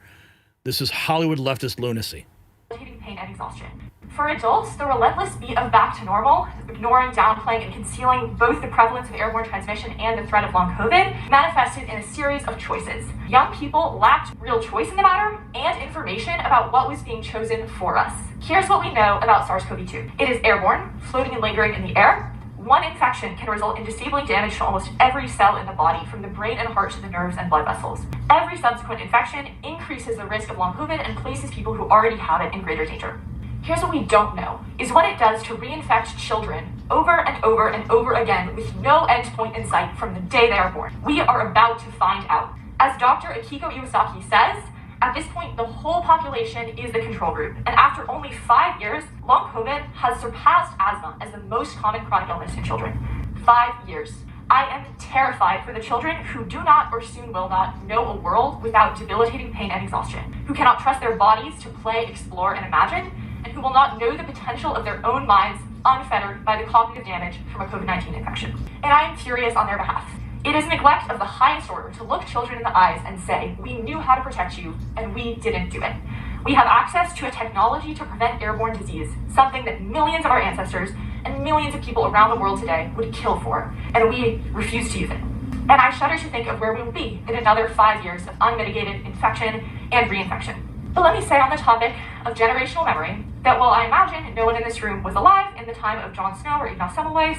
This is Hollywood leftist lunacy. Pain and exhaustion. For adults, the relentless beat of back to normal, ignoring, downplaying, and concealing both the prevalence of airborne transmission and the threat of long COVID, manifested in a series of choices. Young people lacked real choice in the matter and information about what was being chosen for us. Here's what we know about SARS-CoV-2. It is airborne, floating and lingering in the air. One infection can result in disabling damage to almost every cell in the body, from the brain and heart to the nerves and blood vessels. Every subsequent infection increases the risk of long COVID and places people who already have it in greater danger. Here's what we don't know, is what it does to reinfect children over and over and over again with no end point in sight from the day they are born. We are about to find out. As Dr. Akiko Iwasaki says, at this point, the whole population is the control group. And after only 5 years, long COVID has surpassed asthma as the most common chronic illness in children. 5 years. I am terrified for the children who do not or soon will not know a world without debilitating pain and exhaustion, who cannot trust their bodies to play, explore, and imagine, and who will not know the potential of their own minds unfettered by the cognitive damage from a COVID-19 infection. And I am furious on their behalf. It is neglect of the highest order to look children in the eyes and say, we knew how to protect you, and we didn't do it. We have access to a technology to prevent airborne disease, something that millions of our ancestors and millions of people around the world today would kill for, and we refuse to use it. And I shudder to think of where we will be in another 5 years of unmitigated infection and reinfection. But let me say on the topic of generational memory that while I imagine no one in this room was alive in the time of Jon Snow or Ignaz Semmelweis,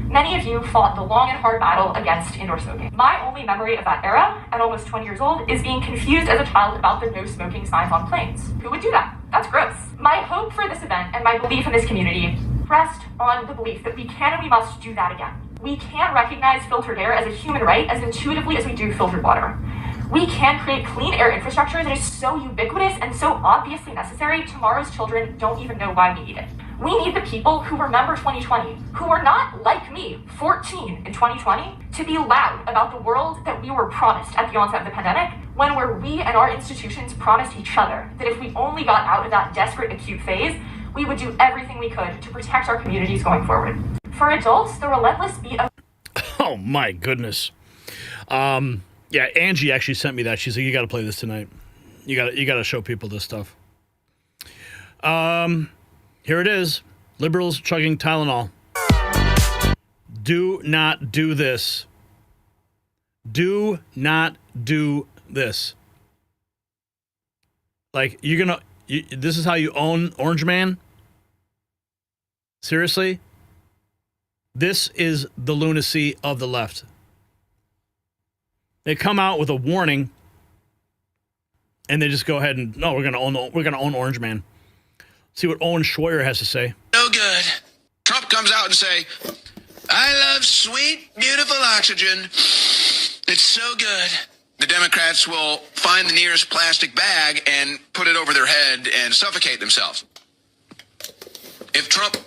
many of you fought the long and hard battle against indoor smoking. My only memory of that era, at almost 20 years old, is being confused as a child about the no smoking signs on planes. Who would do that? That's gross. My hope for this event and my belief in this community rest on the belief that we can and we must do that again. We can recognize filtered air as a human right as intuitively as we do filtered water. We can create clean air infrastructure that is so ubiquitous and so obviously necessary, tomorrow's children don't even know why we need it. We need the people who remember 2020, who were not, like me, 14 in 2020, to be loud about the world that we were promised at the onset of the pandemic, when we and our institutions promised each other that if we only got out of that desperate acute phase, we would do everything we could to protect our communities going forward. For adults, the relentless beat of... Oh, my goodness. Yeah, Angie actually sent me that. She's like, you got to play this tonight. You got to show people this stuff. Here it is. Liberals chugging Tylenol. Do not do this. Do not do this. Like, this is how you own Orange Man? Seriously? This is the lunacy of the left. They come out with a warning, and they just go ahead and, no, we're gonna own Orange Man. See what Owen Schroyer has to say. No good. Trump comes out and say, I love sweet, beautiful oxygen. It's so good. The Democrats will find the nearest plastic bag and put it over their head and suffocate themselves. If Trump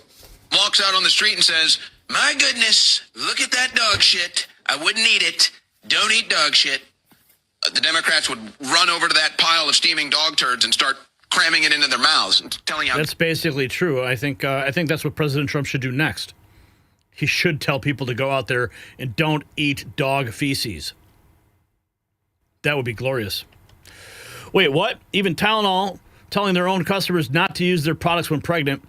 walks out on the street and says, my goodness, look at that dog shit. I wouldn't eat it. Don't eat dog shit. The Democrats would run over to that pile of steaming dog turds and start cramming it into their mouths and telling you. That's basically true. I think that's what President Trump should do next. He should tell people to go out there and don't eat dog feces. That would be glorious. Wait, what? Even Tylenol telling their own customers not to use their products when pregnant.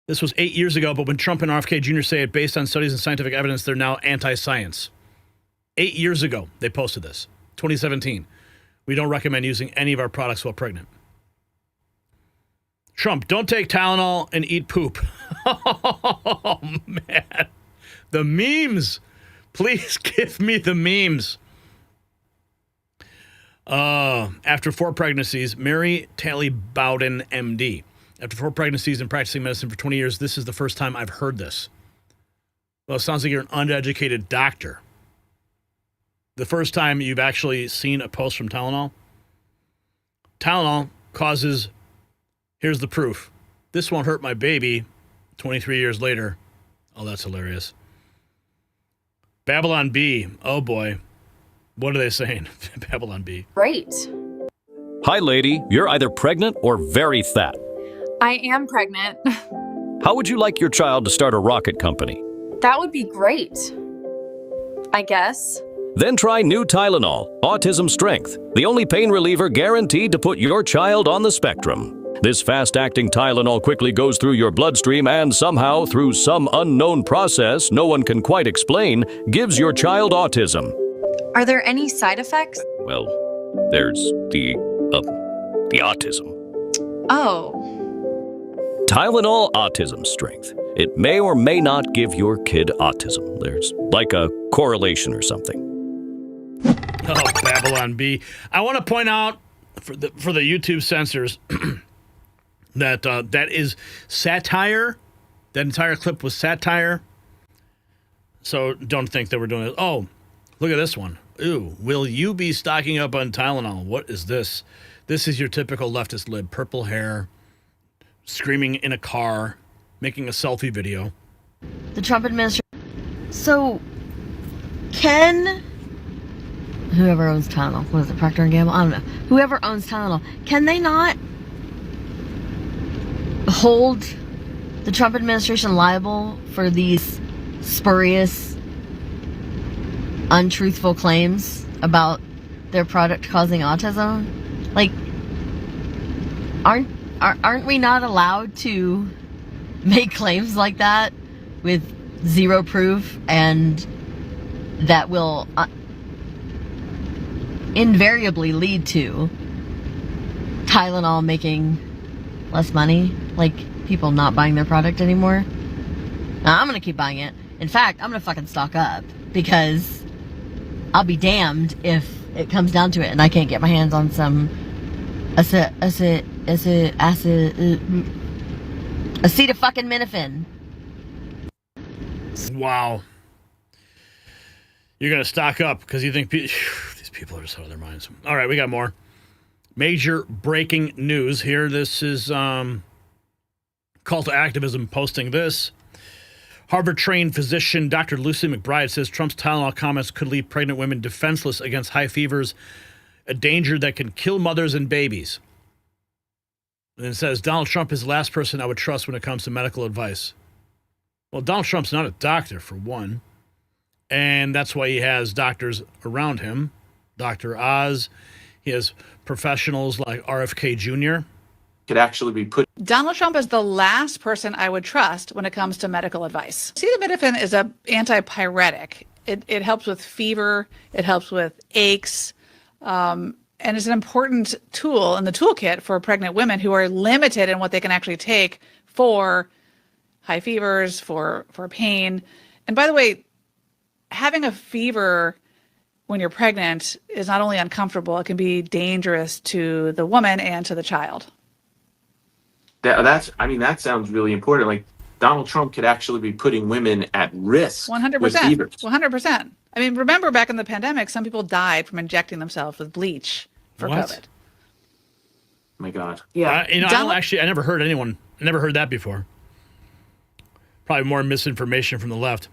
This was 8 years ago, but when Trump and RFK Jr. say it based on studies and scientific evidence, they're now anti-science. 8 years ago, they posted this. 2017. We don't recommend using any of our products while pregnant. Trump, don't take Tylenol and eat poop. Oh, man. The memes. Please give me the memes. After 4 pregnancies, Mary Talley Bowden, MD. After 4 pregnancies and practicing medicine for 20 years, this is the first time I've heard this. Well, it sounds like you're an uneducated doctor. The first time you've actually seen a post from Tylenol. Tylenol causes, here's the proof. This won't hurt my baby 23 years later. Oh, that's hilarious. Babylon B. Oh, boy. What are they saying? Babylon B. Great. Hi, lady. You're either pregnant or very fat. I am pregnant. How would you like your child to start a rocket company? That would be great. I guess. Then try new Tylenol, Autism Strength, the only pain reliever guaranteed to put your child on the spectrum. This fast-acting Tylenol quickly goes through your bloodstream and somehow, through some unknown process no one can quite explain, gives your child autism. Are there any side effects? Well, there's the autism. Oh. Tylenol Autism Strength. It may or may not give your kid autism. There's like a correlation or something. Oh, Babylon B. I want to point out for the YouTube censors that that is satire. That entire clip was satire. So don't think that we're doing it. Oh, look at this one. Ooh, will you be stocking up on Tylenol? What is this? This is your typical leftist lib. Purple hair, screaming in a car, making a selfie video. The Trump administration. So, can whoever owns Tylenol, what is it, Procter & Gamble? I don't know. Whoever owns Tylenol, can they not hold the Trump administration liable for these spurious, untruthful claims about their product causing autism? Like, aren't we not allowed to make claims like that with zero proof, and that will invariably lead to Tylenol making less money, like people not buying their product anymore? Now, I'm gonna keep buying it. In fact, I'm gonna fucking stock up, because I'll be damned if it comes down to it and I can't get my hands on some acetaminophen. Wow. You're going to stock up because you think these people are just out of their minds. All right, we got more. Major breaking news here. This is Call to Activism posting this. Harvard-trained physician Dr. Lucy McBride says Trump's Tylenol comments could leave pregnant women defenseless against high fevers, a danger that can kill mothers and babies. And it says, Donald Trump is the last person I would trust when it comes to medical advice. Well, Donald Trump's not a doctor, for one. And that's why he has doctors around him. Dr. Oz. He has professionals like RFK Jr. Could actually be put. Donald Trump is the last person I would trust when it comes to medical advice. Acetaminophen is an antipyretic. It helps with fever. It helps with aches. And it's an important tool in the toolkit for pregnant women who are limited in what they can actually take for high fevers, for pain. And by the way, having a fever when you're pregnant is not only uncomfortable, it can be dangerous to the woman and to the child. That sounds really important. Like Donald Trump could actually be putting women at risk. 100%. 100%. I mean, remember back in the pandemic, some people died from injecting themselves with bleach for COVID. Oh my God. Yeah. I never heard that before. Probably more misinformation from the left.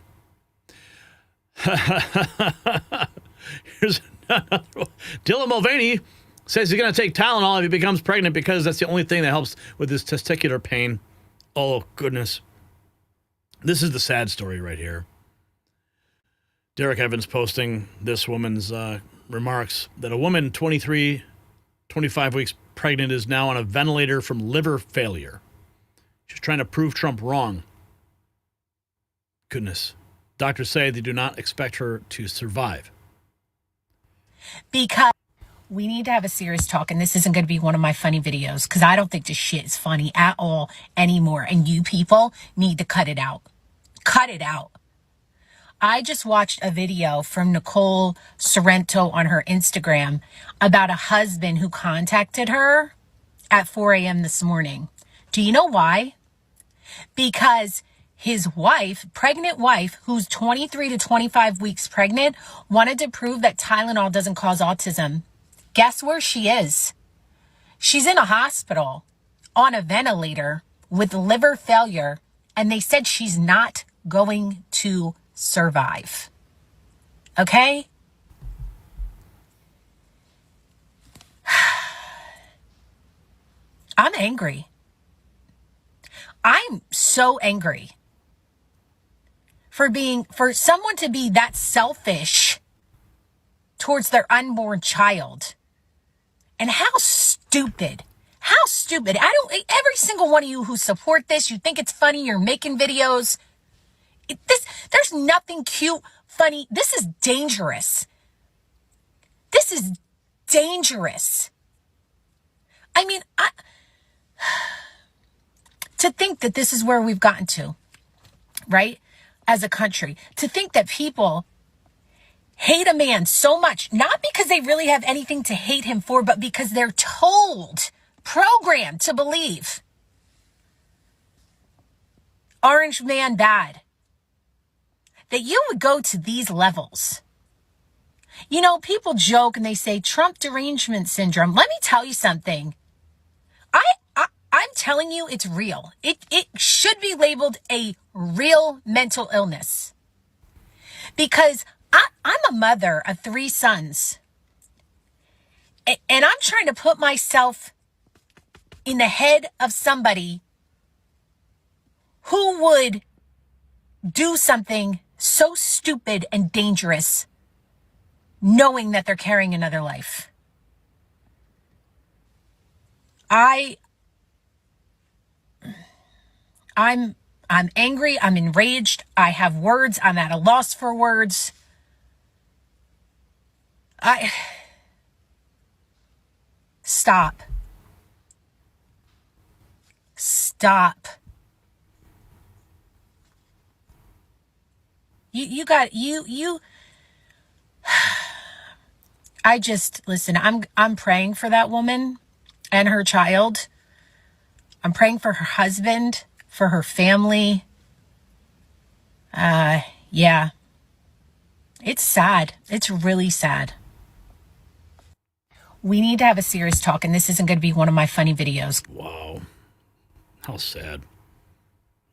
Here's another one. Dylan Mulvaney says he's going to take Tylenol if he becomes pregnant because that's the only thing that helps with his testicular pain. Oh, goodness. This is the sad story right here. Derek Evans posting this woman's remarks that a woman 25 weeks pregnant is now on a ventilator from liver failure. She's trying to prove Trump wrong. Goodness. Doctors say they do not expect her to survive. Because we need to have a serious talk, and this isn't going to be one of my funny videos because I don't think this shit is funny at all anymore, and you people need to cut it out. Cut it out. I just watched a video from Nicole Sorrento on her Instagram about a husband who contacted her at 4 a.m. this morning. Do you know why? Because his wife, pregnant wife, who's 23 to 25 weeks pregnant, wanted to prove that Tylenol doesn't cause autism. Guess where she is? She's in a hospital on a ventilator with liver failure, and they said she's not going to survive. Okay? I'm angry. I'm so angry for someone to be that selfish towards their unborn child. And how stupid. Every single one of you who support this, you think it's funny, you're making videos. There's nothing cute, funny. This is dangerous. This is dangerous. I mean, to think that this is where we've gotten to, right? As a country, to think that people hate a man so much, not because they really have anything to hate him for, but because they're programmed to believe Orange Man bad, that you would go to these levels. You know, people joke and they say Trump derangement syndrome. Let me tell you something. I'm telling you, it's real. It should be labeled a real mental illness. Because I'm a mother of 3 sons. And I'm trying to put myself in the head of somebody who would do something so stupid and dangerous, knowing that they're carrying another life. I'm angry. I'm enraged. I have words. I'm at a loss for words. Stop. Listen, I'm praying for that woman and her child. I'm praying for her husband, for her family. Yeah. It's sad. It's really sad. We need to have a serious talk, and this isn't going to be one of my funny videos. Wow. How sad.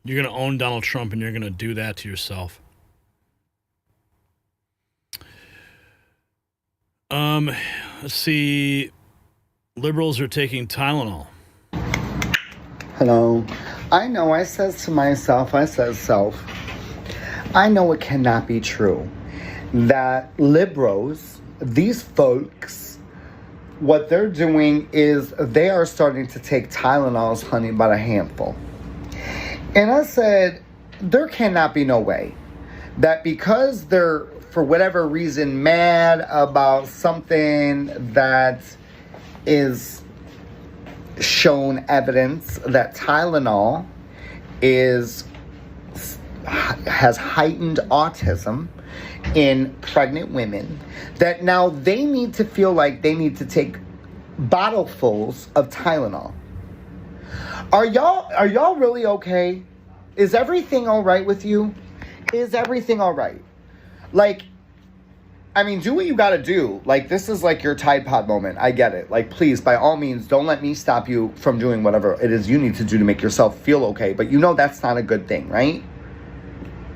You're going to own Donald Trump, and you're going to do that to yourself. Let's see. Liberals are taking Tylenol. Hello. I says self. I know it cannot be true. that liberals, these folks, what they're doing is they are starting to take Tylenols, honey, by the handful. And I said, there cannot be no way that because they're, for whatever reason, mad about something that is shown evidence that Tylenol has heightened autism in pregnant women, that now they need to feel like they need to take bottlefuls of Tylenol. Are y'all really okay? Is everything all right with you? Is everything all right? Like, I mean, do what you gotta do. Like, this is like your Tide Pod moment. I get it. Like, please, by all means, don't let me stop you from doing whatever it is you need to do to make yourself feel okay. But you know that's not a good thing, right?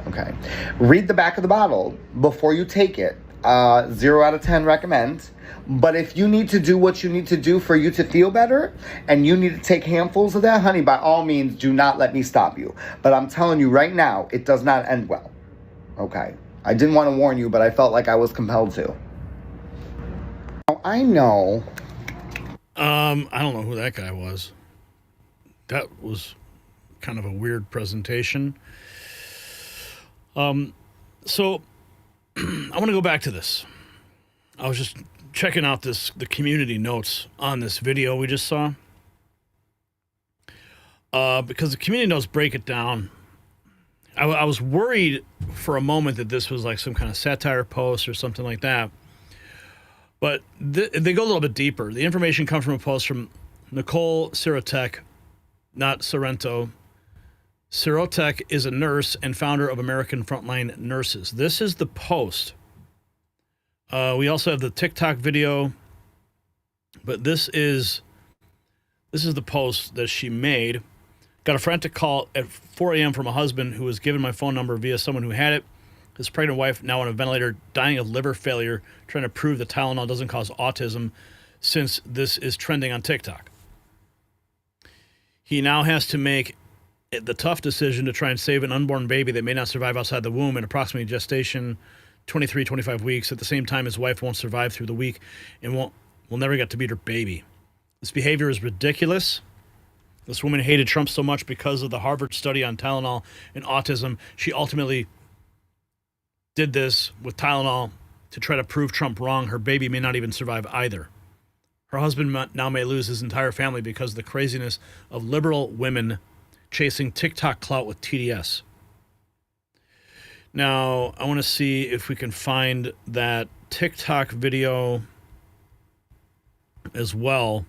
Okay. Read the back of the bottle before you take it. 0 out of 10 recommend. But if you need to do what you need to do for you to feel better, and you need to take handfuls of that, honey, by all means, do not let me stop you. But I'm telling you right now, it does not end well. Okay? I didn't want to warn you, but I felt like I was compelled to. I know. I don't know who that guy was. That was kind of a weird presentation. So I want to go back to this. I was just checking out the community notes on this video we just saw. Because the community notes break it down. I was worried for a moment that this was like some kind of satire post or something like that. But they go a little bit deeper. The information comes from a post from Nicole Sirotek, not Sorrento. Sirotek is a nurse and founder of American Frontline Nurses. This is the post. We also have the TikTok video, but this is the post that she made. Got a frantic call at 4 a.m. from a husband who was given my phone number via someone who had it. His pregnant wife, now on a ventilator, dying of liver failure, trying to prove that Tylenol doesn't cause autism since this is trending on TikTok. He now has to make the tough decision to try and save an unborn baby that may not survive outside the womb in approximately gestation 23, 25 weeks. At the same time, his wife won't survive through the week and will never get to meet her baby. This behavior is ridiculous. This woman hated Trump so much because of the Harvard study on Tylenol and autism. She ultimately did this with Tylenol to try to prove Trump wrong. Her baby may not even survive either. Her husband now may lose his entire family because of the craziness of liberal women chasing TikTok clout with TDS. Now, I want to see if we can find that TikTok video as well.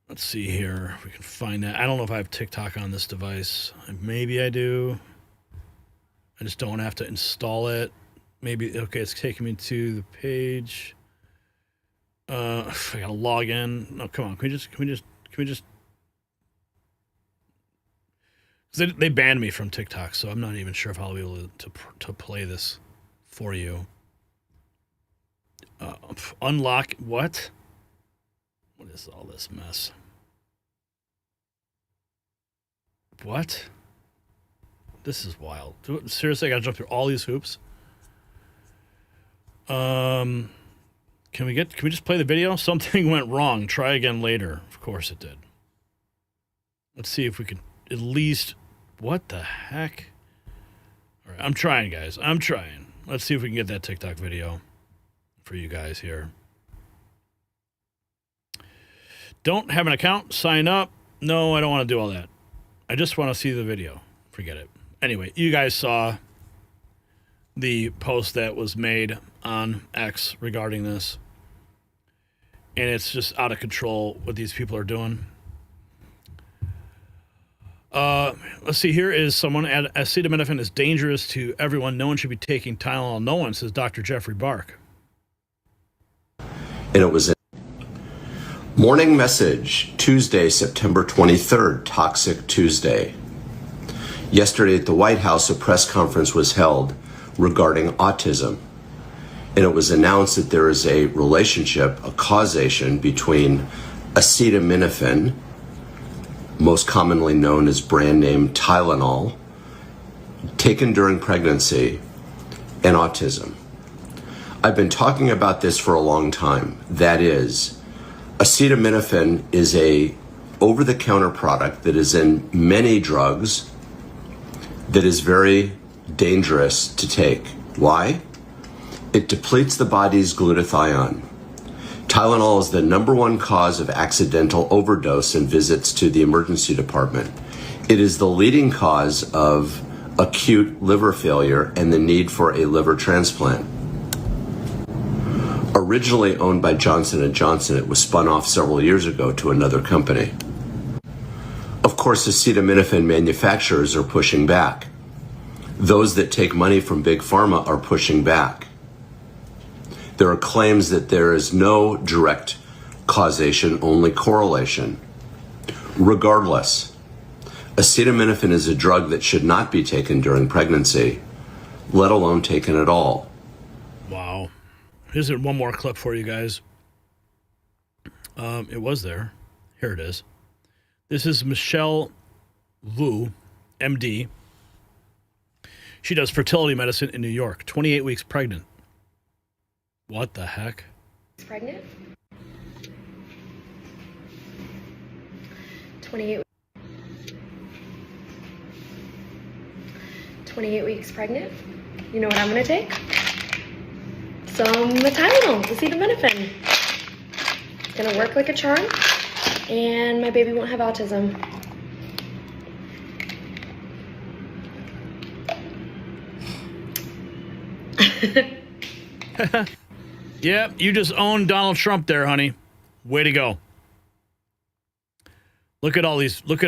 Let's see here if we can find that. I don't know if I have TikTok on this device. Maybe I do. I just don't have to install it. Maybe, okay, it's taking me to the page. I gotta log in. No, come on. Can we just? They banned me from TikTok, so I'm not even sure if I'll be able to play this for you. Unlock what? What is all this mess? What? This is wild. Seriously, I gotta jump through all these hoops. Can we just play the video? Something went wrong. Try again later. Of course it did. Let's see if we can at least. What the heck? All right, I'm trying, guys. I'm trying. Let's see if we can get that TikTok video for you guys here. Don't have an account? Sign up? No, I don't want to do all that. I just want to see the video. Forget it. Anyway, you guys saw the post that was made on X regarding this. And it's just out of control what these people are doing. Let's see. Here is someone. Acetaminophen is dangerous to everyone. No one should be taking Tylenol. No one, says Dr. Jeffrey Bark. And it was a morning message, Tuesday, September 23rd, Toxic Tuesday. Yesterday at the White House, a press conference was held regarding autism. And it was announced that there is a relationship, a causation between acetaminophen, most commonly known as brand name Tylenol, taken during pregnancy and autism. I've been talking about this for a long time. That is, acetaminophen is a over-the-counter product that is in many drugs that is very dangerous to take. Why? It depletes the body's glutathione. Tylenol is the #1 cause of accidental overdose and visits to the emergency department. It is the leading cause of acute liver failure and the need for a liver transplant. Originally owned by Johnson & Johnson, it was spun off several years ago to another company. Of course, acetaminophen manufacturers are pushing back. Those that take money from Big Pharma are pushing back. There are claims that there is no direct causation, only correlation. Regardless, acetaminophen is a drug that should not be taken during pregnancy, let alone taken at all. Wow. Here's one more clip for you guys. It was there. Here it is. This is Michelle Vu, MD. She does fertility medicine in New York. 28 weeks pregnant. What the heck? Pregnant. 28 weeks pregnant. You know what I'm going to take? Some Tylenol, acetaminophen. It's going to work like a charm, and my baby won't have autism. Yeah, you just owned Donald Trump there, honey. Way to go. Look at all these posts. Look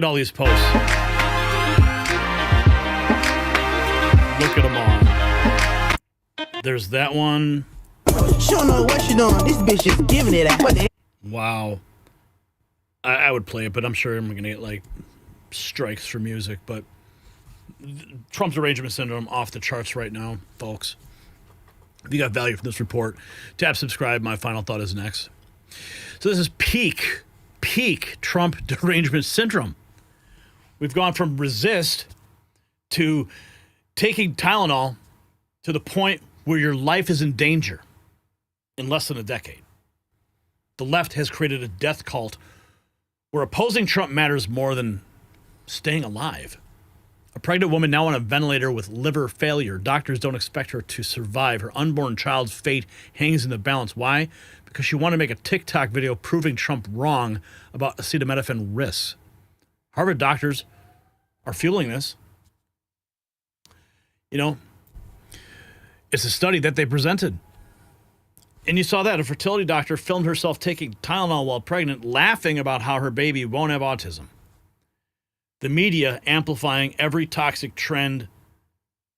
at them all. There's that one. She don't know what she doing. This bitch is giving it out. Wow. I would play it, but I'm sure I'm going to get like strikes for music. But Trump's derangement syndrome off the charts right now, folks. If you got value from this report, tap subscribe. My final thought is next. So this is peak Trump derangement syndrome. We've gone from resist to taking Tylenol to the point where your life is in danger in less than a decade. The left has created a death cult where opposing Trump matters more than staying alive. A pregnant woman now on a ventilator with liver failure. Doctors don't expect her to survive. Her unborn child's fate hangs in the balance. Why? Because she wanted to make a TikTok video proving Trump wrong about acetaminophen risks. Harvard doctors are fueling this. You know, it's a study that they presented. And you saw that. A fertility doctor filmed herself taking Tylenol while pregnant, laughing about how her baby won't have autism. The media amplifying every toxic trend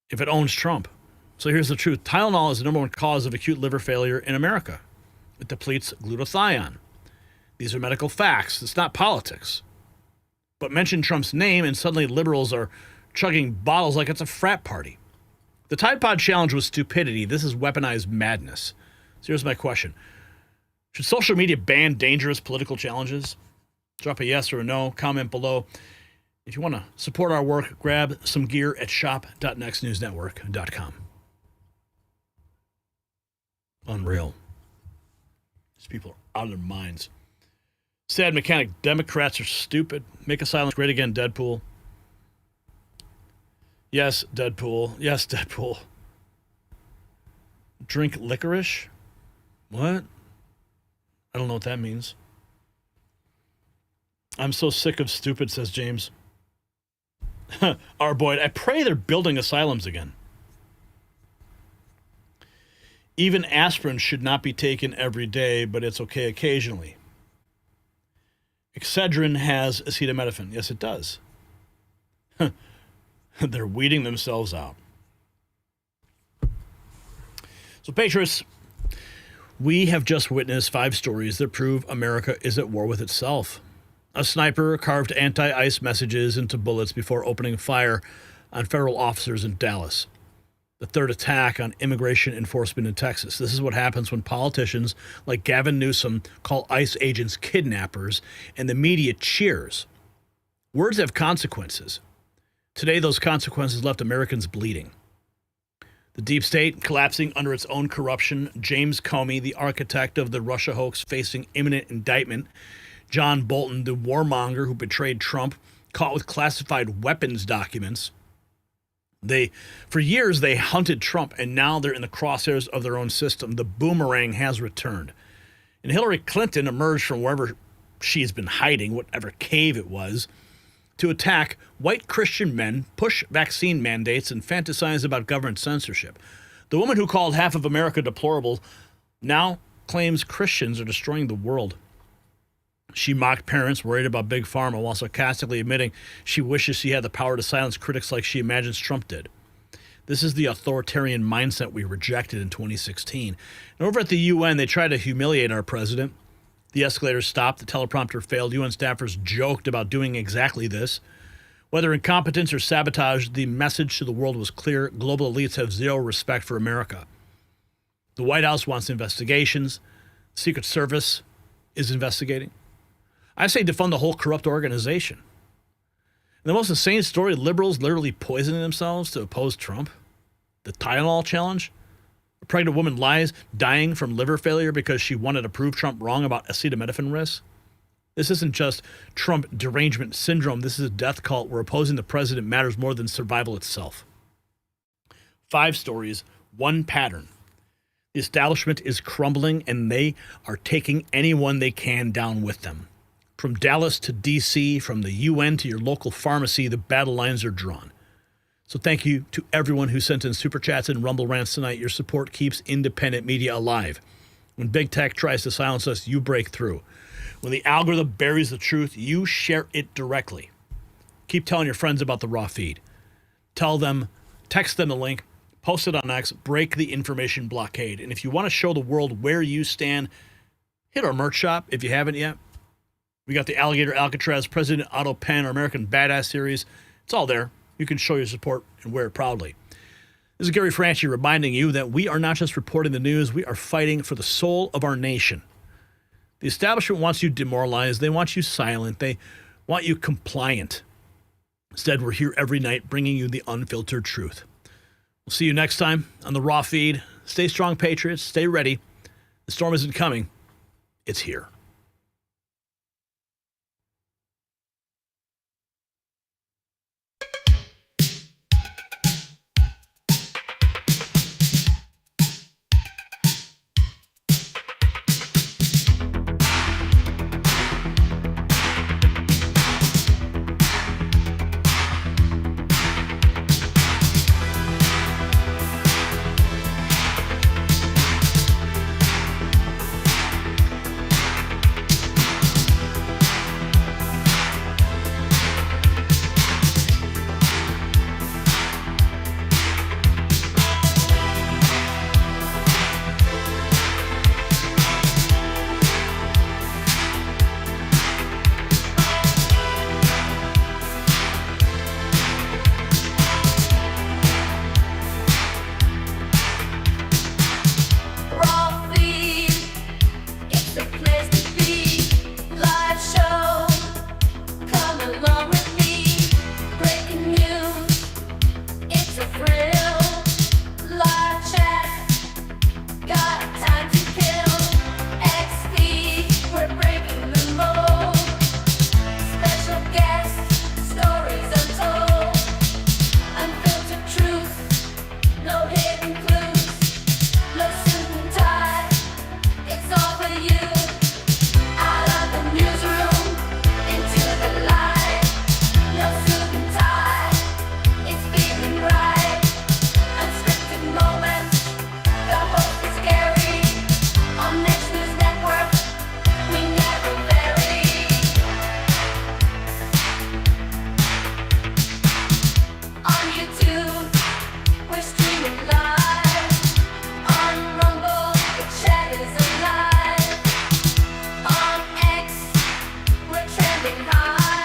if it owns Trump. So here's the truth. Tylenol is the #1 cause of acute liver failure in America. It depletes glutathione. These are medical facts. It's not politics. But mention Trump's name and suddenly liberals are chugging bottles like it's a frat party. The Tide Pod Challenge was stupidity. This is weaponized madness. So here's my question. Should social media ban dangerous political challenges? Drop a yes or a no. Comment below. If you want to support our work, grab some gear at shop.nextnewsnetwork.com. Unreal. These people are out of their minds. Sad mechanic. Democrats are stupid. Make asylum great again, Deadpool. Yes, Deadpool. Yes, Deadpool. Drink licorice? What? I don't know what that means. I'm so sick of stupid, says James. Our Boyd, I pray they're building asylums again. Even aspirin should not be taken every day, but it's okay occasionally. Excedrin has acetaminophen. Yes, it does. They're weeding themselves out. So, Patriots, we have just witnessed 5 stories that prove America is at war with itself. A sniper carved anti-ICE messages into bullets before opening fire on federal officers in Dallas. The 3rd attack on immigration enforcement in Texas. This is what happens when politicians like Gavin Newsom call ICE agents kidnappers and the media cheers. Words have consequences. Today, those consequences left Americans bleeding. The deep state collapsing under its own corruption. James Comey, the architect of the Russia hoax, facing imminent indictment. John Bolton, the warmonger who betrayed Trump, caught with classified weapons documents. For years, they hunted Trump, and now they're in the crosshairs of their own system. The boomerang has returned. And Hillary Clinton emerged from wherever she's been hiding, whatever cave it was, to attack white Christian men, push vaccine mandates, and fantasize about government censorship. The woman who called half of America deplorable now claims Christians are destroying the world. She mocked parents worried about Big Pharma while sarcastically admitting she wishes she had the power to silence critics like she imagines Trump did. This is the authoritarian mindset we rejected in 2016. And over at the UN, they tried to humiliate our president. The escalator stopped, the teleprompter failed. UN staffers joked about doing exactly this. Whether incompetence or sabotage, the message to the world was clear. Global elites have zero respect for America. The White House wants investigations. The Secret Service is investigating. I say defund the whole corrupt organization. And the most insane story, liberals literally poisoning themselves to oppose Trump. The Tylenol challenge. A pregnant woman lies, dying from liver failure because she wanted to prove Trump wrong about acetaminophen risks. This isn't just Trump derangement syndrome. This is a death cult where opposing the president matters more than survival itself. 5 stories, 1 pattern. The establishment is crumbling, and they are taking anyone they can down with them. From Dallas to D.C., from the UN to your local pharmacy, the battle lines are drawn. So thank you to everyone who sent in Super Chats and Rumble Rants tonight. Your support keeps independent media alive. When big tech tries to silence us, you break through. When the algorithm buries the truth, you share it directly. Keep telling your friends about the raw feed. Tell them, text them the link, post it on X, break the information blockade. And if you want to show the world where you stand, hit our merch shop if you haven't yet. We got the Alligator Alcatraz, President Otto Penn, our American Badass series. It's all there. You can show your support and wear it proudly. This is Gary Franchi reminding you that we are not just reporting the news, we are fighting for the soul of our nation. The establishment wants you demoralized. They want you silent. They want you compliant. Instead, we're here every night bringing you the unfiltered truth. We'll see you next time on the Raw Feed. Stay strong, Patriots. Stay ready. The storm isn't coming. It's here. Trending high.